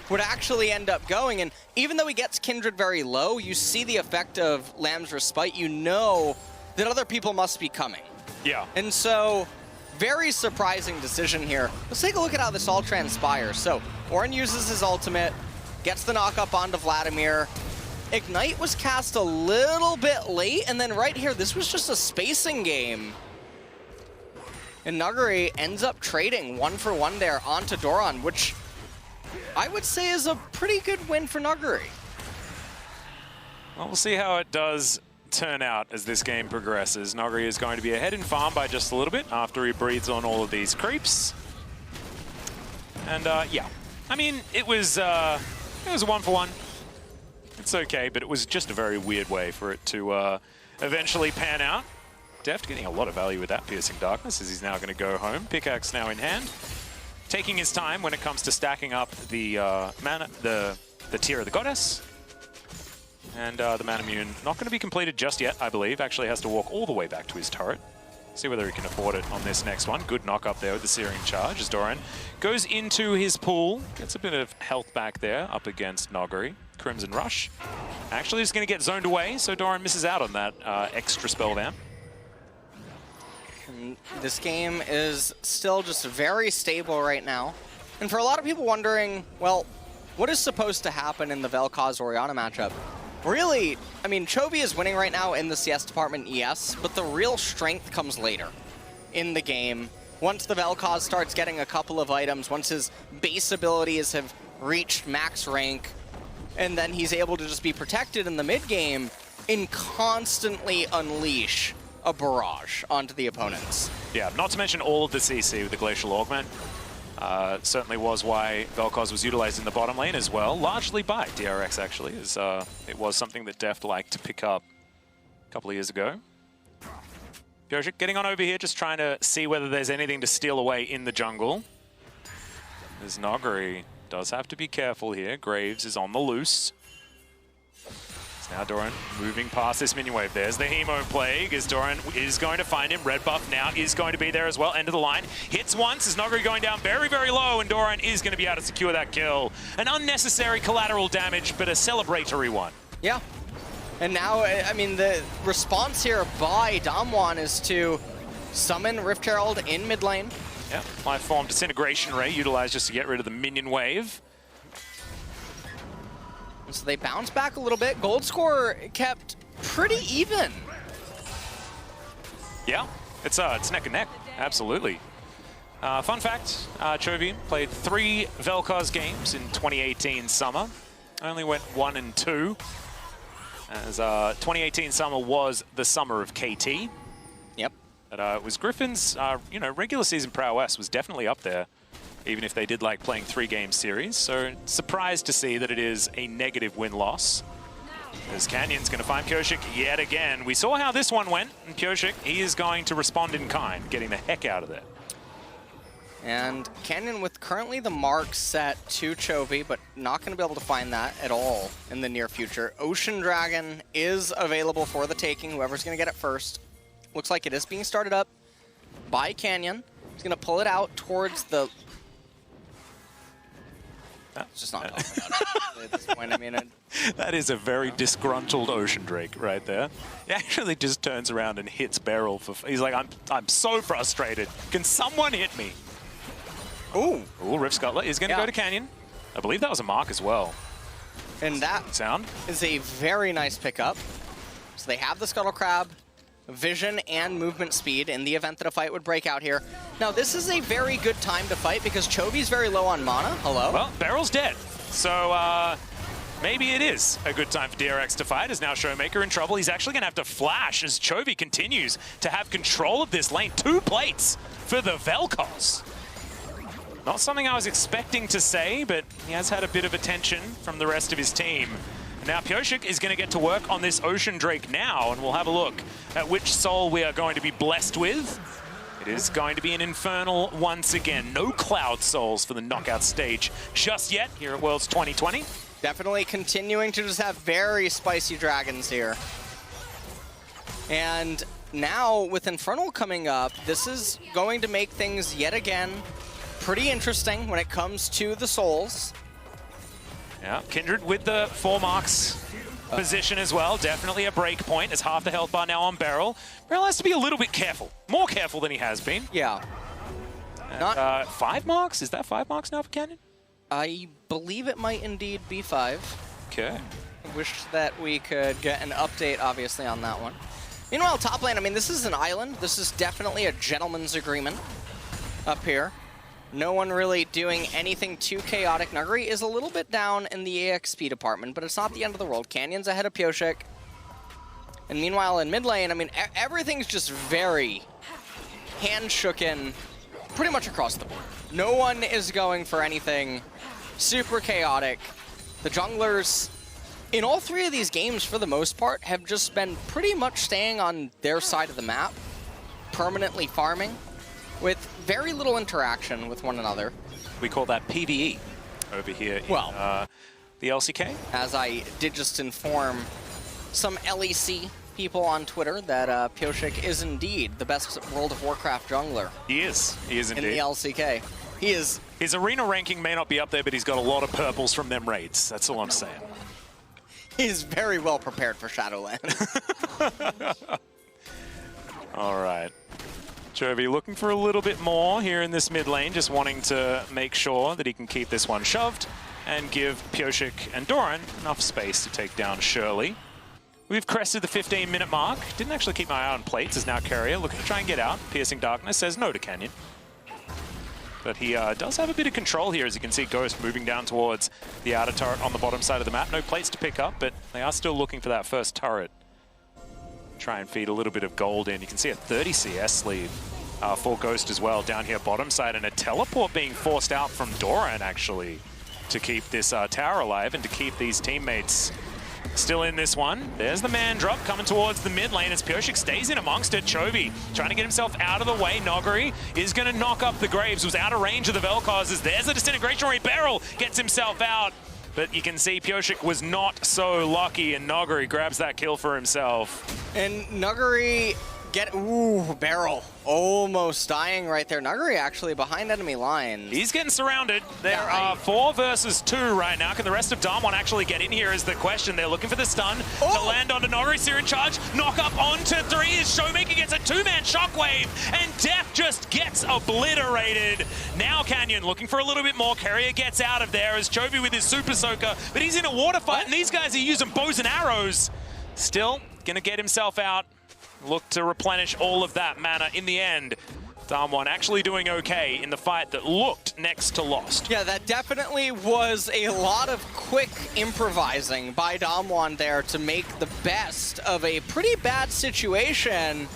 would actually end up going. And even though he gets Kindred very low, you see the effect of Lamb's Respite. You know that other people must be coming. Yeah. And so, very surprising decision here. Let's take a look at how this all transpires. So, Orin uses his ultimate, gets the knock up onto Vladimir. Ignite was cast a little bit late, and then right here, this was just a spacing game. And Nuguri ends up trading 1-for-1 there onto Doran, which I would say is a pretty good win for Nuguri. Well, we'll see how it does turn out as this game progresses. Nuguri is going to be ahead in farm by just a little bit after he breathes on all of these creeps. And yeah, I mean, it was a 1-for-1. It's okay, but it was just a very weird way for it to eventually pan out. Deft getting a lot of value with that Piercing Darkness as he's now going to go home. Pickaxe now in hand. Taking his time when it comes to stacking up the mana, the Tear of the Goddess. And the Manamune not going to be completed just yet, I believe. Actually has to walk all the way back to his turret. See whether he can afford it on this next one. Good knock up there with the Searing Charge as Doran goes into his pool. Gets a bit of health back there up against Nuguri. Crimson Rush. Actually is going to get zoned away, so Doran misses out on that extra spell vamp. And this game is still just very stable right now. And for a lot of people wondering, well, what is supposed to happen in the Vel'Koz-Orianna matchup? Really, I mean, Chovy is winning right now in the CS department, yes, but the real strength comes later in the game. Once the Vel'Koz starts getting a couple of items, once his base abilities have reached max rank, and then he's able to just be protected in the mid game and constantly unleash a barrage onto the opponents. Yeah, not to mention all of the CC with the Glacial Augment. Certainly was why Vel'Koz was utilized in the bottom lane as well, largely by DRX actually, as it was something that Deft liked to pick up a couple of years ago. Pyoshik getting on over here, just trying to see whether there's anything to steal away in the jungle. As Nuguri does have to be careful here. Graves is on the loose. Now Doran moving past this minion wave. There's the Hemo Plague as Doran is going to find him. Red buff now is going to be there as well. End of the line. Hits once as Nuguri going down very, very low, and Doran is going to be able to secure that kill. An unnecessary collateral damage, but a celebratory one. Yeah. And now, I mean, the response here by DAMWON is to summon Rift Herald in mid lane. Yeah, live form Disintegration Ray utilized just to get rid of the minion wave. So they bounce back a little bit. Gold score kept pretty even. Yeah, it's neck and neck, absolutely. Fun fact, Chovy played 3 Vel'Koz games in 2018 summer. Only went 1 and 2, as 2018 summer was the summer of KT. Yep. But it was Griffin's, you know, regular season prowess was definitely up there, even if they did like playing 3-game series. So surprised to see that it is a negative win-loss. As Canyon's going to find Pyoshik yet again. We saw how this one went, and Pyoshik, he is going to respond in kind, getting the heck out of there. And Canyon with currently the mark set to Chovy, but not going to be able to find that at all in the near future. Ocean Dragon is available for the taking, whoever's going to get it first. Looks like it is being started up by Canyon. He's going to pull it out towards the... It's just not talking about it at this point. I mean, that is a very disgruntled Ocean Drake right there. He actually just turns around and hits Beryl for... He's like, I'm so frustrated. Can someone hit me? Ooh, Rift Scuttler is going to go to Canyon. I believe that was a mark as well. And that sound is a very nice pickup. So they have the Scuttle Crab, vision, and movement speed in the event that a fight would break out here. Now, this is a very good time to fight because Chovy's very low on mana. Hello? Well, Beryl's dead. So maybe it is a good time for DRX to fight, as now Showmaker in trouble. He's actually going to have to flash as Chovy continues to have control of this lane. 2 plates for the Vel'Koz. Not something I was expecting to say, but he has had a bit of attention from the rest of his team. And now Pyosik is going to get to work on this Ocean Drake now, and we'll have a look at which soul we are going to be blessed with. It is going to be an Infernal once again. No Cloud Souls for the knockout stage just yet here at Worlds 2020. Definitely continuing to just have very spicy dragons here. And now with Infernal coming up, this is going to make things yet again pretty interesting when it comes to the souls. Yeah, Kindred with the 4 marks position as well. Definitely a break point as half the health bar now on Beryl. Beryl has to be a little bit careful. More careful than he has been. Yeah. And, 5 marks? Is that 5 marks now for Canyon? I believe it might indeed be 5. Okay. Wish that we could get an update, obviously, on that one. Meanwhile, top lane, I mean, this is an island. This is definitely a gentleman's agreement up here. No one really doing anything too chaotic. Nuguri is a little bit down in the EXP department, but it's not the end of the world. Canyon's ahead of Pyosik. And meanwhile, in mid lane, I mean, everything's just very hand-shooken pretty much across the board. No one is going for anything super chaotic. The junglers, in all 3 of these games, for the most part, have just been pretty much staying on their side of the map, permanently farming, with very little interaction with one another. We call that PvE over here in the LCK. As I did just inform some LEC people on Twitter that Pyosik is indeed the best World of Warcraft jungler. He is indeed. In the LCK. He is. His arena ranking may not be up there, but he's got a lot of purples from them raids. That's all I'm saying. He's very well prepared for Shadowlands. All right. Chovy looking for a little bit more here in this mid lane, just wanting to make sure that he can keep this one shoved and give Pyosik and Doran enough space to take down Shirley. We've crested the 15-minute mark. Didn't actually keep my eye on plates as now Carrier looking to try and get out. Piercing Darkness says no to Canyon. But he does have a bit of control here, as you can see Ghost moving down towards the outer turret on the bottom side of the map. No plates to pick up, but they are still looking for that first turret. Try and feed a little bit of gold in. You can see a 30 CS lead for Ghost as well down here bottom side, and a teleport being forced out from Doran actually to keep this tower alive and to keep these teammates still in this one. There's the man drop coming towards the mid lane as Pyosik stays in amongst it. Chovy trying to get himself out of the way. Noguri is going to knock up the Graves, was out of range of the Vel'Koz. There's a disintegration rate. Beryl gets himself out. But you can see Pyosik was not so lucky, and Noguri grabs that kill for himself. And Nuguri ooh, Beryl almost dying right there. Nuguri actually behind enemy lines. He's getting surrounded. There are 4 versus 2 right now. Can the rest of DAMWON actually get in here is the question. They're looking for the stun to land onto Noguri. Searing charge, knock up onto 3 as Showmaker gets a 2-man shockwave, and Def just gets obliterated. Now Canyon looking for a little bit more. Carrier gets out of there as Chovy with his super soaker, but he's in a water fight, and these guys are using bows and arrows. Still gonna get himself out. Look to replenish all of that mana. In the end, DAMWON actually doing okay in the fight that looked next to lost. Yeah, that definitely was a lot of quick improvising by DAMWON there to make the best of a pretty bad situation.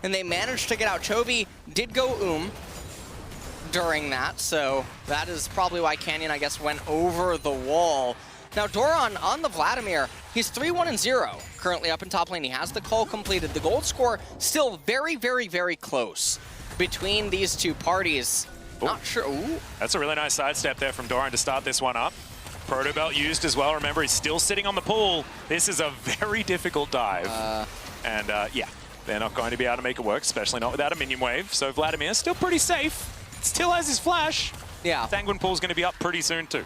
And they managed to get out. Chovy did go during that, so that is probably why Canyon, I guess, went over the wall. Now Doran on the Vladimir, he's 3-1-0 currently up in top lane. He has the call completed. The gold score still very, very, very close between these two parties. Ooh. Not sure. Ooh. That's a really nice sidestep there from Doran to start this one up. Proto Belt used as well. Remember, he's still sitting on the pool. This is a very difficult dive. Yeah, they're not going to be able to make it work, especially not without a minion wave. So Vladimir still pretty safe. Still has his flash. Yeah. Sanguine Pool's going to be up pretty soon too.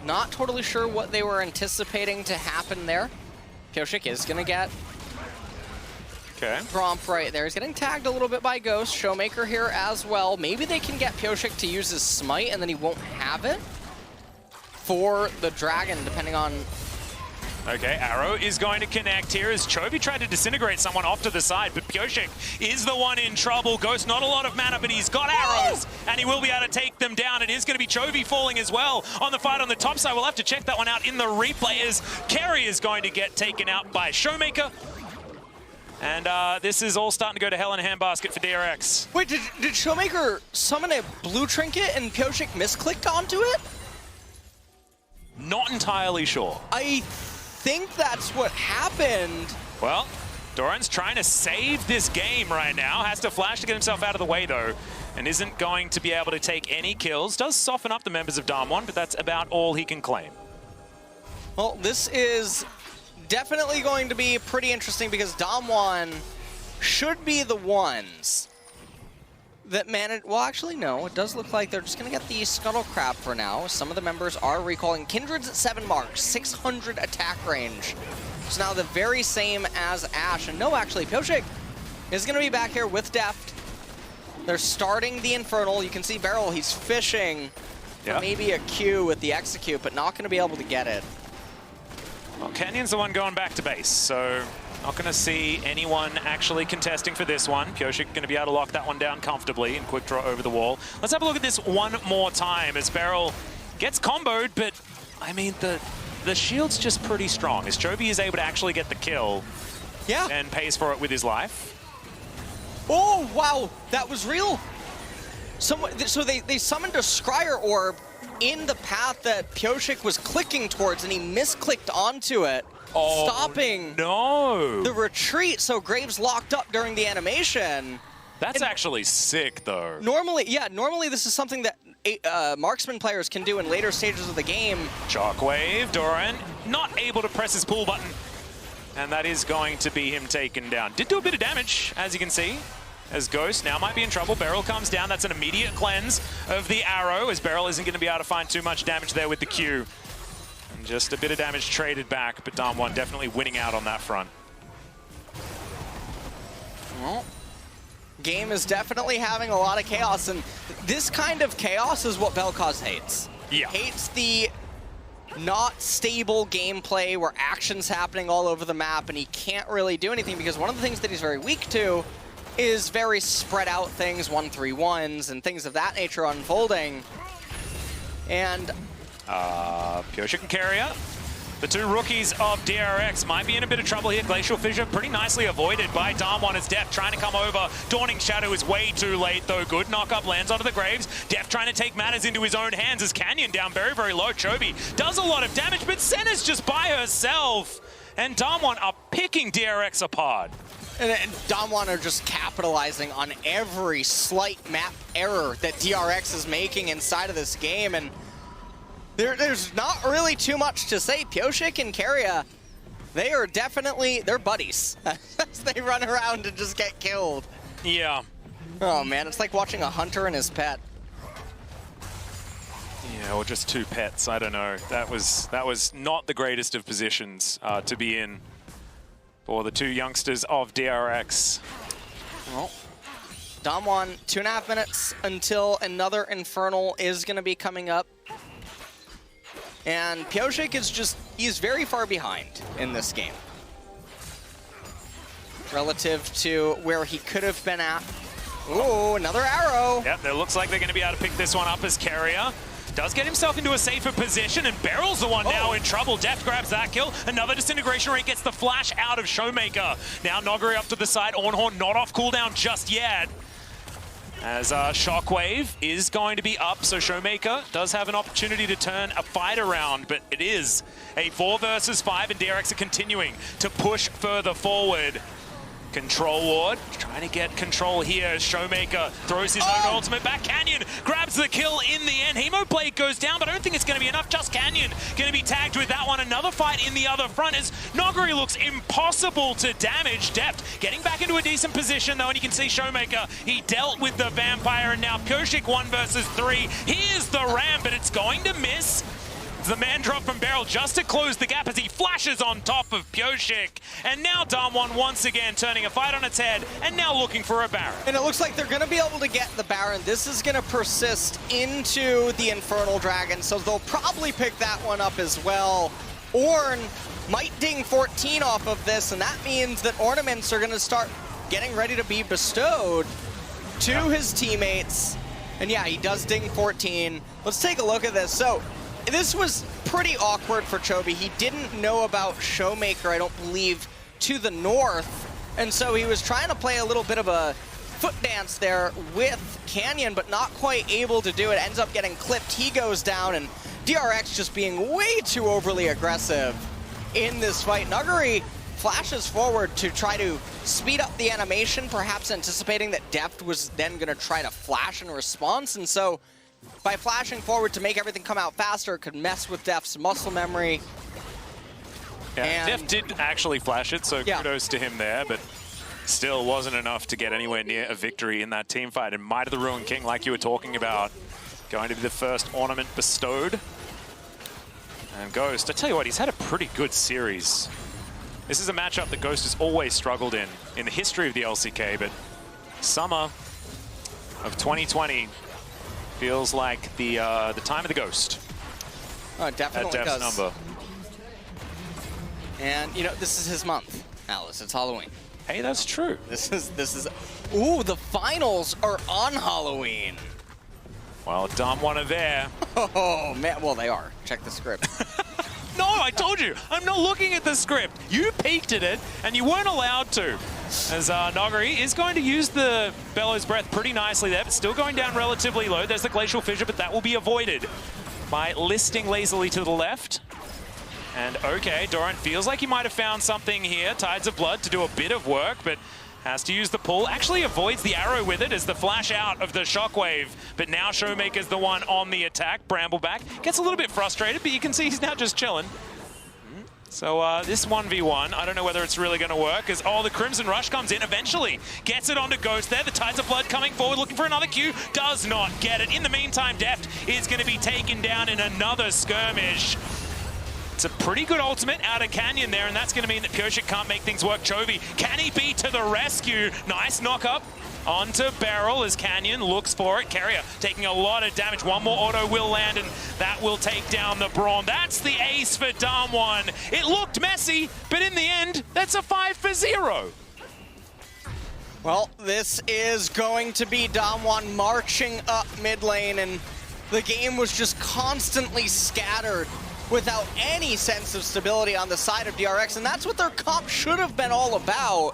Not totally sure what they were anticipating to happen there. Pyosik is going to get Gromp right there. He's getting tagged a little bit by Ghost. Showmaker here as well. Maybe they can get Pyosik to use his smite and then he won't have it for the dragon, depending on Okay, Arrow is going to connect here as Chovy tried to disintegrate someone off to the side, but Pyosik is the one in trouble. Ghost, not a lot of mana, but he's got arrows, and he will be able to take them down. It is going to be Chovy falling as well on the fight on the top side. We'll have to check that one out in the replay as Kerry is going to get taken out by Showmaker. And this is all starting to go to hell in a handbasket for DRX. Wait, did Showmaker summon a blue trinket and Pyosik misclicked onto it? Not entirely sure. I think that's what happened. Well, Doran's trying to save this game right now. Has to flash to get himself out of the way, though, and isn't going to be able to take any kills. Does soften up the members of DAMWON, but that's about all he can claim. Well, this is definitely going to be pretty interesting because DAMWON should be the ones that manage. Well, actually, no. It does look like they're just going to get the Scuttle Crab for now. Some of the members are recalling. Kindred's at 7 marks, 600 attack range. It's now the very same as Ashe. And no, actually, Pyosik is going to be back here with Deft. They're starting the Infernal. You can see Beryl, he's fishing for maybe a Q with the Execute, but not going to be able to get it. Well, Canyon's the one going back to base, so not going to see anyone actually contesting for this one. Pyosik going to be able to lock that one down comfortably and quick draw over the wall. Let's have a look at this one more time as Beryl gets comboed, but I mean, the shield's just pretty strong as Chovy is able to actually get the kill and pays for it with his life. Oh, wow, that was real. So they summoned a Scryer Orb in the path that Pyosik was clicking towards, and he misclicked onto it, stopping the retreat. So Graves locked up during the animation. That's actually sick, though. Normally, normally this is something that marksman players can do in later stages of the game. Shockwave, Doran not able to press his pull button, and that is going to be him taken down. Did do a bit of damage, as you can see, as Ghost now might be in trouble. Beryl comes down. That's an immediate cleanse of the arrow, as Beryl isn't going to be able to find too much damage there with the Q. And just a bit of damage traded back, but DAMWON definitely winning out on that front. Well, game is definitely having a lot of chaos, and this kind of chaos is what Belkaz hates. Yeah. Hates the not stable gameplay where action's happening all over the map and he can't really do anything, because one of the things that he's very weak to is very spread out things, 1-3-1s and things of that nature unfolding. And Pyosik and Carrier, the two rookies of DRX, might be in a bit of trouble here. Glacial Fissure pretty nicely avoided by DAMWON as Deft trying to come over. Dawning Shadow is way too late, though. Good knock-up lands onto the Graves. Deft trying to take matters into his own hands as Canyon down very, very low. Chovy does a lot of damage, but Senna's just by herself. And DAMWON are picking DRX apart. And DAMWON are just capitalizing on every slight map error that DRX is making inside of this game. And there's not really too much to say. Pyosik and Keria, they are definitely, they're buddies. They run around and just get killed. Yeah. Oh man, it's like watching a hunter and his pet. Yeah, or just two pets, I don't know. That was not the greatest of positions to be in for the two youngsters of DRX. Well, DAMWON, 2.5 minutes until another Infernal is going to be coming up. And Pyosik is just, he's very far behind in this game relative to where he could have been at. Ooh, another arrow. Yep, it looks like they're going to be able to pick this one up as Carrier does get himself into a safer position, and Beryl's the one now in trouble. Deft grabs that kill. Another disintegration rate gets the flash out of Showmaker. Now Noguri up to the side. Ornhorn not off cooldown just yet, as Shockwave is going to be up, so Showmaker does have an opportunity to turn a fight around, but it is a 4 versus 5, and DRX are continuing to push further forward. Control Ward trying to get control here as Showmaker throws his own ultimate back. Canyon grabs the kill in the end. Hemoblade goes down, but I don't think it's going to be enough. Just Canyon going to be tagged with that one. Another fight in the other front as Noguri looks impossible to damage. Deft getting back into a decent position though, and you can see Showmaker, he dealt with the Vampire, and now Pyosik 1 versus 3. Here's the ram, but it's going to miss. The man drop from Beryl just to close the gap as he flashes on top of Pyosik. And now DAMWON once again turning a fight on its head and now looking for a Baron. And it looks like they're going to be able to get the Baron. This is going to persist into the Infernal Dragon, so they'll probably pick that one up as well. Ornn might ding 14 off of this, and that means that ornaments are going to start getting ready to be bestowed to his teammates. And yeah, he does ding 14. Let's take a look at this. So this was pretty awkward for Chovy. He didn't know about Showmaker, I don't believe, to the north. And so he was trying to play a little bit of a foot dance there with Canyon, but not quite able to do it. Ends up getting clipped. He goes down, and DRX just being way too overly aggressive in this fight. Nuguri flashes forward to try to speed up the animation, perhaps anticipating that Deft was then going to try to flash in response. And so by flashing forward to make everything come out faster, it could mess with Deft's muscle memory. Yeah, Deft did actually flash it, so kudos to him there, but still wasn't enough to get anywhere near a victory in that team fight. And Might of the Ruined King, like you were talking about, going to be the first ornament bestowed. And Ghost, I tell you what, he's had a pretty good series. This is a matchup that Ghost has always struggled in the history of the LCK, but summer of 2020 feels like the time of the Ghost. Oh, it definitely at Deft's does. number. And you know, this is his month, Alice. It's Halloween. Hey, that's true. This is. Ooh, the finals are on Halloween. Well, DAMWON are there. Oh man, well they are. Check the script. No, I told you, I'm not looking at the script. You peeked at it, and you weren't allowed to. As Nuguri is going to use the Bellows Breath pretty nicely there, but still going down relatively low. There's the Glacial Fissure, but that will be avoided by listing lazily to the left. And okay, Doran feels like he might have found something here. Tides of Blood to do a bit of work, but has to use the pull. Actually avoids the arrow with it as the flash out of the Shockwave. But now Showmaker's the one on the attack. Brambleback gets a little bit frustrated, but you can see he's now just chilling. So this 1v1, I don't know whether it's really going to work, as the Crimson Rush comes in eventually. Gets it onto Ghost there. The Tides of Blood coming forward, looking for another Q. Does not get it. In the meantime, Deft is going to be taken down in another skirmish. It's a pretty good ultimate out of Canyon there, and that's going to mean that Pyoshik can't make things work. Chovy, can he be to the rescue? Nice knock up onto Barrel as Canyon looks for it. Carrier taking a lot of damage. One more auto will land, and that will take down the Brawn. That's the ace for DAMWON. It looked messy, but in the end, that's a 5-0. Well, this is going to be DAMWON marching up mid lane, and the game was just constantly scattered without any sense of stability on the side of DRX, and that's what their comp should have been all about,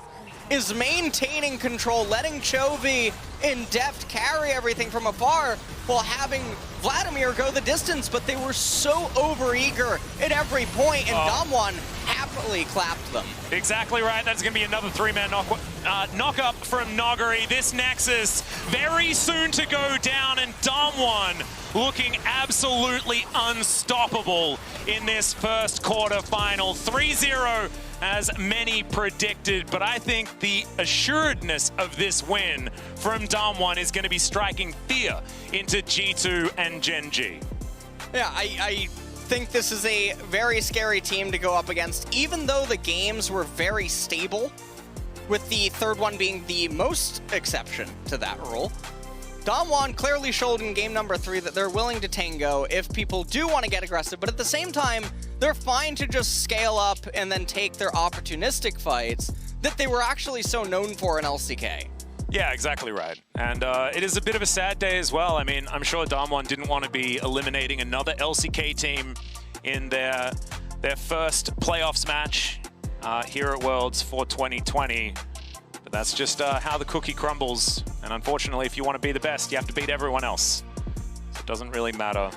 is maintaining control, letting Chovy and Deft carry everything from afar while having Vladimir go the distance, but they were so overeager at every point, and DAMWON happily clapped them. Exactly right. That's going to be another 3-man knock up from Nuguri. This Nexus very soon to go down, and DAMWON looking absolutely unstoppable in this first quarterfinal. 3-0 as many predicted, but I think the assuredness of this win from DAMWON is going to be striking fear into G2 and Gen G. Yeah, I think this is a very scary team to go up against, even though the games were very stable, with the third one being the most exception to that rule. DAMWON clearly showed in game number 3 that they're willing to tango if people do want to get aggressive, but at the same time, they're fine to just scale up and then take their opportunistic fights that they were actually so known for in LCK. Yeah, exactly right. And it is a bit of a sad day as well. I mean, I'm sure DAMWON didn't want to be eliminating another LCK team in their first playoffs match here at Worlds for 2020. But that's just how the cookie crumbles. And unfortunately, if you want to be the best, you have to beat everyone else. So it doesn't really matter.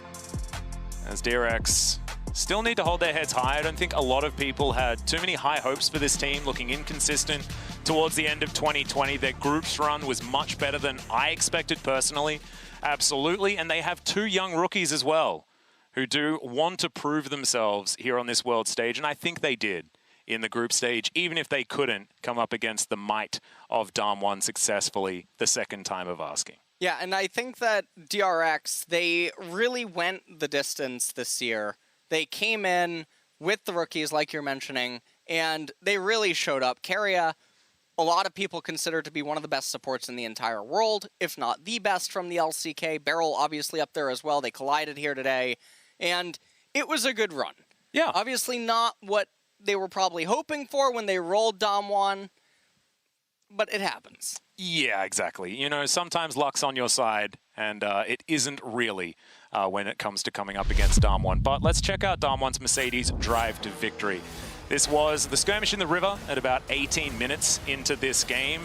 As DRX still need to hold their heads high. I don't think a lot of people had too many high hopes for this team, looking inconsistent towards the end of 2020. Their groups run was much better than I expected personally. Absolutely. And they have 2 young rookies as well who do want to prove themselves here on this world stage. And I think they did in the group stage, even if they couldn't come up against the might of DAMWON successfully the second time of asking. Yeah, and I think that DRX, they really went the distance this year. They came in with the rookies, like you're mentioning, and they really showed up. Carrier, a lot of people consider to be one of the best supports in the entire world, if not the best from the LCK. Barrel obviously up there as well. They collided here today, and it was a good run. Yeah. Obviously not what they were probably hoping for when they rolled DAMWON, but it happens. Yeah, exactly. You know, sometimes luck's on your side, and it isn't really when it comes to coming up against DAMWON. But let's check out DAMWON's Mercedes drive to victory. This was the skirmish in the river at about 18 minutes into this game.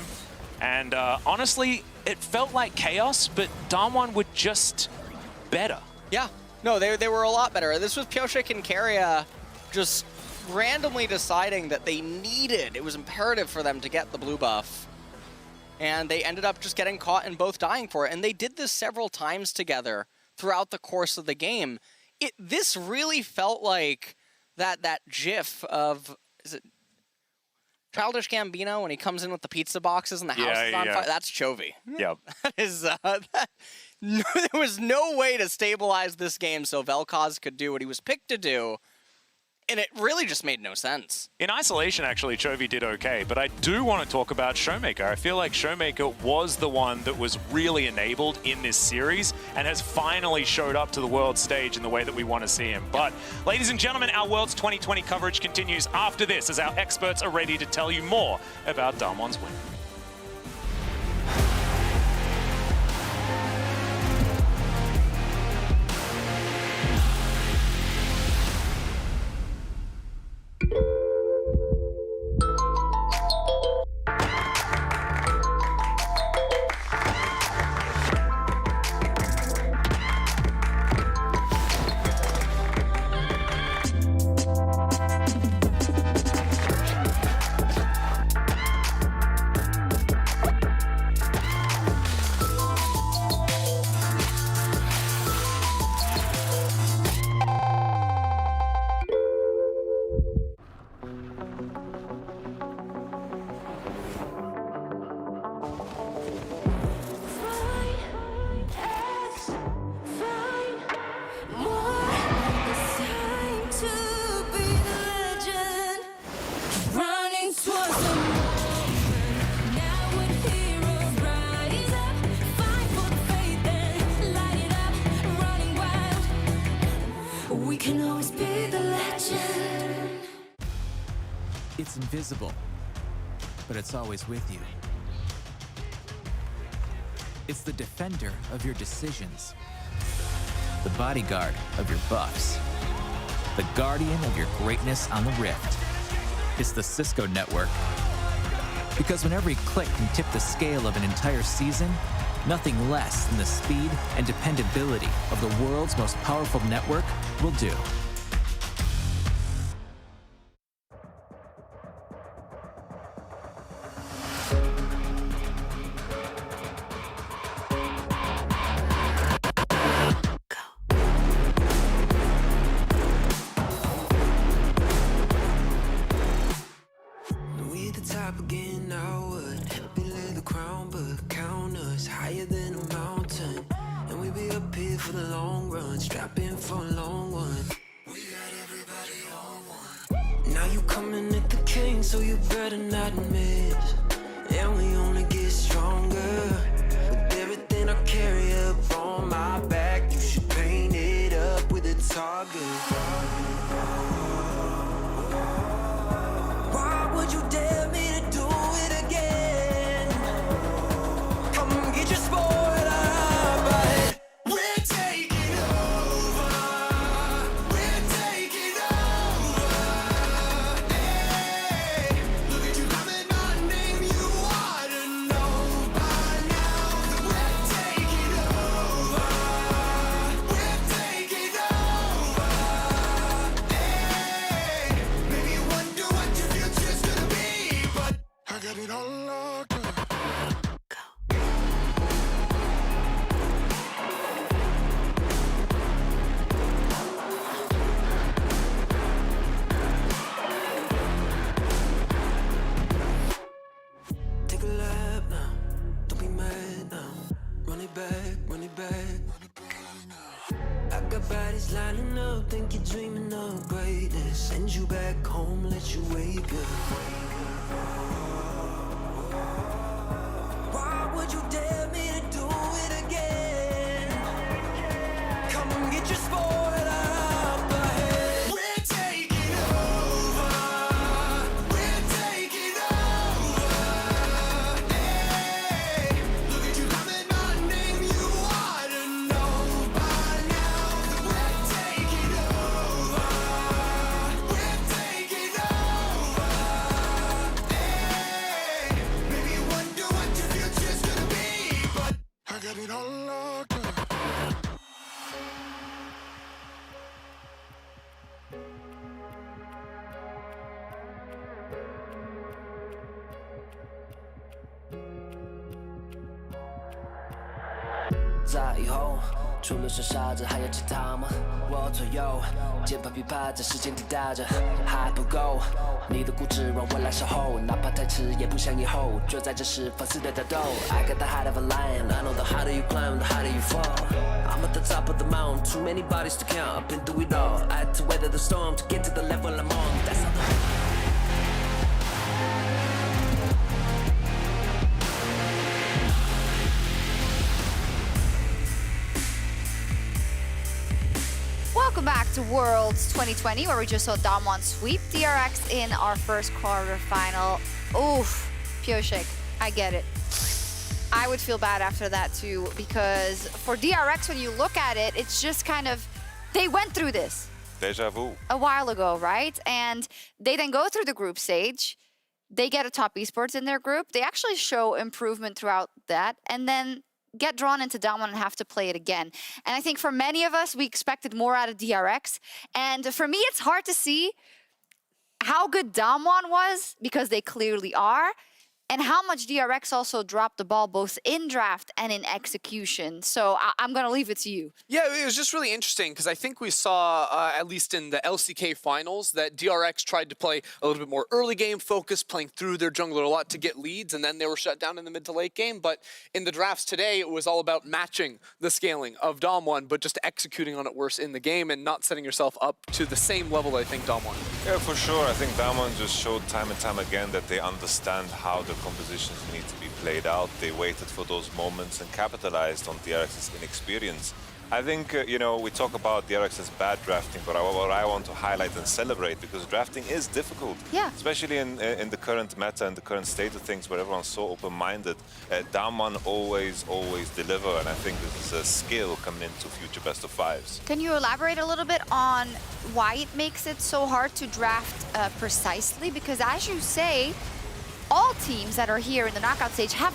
And honestly, it felt like chaos, but DAMWON were just better. Yeah. No, they were a lot better. This was Pioshik and Keria just randomly deciding that they needed, it was imperative for them to get the blue buff. And they ended up just getting caught and both dying for it. And they did this several times together throughout the course of the game. This really felt like that gif of, is it Childish Gambino when he comes in with the pizza boxes and the house is on fire? That's Chovy. Yep. That is, there was no way to stabilize this game so Vel'Koz could do what he was picked to do. And it really just made no sense. In isolation, actually, Chovy did okay, but I do want to talk about Showmaker. I feel like Showmaker was the one that was really enabled in this series and has finally showed up to the world stage in the way that we want to see him. But, ladies and gentlemen, our Worlds 2020 coverage continues after this as our experts are ready to tell you more about DAMWON's win. It's invisible, but it's always with you. It's the defender of your decisions, the bodyguard of your buffs, the guardian of your greatness on the Rift. It's the Cisco network. Because when every click can tip the scale of an entire season, nothing less than the speed and dependability of the world's most powerful network will do. 在以后，除了是傻子，还有其他吗？我左右，键盘噼啪在时间滴答着，还不够。你的固执让我来守候，哪怕太迟也不想以后。就在这时放肆的打斗。I got the heart of a lion, I know the harder you climb, the harder you fall. I'm at the top of the mountain, too many bodies to count. I've been through it all. I had to weather the storm to get to the level I'm on. That's how the Welcome back to Worlds 2020, where we just saw DAMWON sweep DRX in our first quarterfinal. Oof, Pioshik, I get it. I would feel bad after that too, because for DRX, when you look at it, it's just kind of, they went through this. Deja vu. A while ago, right? And they then go through the group stage. They get a top esports in their group. They actually show improvement throughout that. And then get drawn into DAMWON and have to play it again. And I think for many of us, we expected more out of DRX. And for me, it's hard to see how good DAMWON was, because they clearly are, and how much DRX also dropped the ball both in draft and in execution. So I'm going to leave it to you. Yeah, it was just really interesting because I think we saw, at least in the LCK finals, that DRX tried to play a little bit more early game focus, playing through their jungler a lot to get leads, and then they were shut down in the mid to late game. But in the drafts today, it was all about matching the scaling of DAMWON, but just executing on it worse in the game and not setting yourself up to the same level I think DAMWON. Yeah, for sure. I think DAMWON just showed time and time again that they understand how the compositions need to be played out. They waited for those moments and capitalized on DRX's inexperience. I think, you know, we talk about DRX's bad drafting, but what I want to highlight and celebrate, because drafting is difficult. Yeah. Especially in the current meta and the current state of things where everyone's so open-minded. DAMWON always deliver, and I think this is a skill coming into future best of fives. Can you elaborate a little bit on why it makes it so hard to draft precisely? Because as you say, all teams that are here in the knockout stage have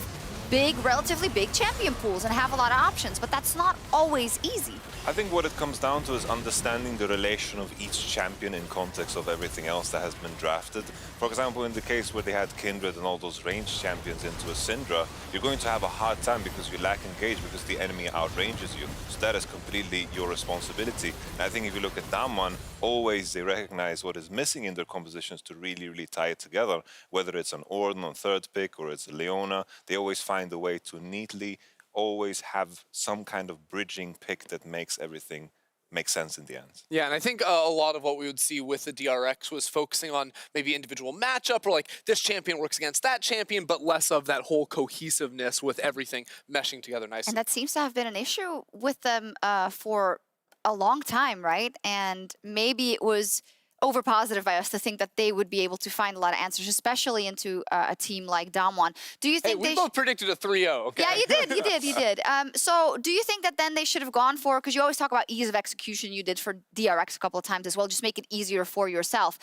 relatively big champion pools and have a lot of options, but that's not always easy. I think what it comes down to is understanding the relation of each champion in context of everything else that has been drafted. For example, in the case where they had Kindred and all those ranged champions into a Syndra, you're going to have a hard time because you lack engage, because the enemy outranges you. So that is completely your responsibility. And I think if you look at DAMWON, always they recognize what is missing in their compositions to really tie it together. Whether it's an Orden on third pick or it's a Leona, they always find a way to neatly always have some kind of bridging pick that makes everything make sense in the end. Yeah, and I think a lot of what we would see with the DRX was focusing on maybe individual matchup, or like this champion works against that champion, but less of that whole cohesiveness with everything meshing together nicely. And that seems to have been an issue with them for a long time, right? And maybe it was over positive by us to think that they would be able to find a lot of answers, especially into a team like DAMWON. Do you think we both predicted a 3-0, okay? Yeah, you did. So do you think that then they should have gone for, because you always talk about ease of execution, you did for DRX a couple of times as well, just make it easier for yourself.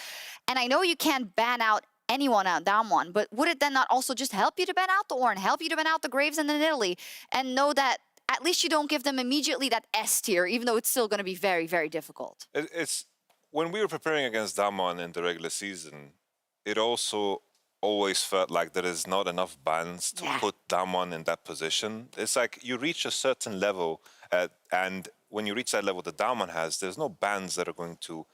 And I know you can't ban out anyone out DAMWON, but would it then not also just help you to ban out the Ornn, help you to ban out the Graves and the Nidalee, and know that at least you don't give them immediately that S tier, even though it's still going to be very difficult? When we were preparing against DAMWON in the regular season, it also always felt like there is not enough bans to put DAMWON in that position. It's like you reach a certain level, and when you reach that level that DAMWON has, there's no bans that are going to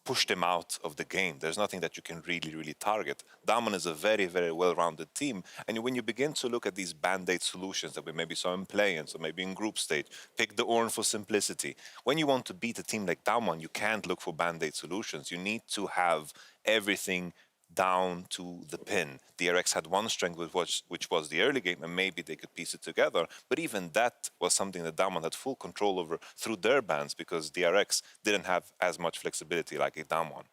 push them out of the game. There's nothing that you can really target. DAMWON is a very well-rounded team, and when you begin to look at these band-aid solutions that we maybe saw in play-ins or maybe in group stage, pick the Ornn for simplicity. When you want to beat a team like DAMWON, you can't look for band-aid solutions. You need to have everything down to the pin. DRX had one strength, which was the early game, and maybe they could piece it together. But even that was something that DAMWON had full control over through their bans, because DRX didn't have as much flexibility like a DAMWON.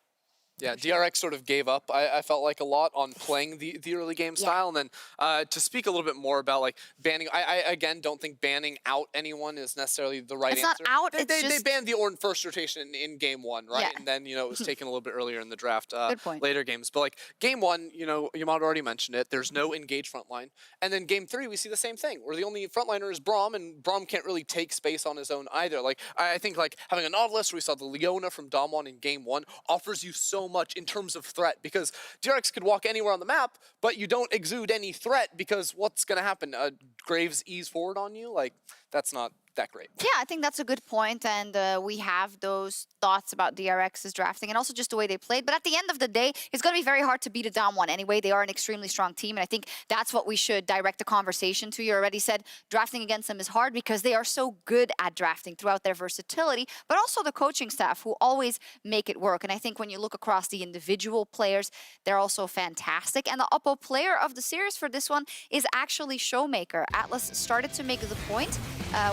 Yeah, DRX sort of gave up, I felt like, a lot on playing the early game style. And then to speak a little bit more about like banning, I again don't think banning out anyone is necessarily the right answer. It's not out, They banned the Ornn first rotation in game one, right? Yeah. And then, you know, it was taken a little bit earlier in the draft, Good point. later games. But like game one, you know, Yamato already mentioned it, there's no engaged frontline. And then game three, we see the same thing, where the only frontliner is Braum, and Braum can't really take space on his own either. Like, I think like having a Nautilus, where we saw the Leona from DAMWON in game one, offers you so much in terms of threat, because DRX could walk anywhere on the map, but you don't exude any threat, because what's going to happen? Graves ease forward on you, like, that's not that great. Yeah, I think that's a good point, and we have those thoughts about DRX's drafting and also just the way they played. But at the end of the day, it's going to be very hard to beat a DAMWON anyway. They are an extremely strong team, and I think that's what we should direct the conversation to. You already said drafting against them is hard because they are so good at drafting throughout their versatility, but also the coaching staff who always make it work. And I think when you look across the individual players, they're also fantastic. And the Oppo player of the series for this one is actually Showmaker. Atlas started to make the point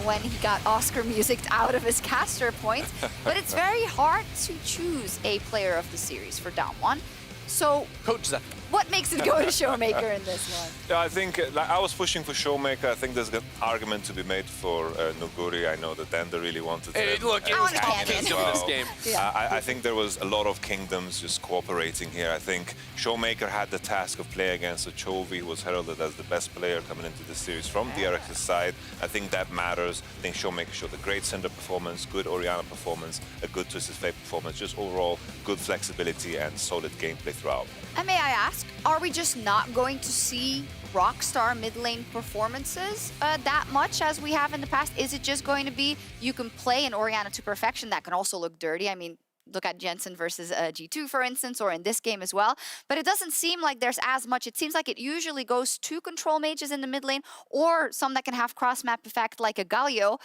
when he got Oscar musicked out of his caster point, but it's very hard to choose a player of the series for DAMWON. So, Coach Zeph, what makes it go to Showmaker in this one? Yeah, I think I was pushing for Showmaker. I think there's an argument to be made for Nuguri. I know that Denda really wanted to. Look, it was complicated with this game. Yeah. I think there was a lot of kingdoms just cooperating here. I think Showmaker had the task of playing against a Chovy, who was heralded as the best player coming into the series from DRX's side. I think that matters. I think Showmaker showed a great Cinder performance, good Orianna performance, a good Twisted Fate performance, just overall good flexibility and solid gameplay throughout. And may I ask, are we just not going to see Rockstar mid lane performances that much as we have in the past? Is it just going to be you can play an Orianna to perfection that can also look dirty? I mean, look at Jensen versus G2, for instance, or in this game as well. But it doesn't seem like there's as much. It seems like it usually goes to control mages in the mid lane or some that can have cross-map effect like a Galio,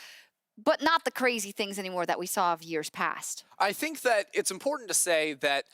but not the crazy things anymore that we saw of years past. I think that it's important to say that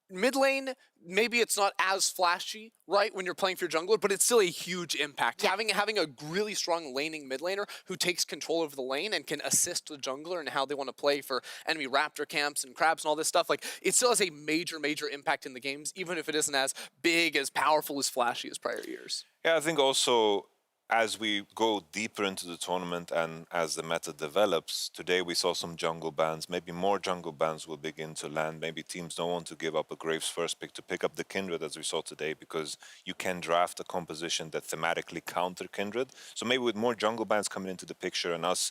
mid lane, maybe it's not as flashy, right, when you're playing for your jungler, but it's still a huge impact. Yeah. Having a really strong laning mid laner who takes control of the lane and can assist the jungler and how they want to play for enemy raptor camps and crabs and all this stuff, like, it still has a major, major impact in the games, even if it isn't as big, as powerful, as flashy as prior years. Yeah, I think also as we go deeper into the tournament and as the meta develops, today we saw some jungle bans. Maybe more jungle bans will begin to land. Maybe teams don't want to give up a Graves first pick to pick up the Kindred as we saw today, because you can draft a composition that thematically counter Kindred. So maybe with more jungle bans coming into the picture and us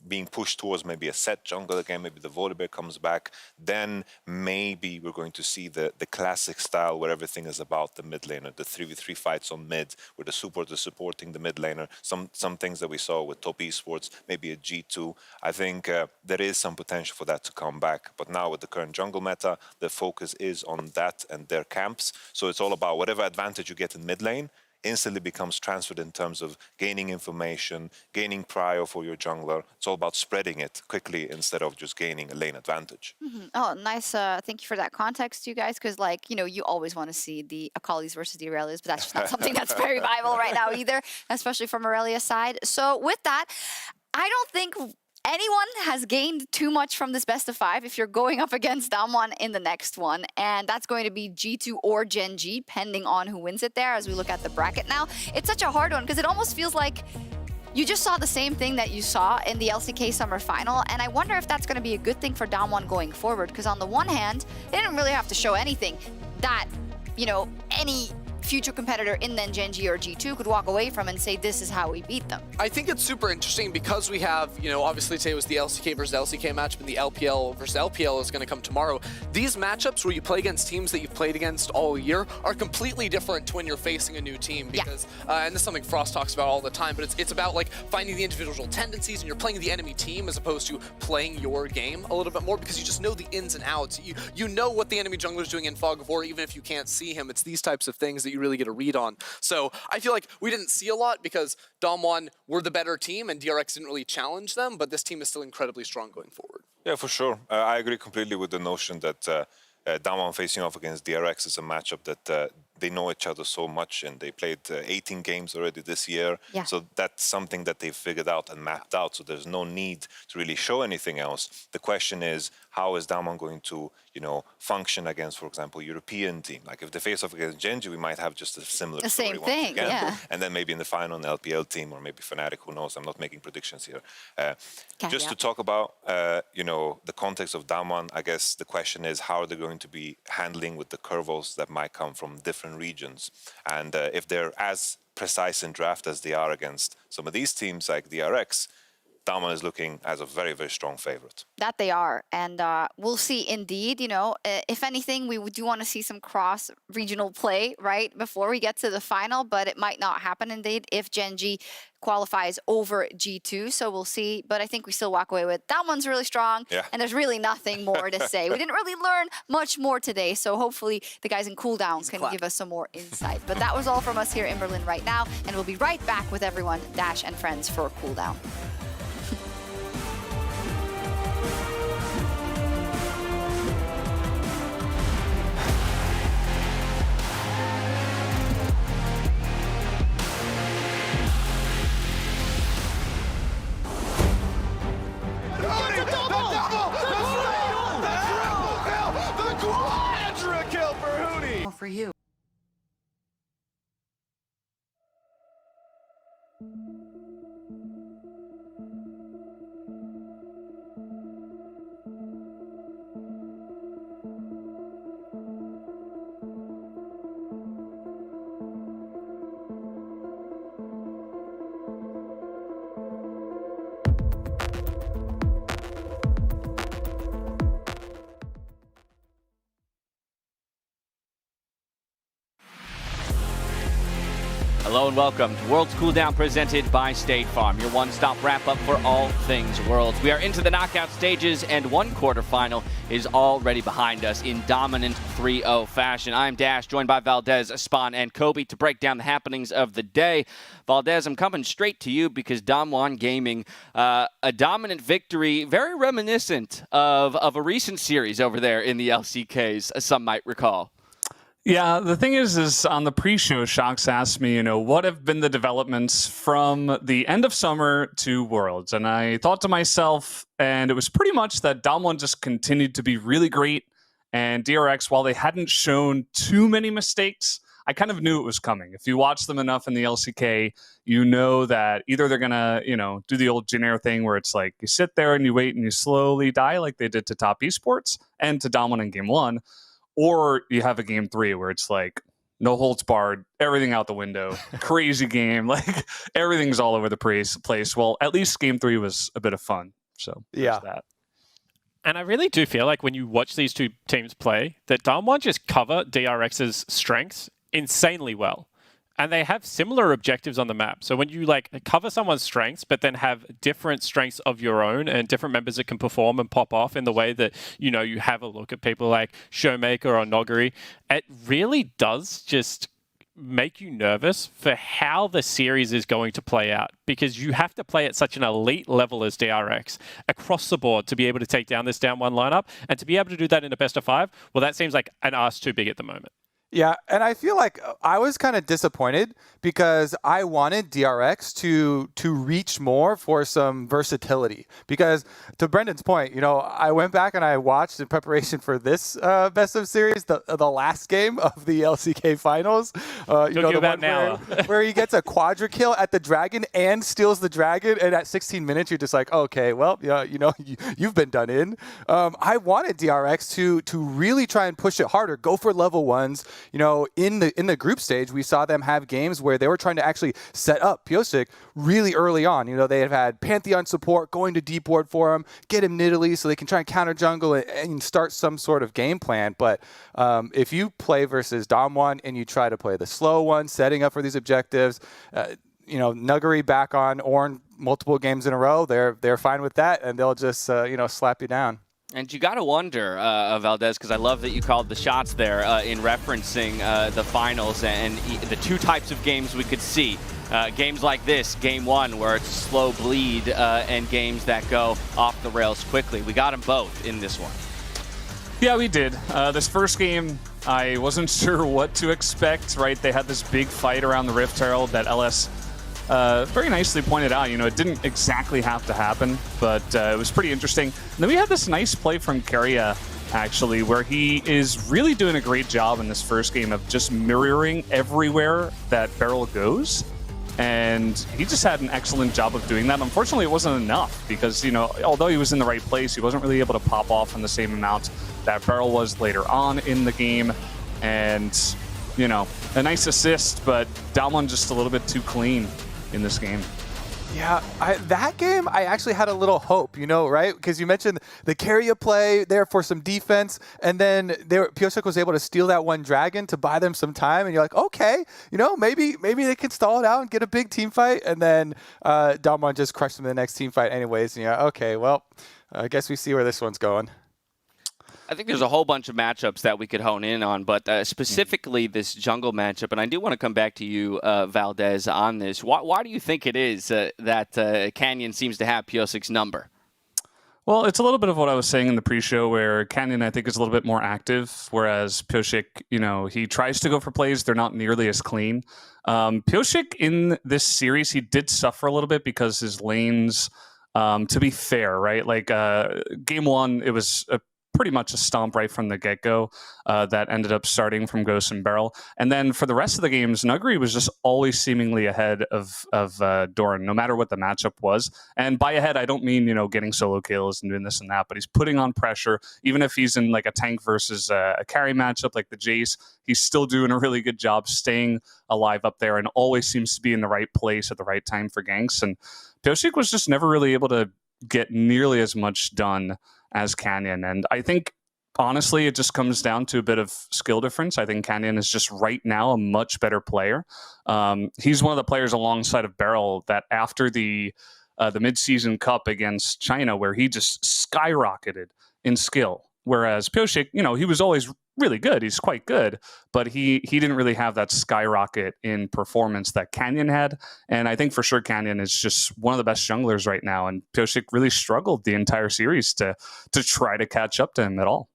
being pushed towards maybe a set jungle again, maybe the Volibear comes back, then maybe we're going to see the classic style where everything is about the mid laner, the 3v3 fights on mid, where the support is supporting the mid laner, some things that we saw with top esports, maybe a G2. I think there is some potential for that to come back. But now with the current jungle meta, the focus is on that and their camps. So it's all about whatever advantage you get in mid lane, instantly becomes transferred in terms of gaining information, gaining prio for your jungler. It's all about spreading it quickly instead of just gaining a lane advantage. Mm-hmm. Oh, nice. Thank you for that context, you guys, because, like, you know, you always want to see the Akali's versus the Aurelias, but that's just not something that's very viable right now either, especially from Aurelia's side. So with that, I don't think anyone has gained too much from this best of 5 if you're going up against DAMWON in the next one. And that's going to be G2 or Gen G, depending on who wins it there as we look at the bracket now. It's such a hard one because it almost feels like you just saw the same thing that you saw in the LCK Summer Final. And I wonder if that's going to be a good thing for DAMWON going forward. Because on the one hand, they didn't really have to show anything that, you know, any future competitor in then Gen G or G2 could walk away from and say, this is how we beat them. I think it's super interesting because we have, you know, obviously today was the LCK versus LCK matchup and the LPL versus LPL is going to come tomorrow. These matchups where you play against teams that you've played against all year are completely different when you're facing a new team because, and this is something Frost talks about all the time, but it's about like finding the individual tendencies and you're playing the enemy team as opposed to playing your game a little bit more because you just know the ins and outs. You know what the enemy jungler is doing in Fog of War even if you can't see him. It's these types of things that you really get a read on. So I feel like we didn't see a lot because DAMWON were the better team and DRX didn't really challenge them, but this team is still incredibly strong going forward. Yeah, for sure. I agree completely with the notion that DAMWON facing off against DRX is a matchup that they know each other so much, and they played 18 games already this year. Yeah. So that's something that they've figured out and mapped out. So there's no need to really show anything else. The question is, how is DAMWON going to, you know, function against, for example, European team? Like if they face off against Gen G, we might have just a similar story same once thing, again. yeah. And then maybe in the final an LPL team or maybe Fnatic, who knows? I'm not making predictions here. Just to talk about, you know, the context of DAMWON, I guess the question is how are they going to be handling with the curveballs that might come from different regions? And if they're as precise in draft as they are against some of these teams like DRX, DAMWON is looking as a very, very strong favorite. That they are, and we'll see indeed, you know, if anything, we do want to see some cross-regional play, right, before we get to the final, but it might not happen indeed if Gen G qualifies over G2, so we'll see, but I think we still walk away with that one's really strong, and there's really nothing more to say. We didn't really learn much more today, so hopefully the guys in cooldown can give us some more insight. But that was all from us here in Berlin right now, and we'll be right back with everyone, Dash and friends, for cooldown. For you. Hello and welcome to Worlds Cooldown presented by State Farm, your one-stop wrap-up for all things Worlds. We are into the knockout stages and one quarterfinal is already behind us in dominant 3-0 fashion. I'm Dash, joined by Valdez, Spawn, and Kobe to break down the happenings of the day. Valdez, I'm coming straight to you because DAMWON Gaming, a dominant victory, very reminiscent of a recent series over there in the LCKs, as some might recall. Yeah, the thing is on the pre-show, Shox asked me, what have been the developments from the end of summer to Worlds? And I thought to myself, and it was pretty much that DAMWON just continued to be really great. And DRX, while they hadn't shown too many mistakes, I kind of knew it was coming. If you watch them enough in the LCK, you know that either they're going to, do the old Jin thing where it's like you sit there and you wait and you slowly die like they did to top Esports and to DAMWON in Game 1. Or you have a Game 3 where it's like no holds barred, everything out the window, crazy game, like everything's all over the place. Well, at least Game 3 was a bit of fun. So yeah, that. And I really do feel like when you watch these two teams play, that DAMWON just cover DRX's strengths insanely well. And they have similar objectives on the map. So when you cover someone's strengths, but then have different strengths of your own and different members that can perform and pop off in the way that, you have a look at people like Showmaker or Noguri, it really does just make you nervous for how the series is going to play out, because you have to play at such an elite level as DRX across the board to be able to take down this DAMWON lineup, and to be able to do that in a best of 5, well, that seems like an ask too big at the moment. Yeah, and I feel like I was kind of disappointed because I wanted DRX to reach more for some versatility. Because to Brendan's point, I went back and I watched in preparation for this best of series, the last game of the LCK finals. The one where he gets a quadra kill at the dragon and steals the dragon, and at 16 minutes you're just like, okay, well, you've been done in. I wanted DRX to really try and push it harder, go for level 1s. In the group stage, we saw them have games where they were trying to actually set up Pyosik really early on. They have had Pantheon support going to deep ward for him, get him Nidalee so they can try and counter jungle and start some sort of game plan. But if you play versus DAMWON and you try to play the slow one, setting up for these objectives, Nuggery back on Ornn multiple games in a row, they're fine with that, and they'll just slap you down. And you got to wonder, Valdez, because I love that you called the shots there in referencing the finals and the two types of games we could see. Games like this, Game 1, where it's slow bleed, and games that go off the rails quickly. We got them both in this one. Yeah, we did. This first game, I wasn't sure what to expect, right? They had this big fight around the Rift Herald that LS very nicely pointed out. It didn't exactly have to happen, but it was pretty interesting. And then we had this nice play from Keria, actually, where he is really doing a great job in this first game of just mirroring everywhere that Beryl goes. And he just had an excellent job of doing that. Unfortunately, it wasn't enough because, although he was in the right place, he wasn't really able to pop off in the same amount that Beryl was later on in the game. And, a nice assist, but DAMWON just a little bit too clean in this game. Yeah, that game, I actually had a little hope, right? Because you mentioned the carry play there for some defense, and then Pyosik was able to steal that one dragon to buy them some time, and you're like, okay, maybe they can stall it out and get a big team fight, and then DAMWON just crushed them in the next team fight anyways, and you're like, okay, well, I guess we see where this one's going. I think there's a whole bunch of matchups that we could hone in on, but specifically this jungle matchup, and I do want to come back to you, Valdez, on this. Why do you think it is that Canyon seems to have Pyosik's number? Well, it's a little bit of what I was saying in the pre-show, where Canyon, I think, is a little bit more active, whereas Pyosik, he tries to go for plays. They're not nearly as clean. Pyosik, in this series, he did suffer a little bit because his lanes, to be fair, right? Like, game one, it was pretty much a stomp right from the get-go that ended up starting from Ghost and Beryl. And then for the rest of the games, Nuguri was just always seemingly ahead of Doran, no matter what the matchup was. And by ahead, I don't mean, getting solo kills and doing this and that, but he's putting on pressure. Even if he's in like a tank versus a carry matchup like the Jace, he's still doing a really good job staying alive up there and always seems to be in the right place at the right time for ganks. And Pyosik was just never really able to get nearly as much done as Canyon. And I think, honestly, it just comes down to a bit of skill difference. I think Canyon is just right now a much better player. He's one of the players alongside of Beryl that after the mid-season cup against China, where he just skyrocketed in skill. Whereas Pyosik, he was always really good. He's quite good, but he didn't really have that skyrocket in performance that Canyon had. And I think for sure Canyon is just one of the best junglers right now. And Pyosik really struggled the entire series to try to catch up to him at all.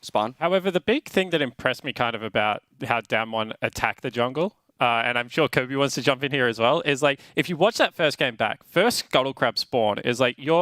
Spawn. However, the big thing that impressed me kind of about how DAMWON attacked the jungle, and I'm sure Kobe wants to jump in here as well, is like, if you watch that first game back, first Scuttle Crab spawn is like, you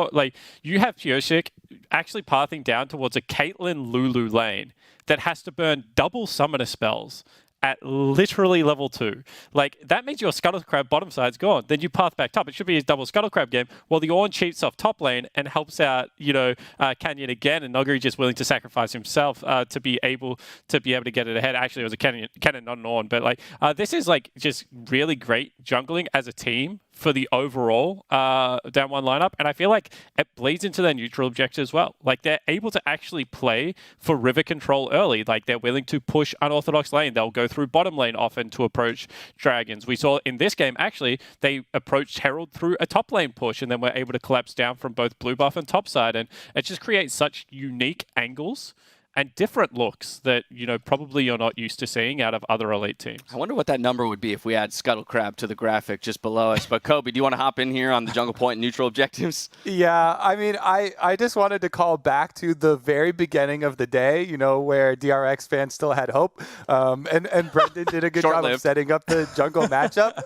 have Pyosik actually pathing down towards a Caitlyn Lulu lane that has to burn double summoner spells at literally level 2. Like, that means your Scuttle Crab bottom side's gone. Then you path back top. It should be a double Scuttle Crab game, while the Ornn cheats off top lane and helps out, Canyon again, and Nuguri just willing to sacrifice himself to be able to get it ahead. Actually, it was a Cannon, not an Ornn, but this is just really great jungling as a team for the overall DAMWON lineup, and I feel like it bleeds into their neutral objectives as well. Like, they're able to actually play for river control early. Like, they're willing to push unorthodox lane. They'll go through bottom lane often to approach dragons. We saw in this game, actually, they approached Herald through a top lane push, and then were able to collapse down from both blue buff and top side, and it just creates such unique angles and different looks that, probably you're not used to seeing out of other elite teams. I wonder what that number would be if we add Scuttle Crab to the graphic just below us. But Kobe, do you want to hop in here on the jungle point and neutral objectives? Yeah, I mean, I just wanted to call back to the very beginning of the day, where DRX fans still had hope. And Brendan did a good job of setting up the jungle matchup.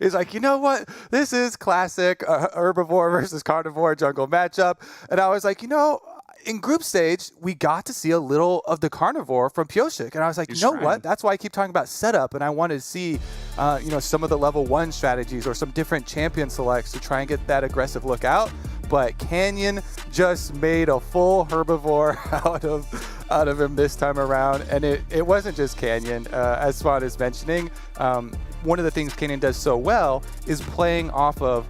He's like, you know what? This is classic herbivore versus carnivore jungle matchup. And I was like, in group stage, we got to see a little of the carnivore from Pyosik. And I was like, what? That's why I keep talking about setup. And I wanted to see, some of the level 1 strategies or some different champion selects to try and get that aggressive look out. But Canyon just made a full herbivore out of him this time around. And it wasn't just Canyon. As Spawn is mentioning, one of the things Canyon does so well is playing off of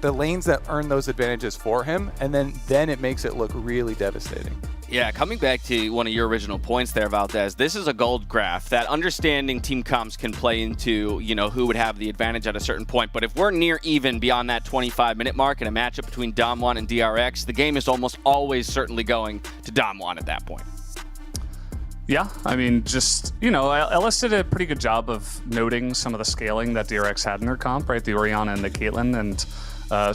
the lanes that earn those advantages for him, and then it makes it look really devastating. Yeah, coming back to one of your original points there, Valdez, this is a gold graph that understanding team comps can play into, who would have the advantage at a certain point. But if we're near even beyond that 25-minute mark in a matchup between DAMWON and DRX, the game is almost always certainly going to DAMWON at that point. Yeah, I mean, just, LS did a pretty good job of noting some of the scaling that DRX had in their comp, right? The Orianna and the Caitlyn, and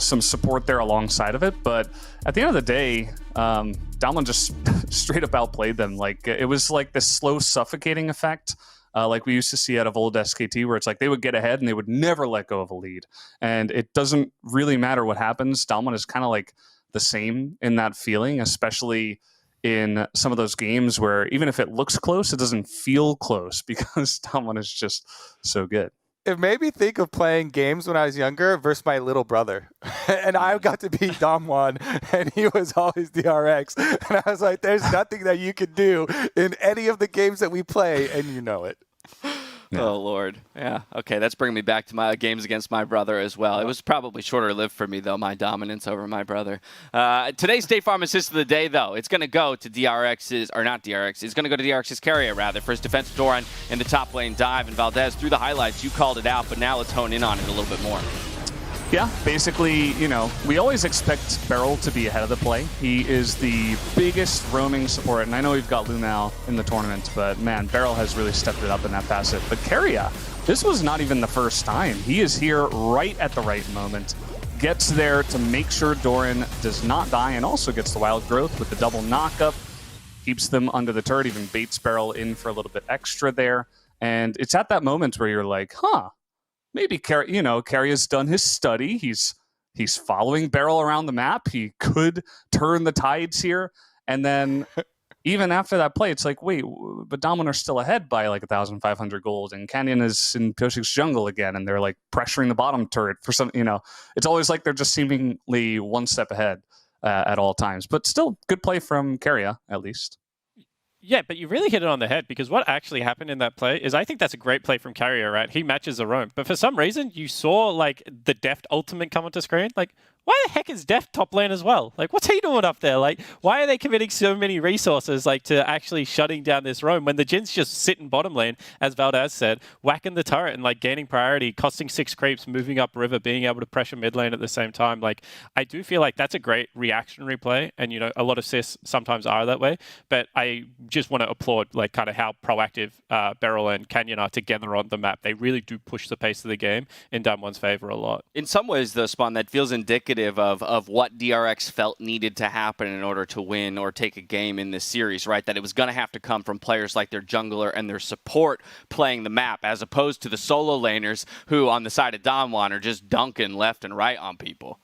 some support there alongside of it. But at the end of the day, DAMWON just straight up outplayed them. Like, it was like this slow suffocating effect, like we used to see out of old SKT, where it's like they would get ahead and they would never let go of a lead. And it doesn't really matter what happens. DAMWON is kind of like the same in that feeling, especially in some of those games where even if it looks close, it doesn't feel close because DAMWON is just so good. It made me think of playing games when I was younger versus my little brother. And I got to be DAMWON, and he was always DRX. And I was like, there's nothing that you can do in any of the games that we play, and you know it. Yeah. Oh, Lord. Yeah. Okay, that's bringing me back to my games against my brother as well. It was probably shorter-lived for me, though, my dominance over my brother. Today's State Farm Assist of the Day, though, it's going to go to DRX's, or not DRX, it's going to go to DRX's carrier, rather, for his defensive Doran in the top lane dive. And Valdez, through the highlights, you called it out, but now let's hone in on it a little bit more. Yeah, basically, we always expect Beryl to be ahead of the play. He is the biggest roaming support, and I know we've got Lumao in the tournament, but man, Beryl has really stepped it up in that facet. But Keria, this was not even the first time. He is here right at the right moment, gets there to make sure Doran does not die, and also gets the wild growth with the double knockup, keeps them under the turret, even baits Beryl in for a little bit extra there. And it's at that moment where you're like, maybe Keria's done his study. He's following Beryl around the map. He could turn the tides here. And then even after that play, it's like, wait, but DAMWON are still ahead by like 1,500 gold. And Canyon is in Pyoshik's jungle again. And they're like pressuring the bottom turret for some, it's always like they're just seemingly one step ahead at all times. But still good play from Keria, at least. Yeah, but you really hit it on the head, because what actually happened in that play is, I think that's a great play from Carrier, right? He matches the roam. But for some reason, you saw like the Deft ultimate come onto screen. Like, why the heck is Deft top lane as well? Like, what's he doing up there? Like, why are they committing so many resources like to actually shutting down this roam when the Jin's just sitting bottom lane, as Valdez said, whacking the turret and like gaining priority, costing 6 creeps, moving up river, being able to pressure mid lane at the same time. Like, I do feel like that's a great reactionary play, and a lot of cis sometimes are that way. But I just want to applaud like kind of how proactive Beryl and Canyon are together on the map. They really do push the pace of the game in DAMWON's favor a lot. In some ways, though, Spawn, that feels indicative of what DRX felt needed to happen in order to win or take a game in this series, right? That it was going to have to come from players like their jungler and their support playing the map, as opposed to the solo laners who, on the side of DAMWON, are just dunking left and right on people.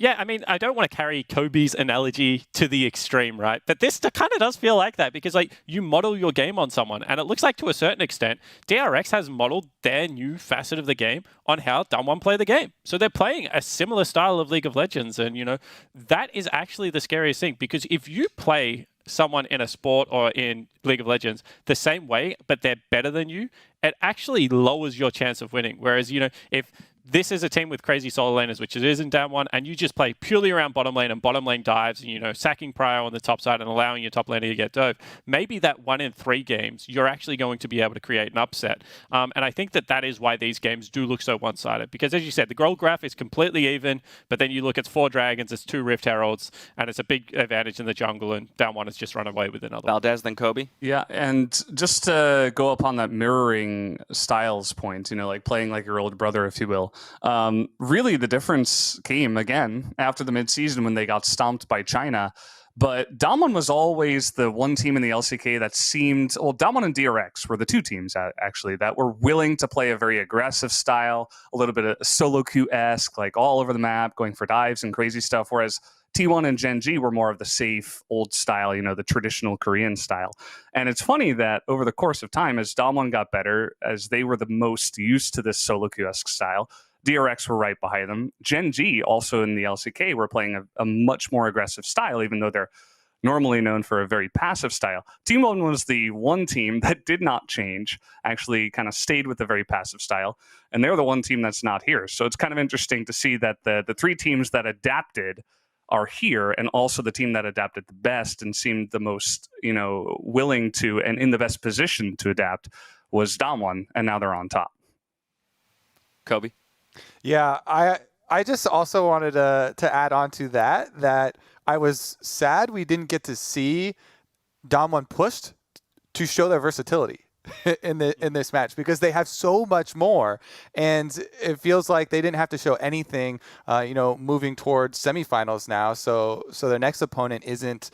Yeah, I mean, I don't want to carry Kobe's analogy to the extreme, right? But this kind of does feel like that, because like you model your game on someone, and it looks like to a certain extent, DRX has modeled their new facet of the game on how DAMWON play the game. So they're playing a similar style of League of Legends, and that is actually the scariest thing, because if you play someone in a sport or in League of Legends the same way, but they're better than you, it actually lowers your chance of winning. Whereas, if this is a team with crazy solo laners, which it is in DAMWON, and you just play purely around bottom lane and bottom lane dives, and, sacking prio on the top side and allowing your top laner to get dove, maybe that 1 in 3 games, you're actually going to be able to create an upset. And I think that is why these games do look so one-sided, because as you said, the gold graph is completely even, but then you look, it's 4 dragons, it's 2 Rift Heralds, and it's a big advantage in the jungle, and DAMWON has just run away with another. Valdez, then Kobe? Yeah, and just to go upon that mirroring styles point, like playing like your older brother, if you will, really the difference came again after the midseason when they got stomped by China. But DAMWON was always the one team in the LCK that seemed, DAMWON and DRX were the 2 teams actually that were willing to play a very aggressive style, a little bit of solo queue-esque, like all over the map, going for dives and crazy stuff, whereas T1 and Gen G were more of the safe old style, the traditional Korean style. And it's funny that over the course of time, as DAMWON got better, as they were the most used to this solo queue-esque style, DRX were right behind them. Gen G, also in the LCK, were playing a much more aggressive style, even though they're normally known for a very passive style. T1 was the one team that did not change, actually kind of stayed with the very passive style, and they're the one team that's not here. So it's kind of interesting to see that the 3 teams that adapted are here, and also the team that adapted the best and seemed the most, willing to and in the best position to adapt was DAMWON, and now they're on top. Kobe? Yeah, I just also wanted to add on to that I was sad we didn't get to see DAMWON pushed to show their versatility in this match, because they have so much more, and it feels like they didn't have to show anything, moving towards semifinals now. So their next opponent isn't.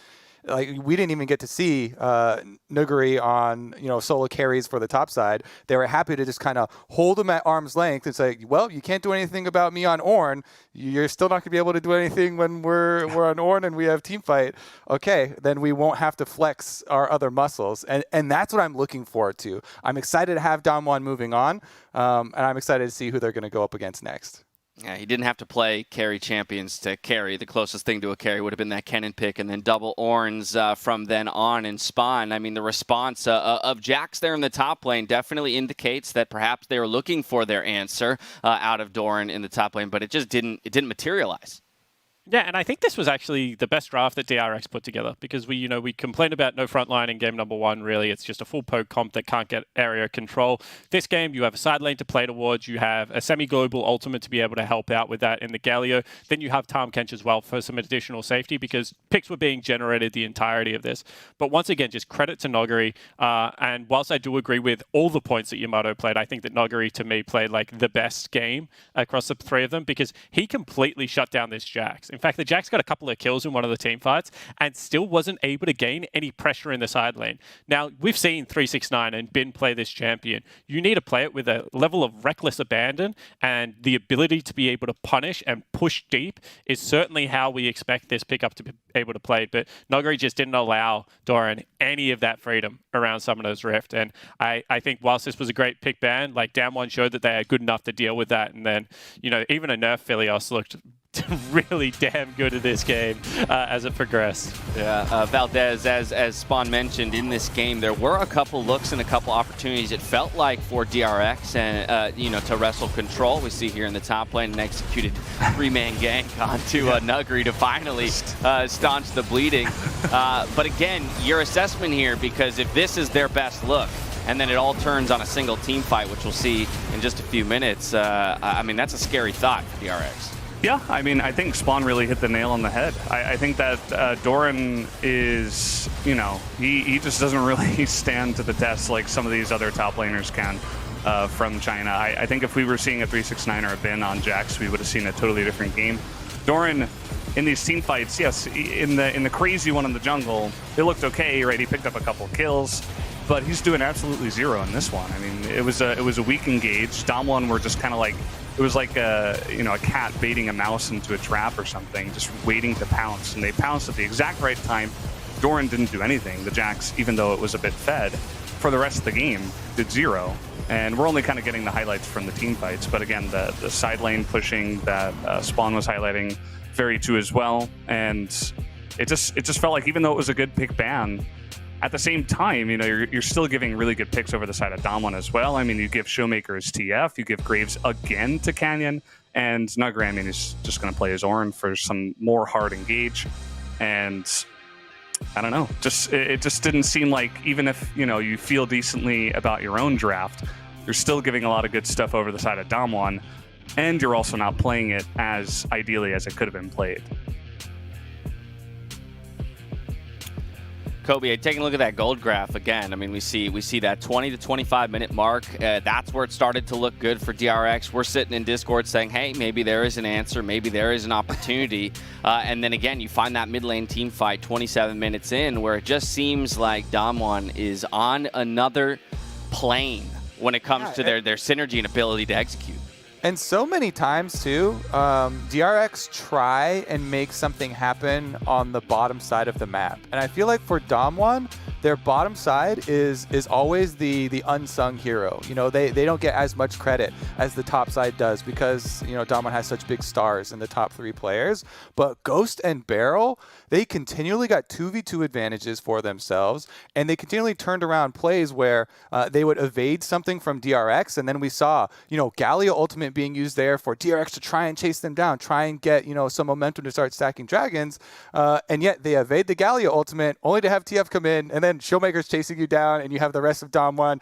Like, we didn't even get to see Nuguri on, solo carries for the top side. They were happy to just kind of hold them at arm's length and say, well, you can't do anything about me on Ornn. You're still not going to be able to do anything when we're on Ornn and we have team fight. Okay, then we won't have to flex our other muscles. And that's what I'm looking forward to. I'm excited to have DAMWON moving on, and I'm excited to see who they're going to go up against next. Yeah, he didn't have to play carry champions to carry. The closest thing to a carry would have been that Kennen pick, and then double Orns from then on in Spawn. I mean, the response of Jax there in the top lane definitely indicates that perhaps they were looking for their answer out of Doran in the top lane, but it just didn't materialize. Yeah, and I think this was actually the best draft that DRX put together because we complained about no frontline in game number 1. Really, it's just a full poke comp that can't get area control. This game, you have a side lane to play towards. You have a semi-global ultimate to be able to help out with that in the Galio. Then you have Tahm Kench as well for some additional safety because picks were being generated the entirety of this. But once again, just credit to Noguri. And whilst I do agree with all the points that Yamato played, I think that Noguri to me played like the best game across the 3 of them because he completely shut down this Jax. In fact, the Jax got a couple of kills in one of the team fights and still wasn't able to gain any pressure in the side lane. Now, we've seen 369 and Bin play this champion. You need to play it with a level of reckless abandon, and the ability to be able to punish and push deep is certainly how we expect this pickup to be able to play. But Noguri just didn't allow Doran any of that freedom around Summoner's Rift. And I think whilst this was a great pick ban, like DAMWON showed that they are good enough to deal with that. And then, even a nerf Philios looked really damn good at this game as it progressed. Yeah, Valdez, as Spawn mentioned, in this game, there were a couple looks and a couple opportunities, it felt like, for DRX and, to wrestle control. We see here in the top lane an executed 3-man gank onto Nuggery to finally staunch the bleeding. But again, your assessment here, because if this is their best look, and then it all turns on a single team fight, which we'll see in just a few minutes, I mean, that's a scary thought for DRX. Yeah, I mean, I think Spawn really hit the nail on the head. I think that Doran is, he just doesn't really stand to the test like some of these other top laners can from China. I think if we were seeing a 369 or a Bin on Jax, we would have seen a totally different game. Doran, in these team fights, yes, in the crazy one in the jungle, it looked okay, right? He picked up a couple kills, but he's doing absolutely zero in this one. I mean, it was a weak engage. DAMWON were just kind of like, it was like a cat baiting a mouse into a trap or something, just waiting to pounce. And they pounced at the exact right time. Doran didn't do anything. The Jax, even though it was a bit fed, for the rest of the game, did zero. And we're only kind of getting the highlights from the team fights. But again, the side lane pushing that Spawn was highlighting, very true as well. And it just felt like even though it was a good pick ban, at the same time, you're still giving really good picks over the side of DAMWON as well. I mean, you give Showmaker his TF, you give Graves again to Canyon, and Nuggery, I mean, is just going to play his Ornn for some more hard engage. And I don't know, it just didn't seem like, even if, you feel decently about your own draft, you're still giving a lot of good stuff over the side of DAMWON, and you're also not playing it as ideally as it could have been played. Kobe, taking a look at that gold graph again, I mean, we see that 20 to 25 minute mark. That's where it started to look good for DRX. We're sitting in Discord saying, hey, maybe there is an answer, maybe there is an opportunity. And then again, you find that mid lane team fight 27 minutes in where it just seems like DAMWON is on another plane when it comes to their synergy and ability to execute. And so many times, too, DRX try and make something happen on the bottom side of the map. And I feel like for DAMWON, their bottom side is always the unsung hero. They don't get as much credit as the top side does because, DAMWON has such big stars in the top 3 players. But Ghost and Beryl, they continually got 2v2 advantages for themselves, and they continually turned around plays where they would evade something from DRX, and then we saw, Galio ultimate being used there for DRX to try and chase them down, try and get, some momentum to start stacking dragons, and yet they evade the Galio ultimate only to have TF come in, and then Showmaker's chasing you down, and you have the rest of DAMWON,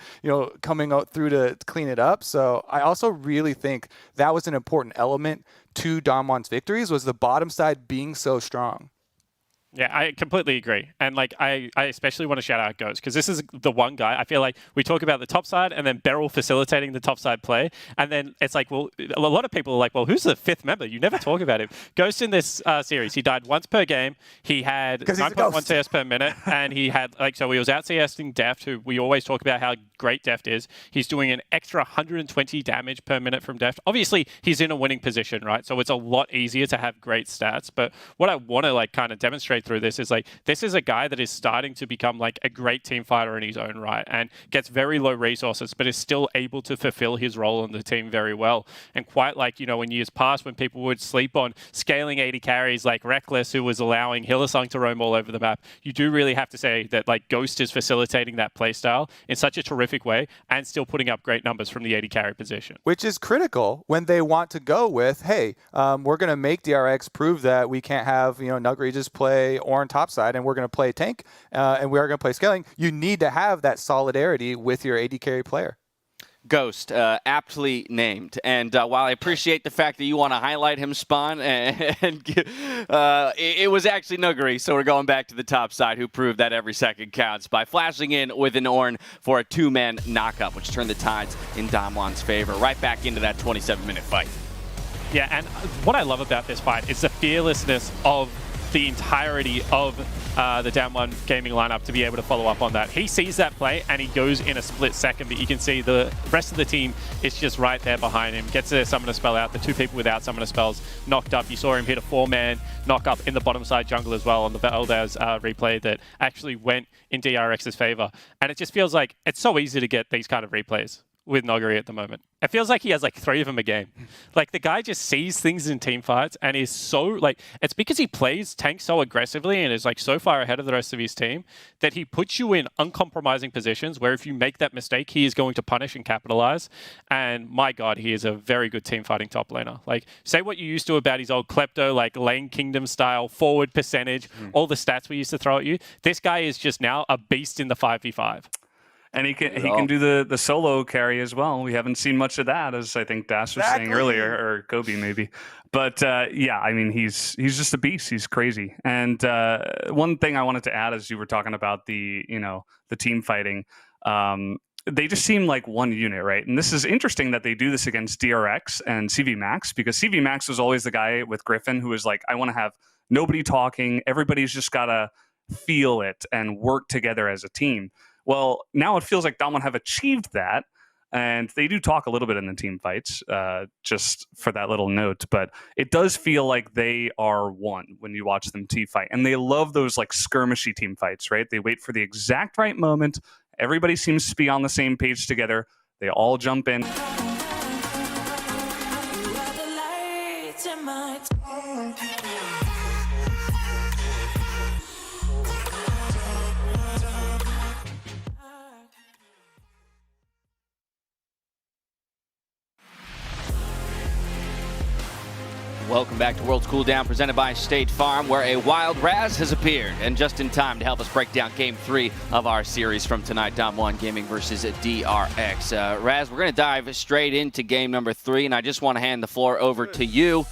coming out through to clean it up. So I also really think that was an important element to DAMWON's victories, was the bottom side being so strong. Yeah, I completely agree. And I especially want to shout out Ghost because this is the one guy, I feel like we talk about the top side and then Beryl facilitating the top side play. And then it's like, well, a lot of people are like, well, who's the 5th member? You never talk about him. Ghost in this series, he died once per game. He had 9.1 CS per minute. And he had, so he was out CSing Deft, who we always talk about how great Deft is. He's doing an extra 120 damage per minute from Deft. Obviously, he's in a winning position, right? So it's a lot easier to have great stats. But what I want to kind of demonstrate through this is like, this is a guy that is starting to become like a great team fighter in his own right and gets very low resources, but is still able to fulfill his role in the team very well. And quite like, you know, in years past when people would sleep on scaling 80 carries like Reckless, who was allowing Hylissang to roam all over the map, you do really have to say that like Ghost is facilitating that playstyle in such a terrific way and still putting up great numbers from the 80 carry position. Which is critical when they want to go with, hey, we're going to make DRX prove that we can't have, you know, Nuggery just play Ornn topside and we're going to play tank and we are going to play scaling. You need to have that solidarity with your AD carry player. Ghost, aptly named. And while I appreciate the fact that you want to highlight him, Spawn, it was actually Nuggery, so we're going back to the top side, who proved that every second counts by flashing in with an Ornn for a 2-man knockup, which turned the tides in DAMWON's favor. Right back into that 27-minute fight. Yeah, and what I love about this fight is the fearlessness of the entirety of the DAMWON gaming lineup to be able to follow up on that. He sees that play and he goes in a split second, but you can see the rest of the team is just right there behind him. Gets their summoner spell out. The 2 people without summoner spells knocked up. You saw him hit a 4-man knock up in the bottom side jungle as well on the Valdez replay that actually went in DRX's favor. And it just feels like it's so easy to get these kind of replays with Nuggery at the moment. It feels like he has like 3 of them a game. Like the guy just sees things in team fights and is so like, it's because he plays tank so aggressively and is like so far ahead of the rest of his team that he puts you in uncompromising positions where if you make that mistake, he is going to punish and capitalize. And my God, he is a very good team fighting top laner. Like say what you used to about his old Klepto, like lane kingdom style, forward percentage, all the stats we used to throw at you. This guy is just now a beast in the 5v5. And he can do the solo carry as well. We haven't seen much of that, as I think Dash was saying earlier, or Kobe maybe. But yeah, I mean, he's just a beast. He's crazy. And one thing I wanted to add, as you were talking about the team fighting, they just seem like one unit, right? And this is interesting that they do this against DRX and CV Max, because CV Max was always the guy with Griffin who was like, I want to have nobody talking. Everybody's just gotta feel it and work together as a team. Well, now it feels like DAMWON have achieved that, and they do talk a little bit in the team fights, just for that little note, but it does feel like they are one when you watch them team fight, and they love those like skirmishy team fights, right? They wait for the exact right moment. Everybody seems to be on the same page together. They all jump in. Welcome back to World's Cooldown, presented by State Farm, where a wild Raz has appeared, and just in time to help us break down Game 3 of our series from tonight, DAMWON Gaming versus DRX. Raz, we're going to dive straight into Game number 3, and I just want to hand the floor over to you.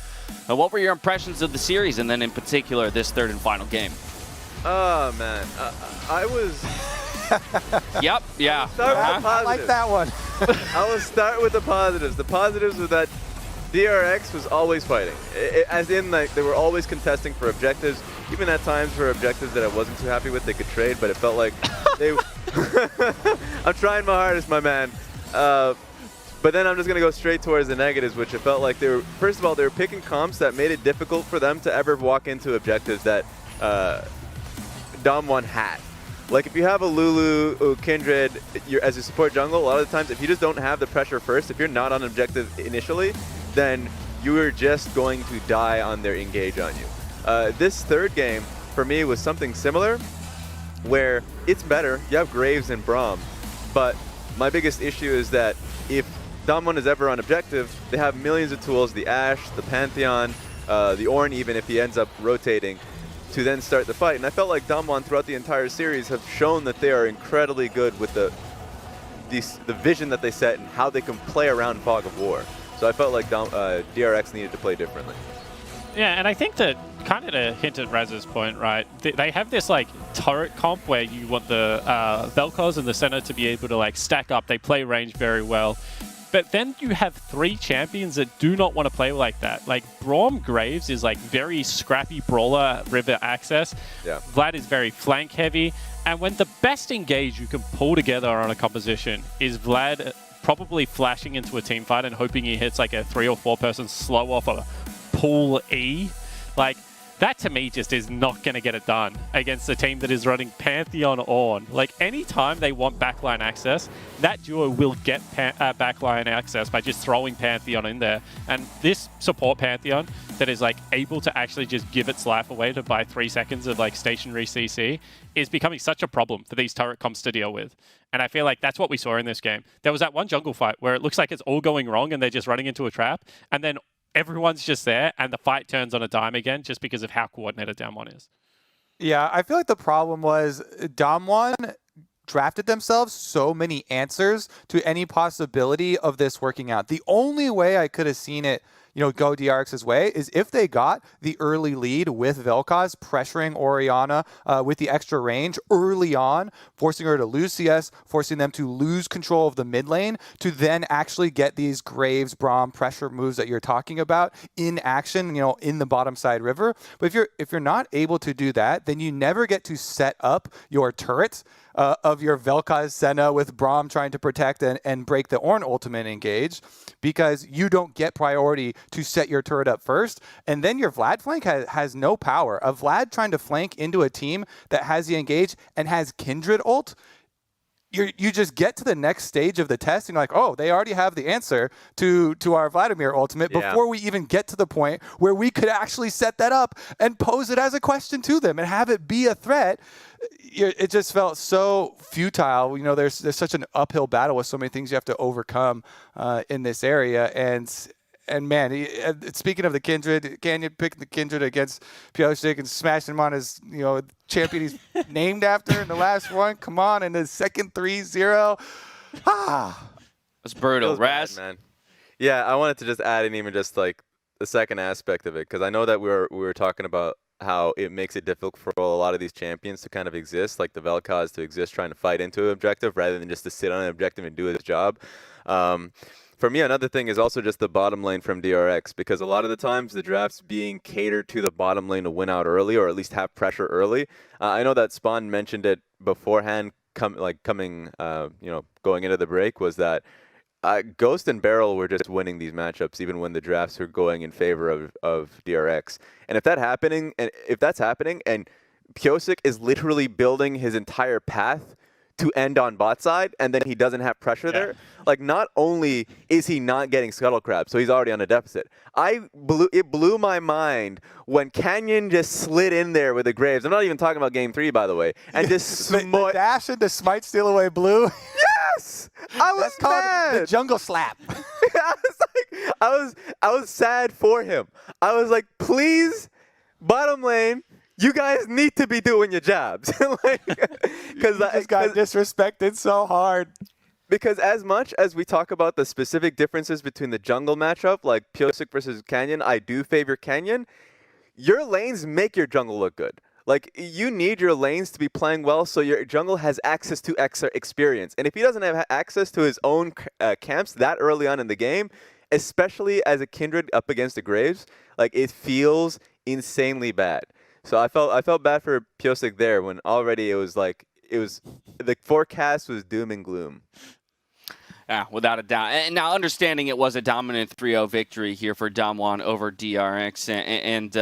What were your impressions of the series, and then in particular, this third and final game? Oh, man. I was... Yep, yeah. I like that one. I will start with the positives. The positives were that DRX was always fighting, as in like they were always contesting for objectives, even at times for objectives that I wasn't too happy with. They could trade, but it felt like they... I'm trying my hardest, my man. But then I'm just going to go straight towards the negatives, which it felt like they were, first of all, they were picking comps that made it difficult for them to ever walk into objectives that DAMWON had. Like if you have a Lulu or Kindred as a support jungle, a lot of the times if you just don't have the pressure first, if you're not on objective initially, then you are just going to die on their engage on you. This third game, for me, was something similar, where it's better. You have Graves and Braum, but my biggest issue is that if DAMWON is ever on objective, they have millions of tools, the Ashe, the Pantheon, the Ornn even if he ends up rotating, to then start the fight. And I felt like DAMWON throughout the entire series have shown that they are incredibly good with the vision that they set and how they can play around Fog of War. So I felt like DRX needed to play differently. Yeah, and I think that kind of to hint at Raz's point, right, they have this like turret comp where you want the Vel'Koz in the center to be able to like stack up. They play range very well. But then you have 3 champions that do not want to play like that. Like Braum Graves is like very scrappy brawler river access. Yeah. Vlad is very flank heavy. And when the best engage you can pull together on a composition is Vlad probably flashing into a team fight and hoping he hits like a 3 or 4 person slow off a pull E. Like That to me just is not going to get it done against a team that is running Pantheon on. Like, anytime they want backline access, that duo will get backline access by just throwing Pantheon in there. And this support Pantheon that is like able to actually just give its life away to buy 3 seconds of like stationary CC is becoming such a problem for these turret comps to deal with. And I feel like that's what we saw in this game. There was that one jungle fight where it looks like it's all going wrong and they're just running into a trap, and then everyone's just there, and the fight turns on a dime again just because of how coordinated DAMWON is. Yeah, I feel like the problem was DAMWON drafted themselves so many answers to any possibility of this working out. The only way I could have seen it, go DRX's way is if they got the early lead with Vel'Koz pressuring Orianna with the extra range early on, forcing her to lose CS, forcing them to lose control of the mid lane, to then actually get these Graves, Braum pressure moves that you're talking about in action, in the bottom side river. But if you're not able to do that, then you never get to set up your turrets of your Vel'Koz Senna with Braum trying to protect and break the Ornn ultimate engage, because you don't get priority to set your turret up first. And then your Vlad flank has no power. A Vlad trying to flank into a team that has the engage and has Kindred ult, you just get to the next stage of the test and you're like, oh, they already have the answer to our Vladimir ultimate before we even get to the point where we could actually set that up and pose it as a question to them and have it be a threat. It just felt so futile. There's such an uphill battle with so many things you have to overcome in this area. And man, speaking of the Kindred, Canyon picked the Kindred against Pyosik and smashing him on his, champion he's named after in the last one. Come on, in the second 3-0. That's brutal. Raz? Man. Yeah, I wanted to just add in even just like the second aspect of it, because I know that we were talking about how it makes it difficult for a lot of these champions to kind of exist, like the Vel'Koz to exist trying to fight into an objective rather than just to sit on an objective and do his job. For me, another thing is also just the bottom lane from DRX, because a lot of the times the draft's being catered to the bottom lane to win out early, or at least have pressure early. I know that Spawn mentioned it beforehand, going into the break, was that Ghost and Beryl were just winning these matchups even when the drafts were going in favor of DRX. And if that's happening, and Pyosik is literally building his entire path to end on bot side, and then he doesn't have pressure there. Like, not only is he not getting Scuttle Crab, so he's already on a deficit. It blew my mind when Canyon just slid in there with the Graves. I'm not even talking about Game 3, by the way, and just the dash into Smite Steal Away Blue. Yes, I was mad. The jungle slap. I was sad for him. I was like, please, bottom lane, you guys need to be doing your jobs. Because I got disrespected so hard. Because as much as we talk about the specific differences between the jungle matchup, like Pyosik versus Canyon, I do favor Canyon. Your lanes make your jungle look good. Like, you need your lanes to be playing well so your jungle has access to extra experience. And if he doesn't have access to his own camps that early on in the game, especially as a Kindred up against the Graves, like, it feels insanely bad. So I felt bad for Pyosik there when already the forecast was doom and gloom. Yeah, without a doubt. And now, understanding it was a dominant 3-0 victory here for DAMWON over DRX and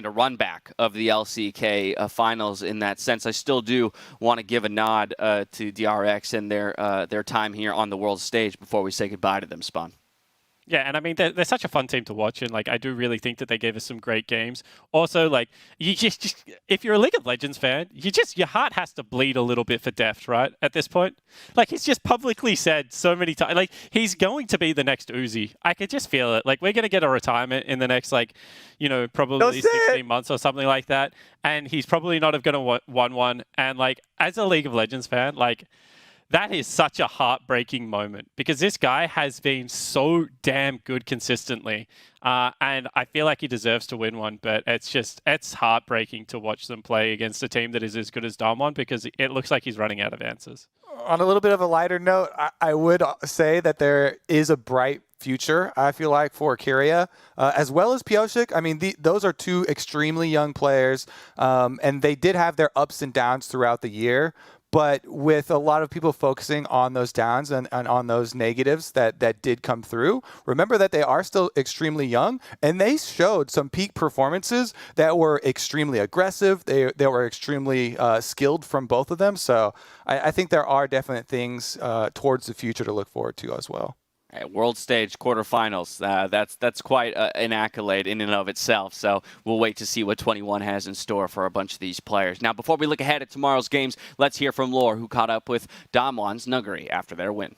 a run back of the LCK finals in that sense, I still do want to give a nod to DRX and their time here on the world stage before we say goodbye to them, Spawn. Yeah, and I mean, they're such a fun team to watch, and like, I do really think that they gave us some great games. Also, like, you just if you're a League of Legends fan, your heart has to bleed a little bit for Deft, right? At this point, like, he's just publicly said so many times, like, he's going to be the next Uzi. I could just feel it. Like, we're gonna get a retirement in the next, probably 16 months or something like that, and he's probably not going to won one. And like, as a League of Legends fan, like, that is such a heartbreaking moment because this guy has been so damn good consistently. And I feel like he deserves to win one, but it's heartbreaking to watch them play against a team that is as good as DAMWON because it looks like he's running out of answers. On a little bit of a lighter note, I would say that there is a bright future, I feel like, for Kyria, as well as Pyosik. I mean, those are two extremely young players, and they did have their ups and downs throughout the year. but with a lot of people focusing on those downs and on those negatives that did come through, remember that they are still extremely young, and they showed some peak performances that were extremely aggressive. They were extremely skilled from both of them. So I think there are definite things towards the future to look forward to as well. World stage quarterfinals. That's quite an accolade in and of itself. So we'll wait to see what 21 has in store for a bunch of these players. Now, before we look ahead at tomorrow's games, let's hear from Lore, who caught up with DAMWON's Nuguri after their win.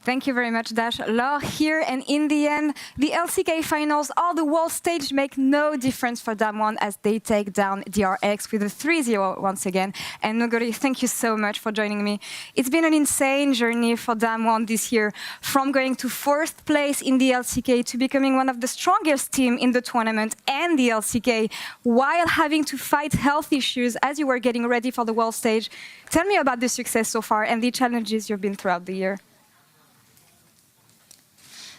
Thank you very much, Dash. Laure here, and in the end, the LCK finals, all the world stage make no difference for DAMWON as they take down DRX with a 3-0 once again. And Nuguri, thank you so much for joining me. It's been an insane journey for DAMWON this year, from going to 4th place in the LCK to becoming one of the strongest teams in the tournament and the LCK, while having to fight health issues as you were getting ready for the world stage. Tell me about the success so far and the challenges you've been throughout the year.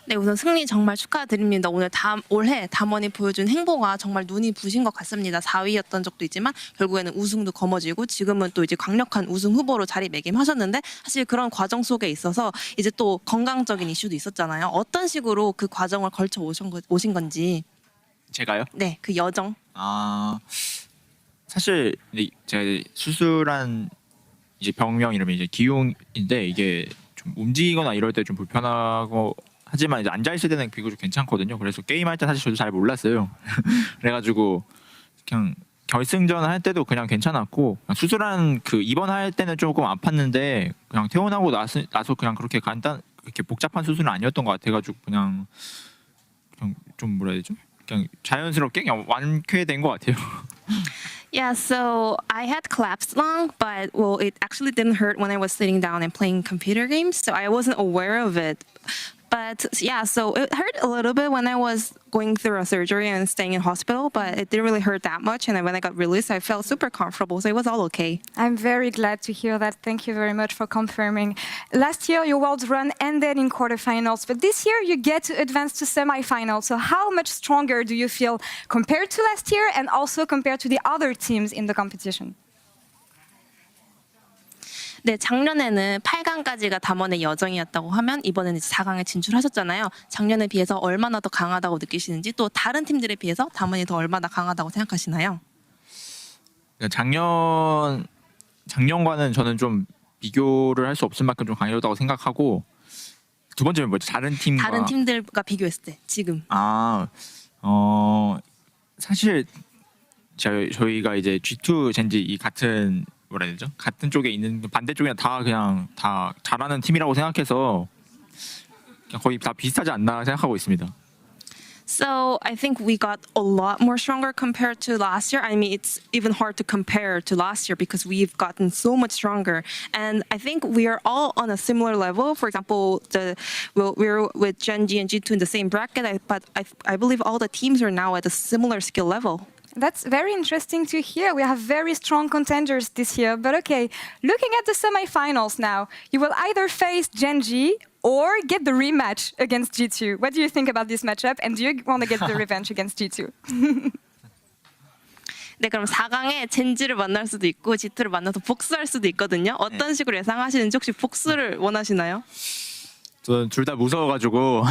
네, 우선 승리 정말 축하드립니다. 올해 담원이 보여준 행보가 정말 눈이 부신 것 같습니다. 4위였던 적도 있지만 결국에는 우승도 거머쥐고 지금은 또 이제 강력한 우승 후보로 자리매김하셨는데, 사실 그런 과정 속에 있어서 이제 또 건강적인 이슈도 있었잖아요. 어떤 식으로 그 과정을 걸쳐 오신 건지. 제가요? 네, 그 여정. 사실 제가 수술한 이제 병명 이름이 이제 기흉인데, 이게 좀 움직이거나 이럴 때 좀 불편하고 하지만 이제 앉아 있을 때는 비교적 괜찮거든요. 그래서 게임할 때 사실 저도 잘 몰랐어요. 그래가지고 그냥 결승전 할 때도 그냥 괜찮았고, 그냥 수술한 그 입원할 때는 조금 아팠는데 그냥 퇴원하고 나서 그냥 그렇게 그렇게 복잡한 수술은 아니었던 것 같아가지고 그냥 좀 뭐라 해야 되죠? 그냥 자연스럽게 그냥 완쾌된 것 같아요. Yeah, so I had collapsed lung, but well, it actually didn't hurt when I was sitting down and playing computer games, so I wasn't aware of it. But yeah, so it hurt a little bit when I was going through a surgery and staying in hospital, but it didn't really hurt that much. And then when I got released, I felt super comfortable, so it was all okay. I'm very glad to hear that. Thank you very much for confirming. Last year, your world run ended in quarterfinals, but this year you get to advance to semifinals. So how much stronger do you feel compared to last year and also compared to the other teams in the competition? 네, 작년에는 8강까지가 담원의 여정이었다고 하면 이번에는 이제 4강에 진출하셨잖아요. 작년에 비해서 얼마나 더 강하다고 느끼시는지, 또 다른 팀들에 비해서 담원이 더 얼마나 강하다고 생각하시나요? 작년과는 저는 좀 비교를 할 수 없을 만큼 좀 강해졌다고 생각하고, 두 번째는 뭐죠? 다른 팀들과 비교했을 때 지금. 사실 저희가 이제 G2 젠지 이 같은 뭐라 해야 되죠? 같은 쪽에 있는 반대쪽이나 다 잘하는 팀이라고 생각해서 거의 다 비슷하지 않나 생각하고 있습니다. So I think we got a lot more stronger compared to last year. I mean, it's even hard to compare to last year because we've gotten so much stronger. And I think we are all on a similar level. For example, we're with Gen G and G2 in the same bracket, but I believe all the teams are now at a similar skill level. That's very interesting to hear. We have very strong contenders this year. But okay, looking at the semifinals now, you will either face Gen G or get the rematch against G2. What do you think about this matchup? And do you want to get the revenge against G2? 네, 그럼 4강에 젠지를 만날 수도 있고 G2를 만나서 복수할 수도 있거든요. 어떤 식으로 예상하시는지, 혹시 복수를 원하시나요? 저는 둘 다 무서워가지고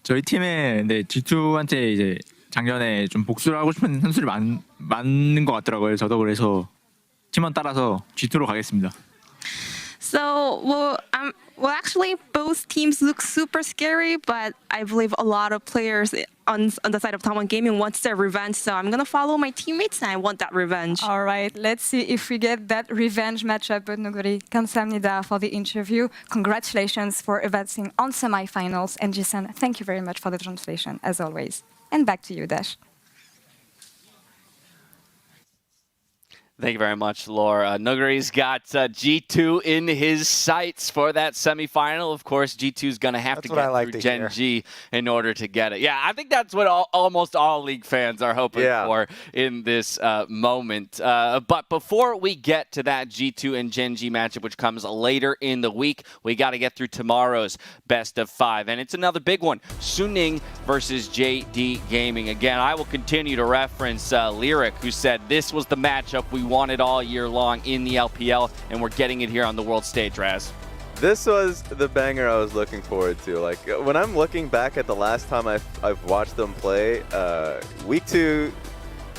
저희 팀에 G2한테 이제 작년에 좀 복수를 하고 싶은 선수들이 많은 것 같더라고요. 저도 그래서 팀원 따라서 G2로 가겠습니다. So, well, actually, both teams look super scary, but I believe a lot of players on the side of DAMWON Gaming wants their revenge. So I'm gonna follow my teammates, and I want that revenge. All right, let's see if we get that revenge matchup. But Nuguri, 감사합니다 for the interview. Congratulations for advancing on semifinals. And Jason, thank you very much for the translation, as always. And back to you, Dash. Thank you very much, Laura. Nuguri's got G2 in his sights for that semifinal. Of course, G2's going to have to get through Gen G in order to get it. Yeah, I think that's what almost all League fans are hoping for in this moment. But before we get to that G2 and Gen G matchup, which comes later in the week, we got to get through tomorrow's best of 5. And it's another big one, Suning versus JD Gaming. Again, I will continue to reference Lyric, who said this was the matchup we wanted all year long in the LPL, and we're getting it here on the world stage, Raz. This was the banger I was looking forward to. Like, when I'm looking back at the last time I've watched them play, week 2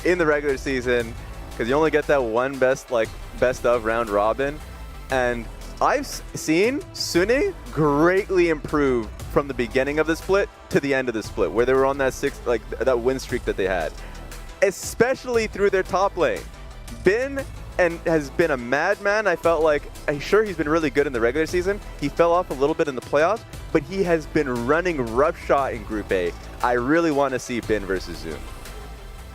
in the regular season, because you only get that one best of round robin, and I've seen Sune greatly improve from the beginning of the split to the end of the split, where they were on that that win streak that they had, especially through their top lane. Bin has been a madman. I felt like, sure, he's been really good in the regular season. He fell off a little bit in the playoffs, but he has been running roughshod in Group A. I really want to see Bin versus Zoom.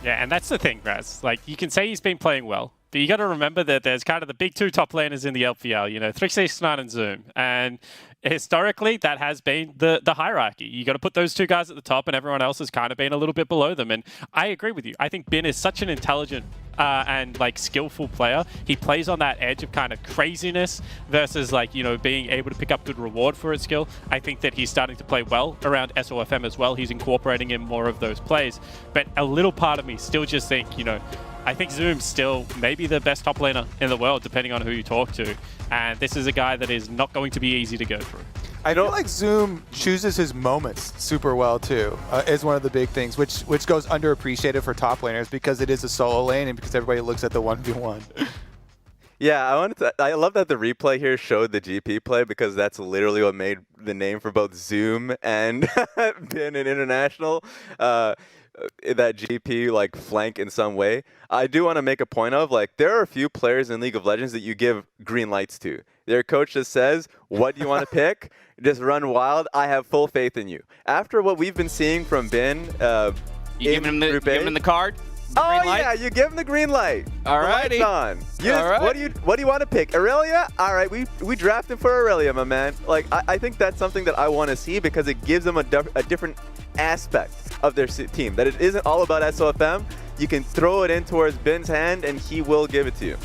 Yeah, and that's the thing, Raz. Like, you can say he's been playing well, but you got to remember that there's kind of the big 2 top laners in the LPL, 369 and Zoom. And historically, that has been the hierarchy. You got to put those 2 guys at the top, and everyone else has kind of been a little bit below them. And I agree with you. I think Bin is such an intelligent and skillful player. He plays on that edge of kind of craziness versus being able to pick up good reward for his skill. I think that he's starting to play well around SOFM as well. He's incorporating in more of those plays. But a little part of me still just think, I think Zoom's still maybe the best top laner in the world, depending on who you talk to. And this is a guy that is not going to be easy to go through. I feel like Zoom chooses his moments super well too, is one of the big things, which goes underappreciated for top laners because it is a solo lane and because everybody looks at the 1v1. Yeah, I love that the replay here showed the GP play, because that's literally what made the name for both Zoom and Bin in International. That GP flank in some way. I do want to make a point of there are a few players in League of Legends that you give green lights to. Their coach just says, what do you want to pick? Just run wild. I have full faith in you. After what we've been seeing from Bin, you give him the card? Yeah, you give him the green light. Alrighty. On. What do you want to pick? Aurelia? All right, we draft him for Aurelia, my man. I think that's something that I want to see, because it gives them a different aspect of their team. That it isn't all about SOFM. You can throw it in towards Bin's hand, and he will give it to you.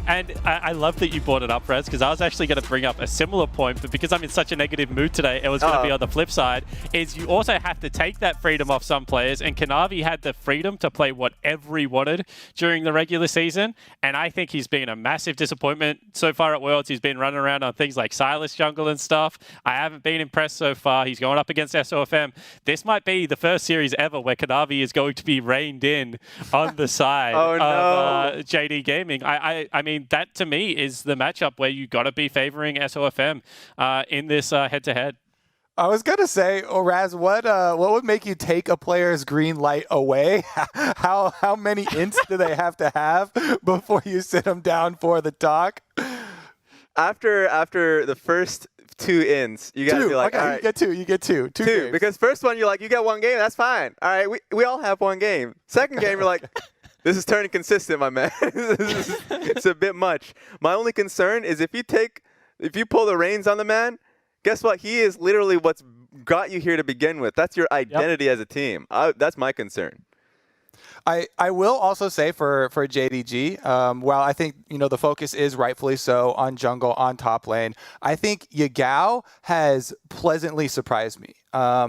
And I love that you brought it up, Rez, because I was actually going to bring up a similar point, but because I'm in such a negative mood today, it was going to be on the flip side, is you also have to take that freedom off some players, and Kanavi had the freedom to play whatever he wanted during the regular season, and I think he's been a massive disappointment so far at Worlds. He's been running around on things like Silas jungle and stuff. I haven't been impressed so far. He's going up against SOFM. This might be the first series ever where Kanavi is going to be reined in on the side of JD Gaming. I mean, that to me is the matchup where you got to be favoring SOFM in this head-to-head. I was gonna say, Raz, what would make you take a player's green light away? How many ints do they have to have before you sit them down for the talk? After the first 2 ints, you gotta be like, okay, all right, you get two games. Because first one you get 1 game, that's fine. All right, we all have 1 game. Second game, you're like, this is turning consistent, my man. It's a bit much. My only concern is if you pull the reins on the man, guess what? He is literally what's got you here to begin with. That's your identity as a team. That's my concern. I will also say for JDG, while I think the focus is rightfully so on jungle, on top lane, I think Yagao has pleasantly surprised me.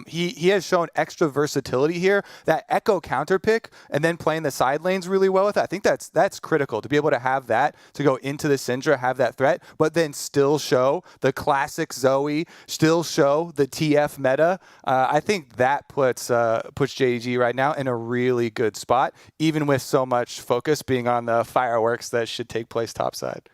He has shown extra versatility here. That echo counter pick and then playing the side lanes really well with it. I think that's critical to be able to have that, to go into the Syndra, have that threat, but then still show the classic Zoe, still show the TF meta. I think that puts JDG right now in a really good spot, even with so much focus being on the fireworks that should take place topside.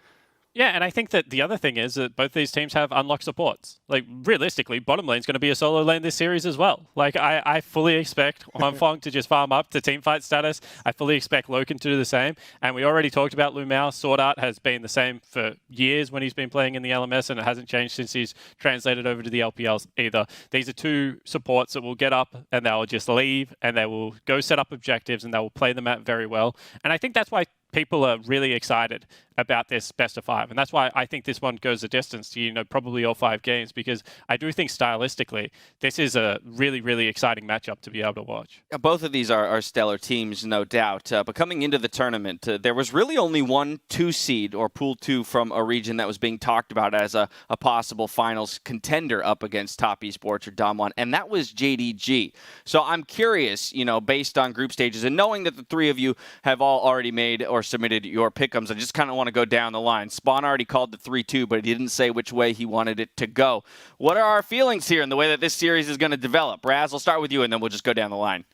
Yeah, and I think that the other thing is that both these teams have unlocked supports. Realistically, bottom lane's going to be a solo lane this series as well. I fully expect Huanfeng to just farm up to teamfight status. I fully expect Loken to do the same. And we already talked about Lumao. Sword Art has been the same for years when he's been playing in the LMS, and it hasn't changed since he's translated over to the LPLs either. These are 2 supports that will get up, and they'll just leave, and they will go set up objectives, and they will play the map very well. And I think that's why people are really excited about this best of 5. And that's why I think this one goes the distance to, probably all 5 games, because I do think stylistically, this is a really, really exciting matchup to be able to watch. Both of these are stellar teams, no doubt. But coming into the tournament, there was really only 1 2 seed or pool 2 from a region that was being talked about as a possible finals contender up against Top Esports or DAMWON, and that was JDG. So I'm curious, based on group stages and knowing that the 3 of you have all already made or before submitted your pick'ems. I just kind of want to go down the line. Spawn already called the 3-2, but he didn't say which way he wanted it to go. What are our feelings here in the way that this series is going to develop? Raz, I'll start with you, and then we'll just go down the line.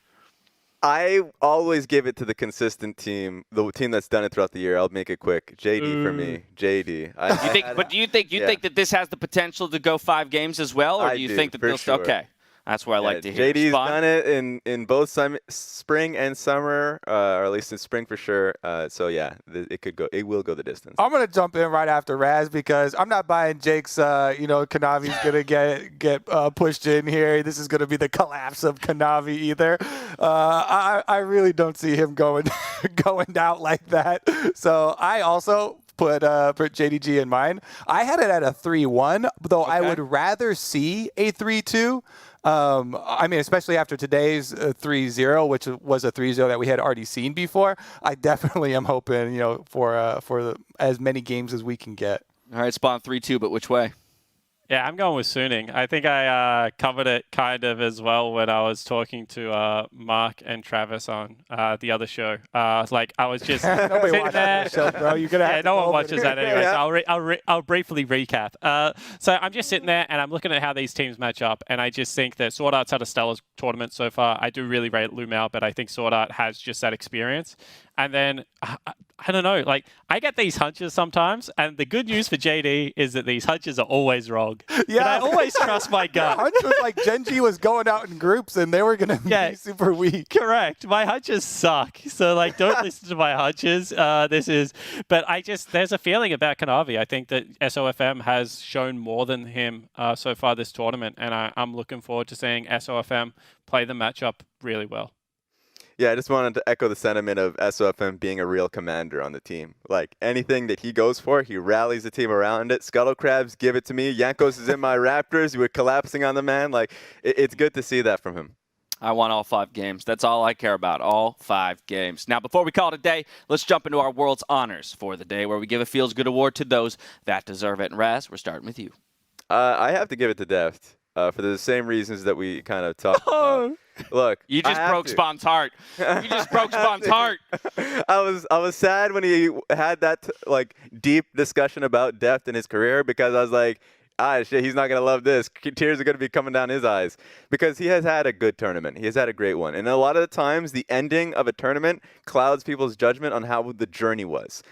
I always give it to the consistent team, the team that's done it throughout the year. I'll make it quick. JD for me. JD. Do you think that this has the potential to go 5 games as well, or do you think that they'll sure. Okay. That's what I like to hear. JD's done it in both spring and summer, or at least in spring for sure. So yeah, it will go the distance. I'm gonna jump in right after Raz because I'm not buying Jake's. Kanavi's gonna get pushed in here. This is gonna be the collapse of Kanavi either. I really don't see him going out like that. So I also put JDG in mine. I had it at a 3-1, though I would rather see a 3-2. Especially after today's 3-0, which was a 3-0 that we had already seen before. I definitely am hoping, for as many games as we can get. All right, Spawn 3-2, but which way? Yeah, I'm going with Suning. I think I covered it kind of as well when I was talking to Mark and Travis on the other show. I was just nobody sitting watches there. that show, bro. You're gonna have no one to watches that anyway. Yeah. So I'll briefly recap. So I'm just sitting there and I'm looking at how these teams match up, and I just think that Sword Art's had a stellar tournament so far. I do really rate Lumao, but I think Sword Art has just that experience. And then, I don't know, I get these hunches sometimes, and the good news for JD is that these hunches are always wrong. Yeah. But I always trust my gut. Hunch was like Genji was going out in groups, and they were going to be super weak. Correct. My hunches suck. So, don't listen to my hunches. But there's a feeling about Kanavi. I think that SOFM has shown more than him so far this tournament, and I'm looking forward to seeing SOFM play the matchup really well. Yeah, I just wanted to echo the sentiment of SOFM being a real commander on the team. Anything that he goes for, he rallies the team around it. Scuttle Crabs, give it to me. Yankos is in my Raptors. We're collapsing on the man. It's good to see that from him. I want all 5 games. That's all I care about, all 5 games. Now, before we call it a day, let's jump into our World's Honors for the day, where we give a Feels Good award to those that deserve it. And Raz, we're starting with you. I have to give it to Deft for the same reasons that we kind of talked about. Look, you just broke Spawn's heart. You just broke Spawn's heart. I was sad when he had that deep discussion about Deft in his career, because I was like, shit, he's not gonna love this. Tears are gonna be coming down his eyes, because he has had a good tournament. He has had a great one, and a lot of the times the ending of a tournament clouds people's judgment on how the journey was.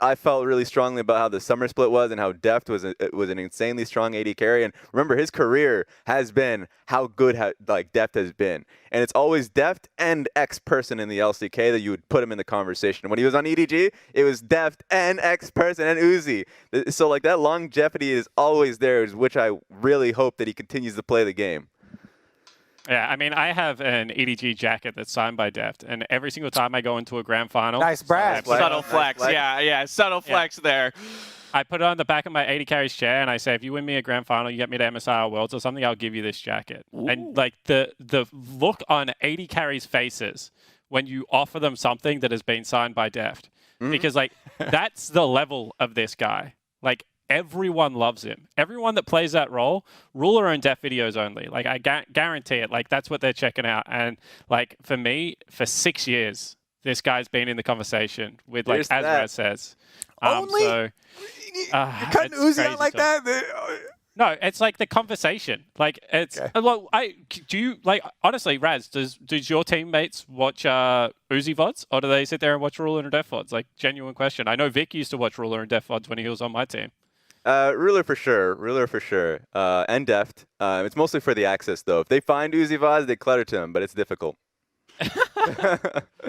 I felt really strongly about how the summer split was, and how Deft was an insanely strong AD carry. And remember, his career has been how good Deft has been, and it's always Deft and X person in the LCK that you would put him in the conversation. When he was on EDG, it was Deft and X person and Uzi. So that longevity is always there, which I really hope that he continues to play the game. Yeah, I mean, I have an EDG jacket that's signed by Deft, and every single time I go into a grand final... Nice brag. Subtle flex. Yeah, subtle flex there. I put it on the back of my 80 carries chair, and I say, if you win me a grand final, you get me to MSI or Worlds or something, I'll give you this jacket. Ooh. And the look on 80 carries' faces when you offer them something that has been signed by Deft, because that's the level of this guy. Everyone loves him. Everyone that plays that role, Ruler and Def videos only. I guarantee it. That's what they're checking out. And for me, for 6 years, this guy's been in the conversation with as Raz says. Only? You're cutting Uzi out like that? No, it's the conversation. It's do you honestly, Raz? Does your teammates watch Uzi VODs, or do they sit there and watch Ruler and Def VODs? Genuine question. I know Vic used to watch Ruler and Def VODs when he was on my team. Ruler for sure, and Deft. It's mostly for the access, though. If they find Uzi VODs, they clutter to him, but it's difficult.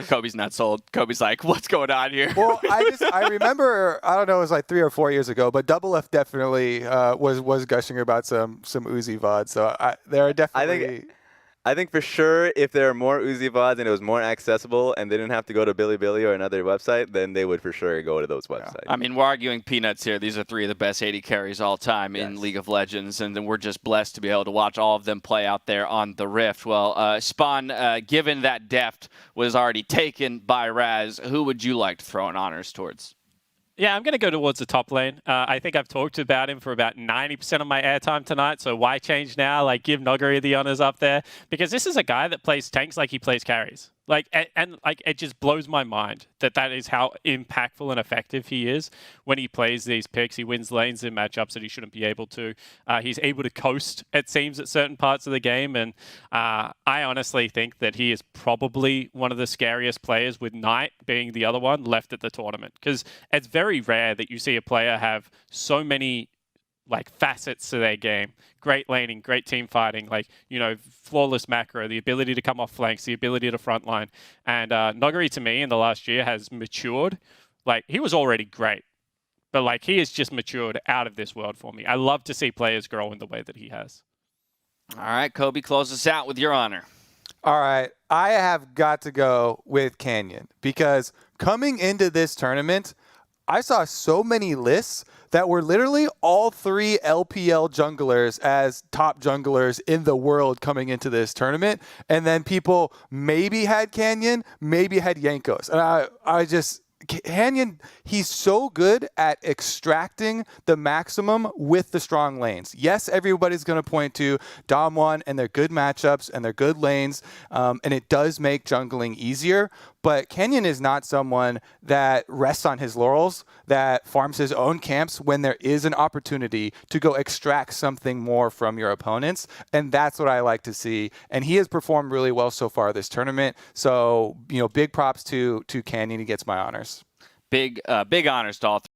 Kobe's not sold. Kobe's like, what's going on here? Well, I remember, I don't know, it was 3 or 4 years ago, but Double F definitely was gushing about some Uzi VODs. So there are definitely... I think for sure, if there are more Uzi VODs and it was more accessible and they didn't have to go to Bilibili or another website, then they would for sure go to those websites. I mean, we're arguing peanuts here. These are 3 of the best 80 carries all time in League of Legends, and then we're just blessed to be able to watch all of them play out there on the Rift. Well, Spawn, given that Deft was already taken by Raz, who would you like to throw in honors towards? Yeah, I'm going to go towards the top lane. I think I've talked about him for about 90% of my airtime tonight, so why change now? Give Noguri the honors up there. Because this is a guy that plays tanks like he plays carries. Like, and like, it just blows my mind that is how impactful and effective he is when he plays these picks. He wins lanes in matchups that he shouldn't be able to. He's able to coast, it seems, at certain parts of the game. And I honestly think that he is probably one of the scariest players, with Knight being the other one, left at the tournament. Because it's very rare that you see a player have so many like facets to their game. Great laning, great team fighting, like, you know, flawless macro, the ability to come off flanks, the ability to frontline. And Noguri, to me, in the last year has matured. Like, he was already great, but like, he has just matured out of this world for me. I love to see players grow in the way that he has. All right, Kobe, close us out with your honor. All right, I have got to go with Canyon, because coming into this tournament, I saw so many lists that were literally all 3 LPL junglers as top junglers in the world coming into this tournament. And then people maybe had Canyon, maybe had Jankos. And I just... Canyon, he's so good at extracting the maximum with the strong lanes. Yes, everybody's going to point to DAMWON and their good matchups and their good lanes, and it does make jungling easier. But Canyon is not someone that rests on his laurels, that farms his own camps when there is an opportunity to go extract something more from your opponents. And that's what I like to see. And he has performed really well so far this tournament. So, you know, big props to Canyon. He gets my honors. Big honors to all three.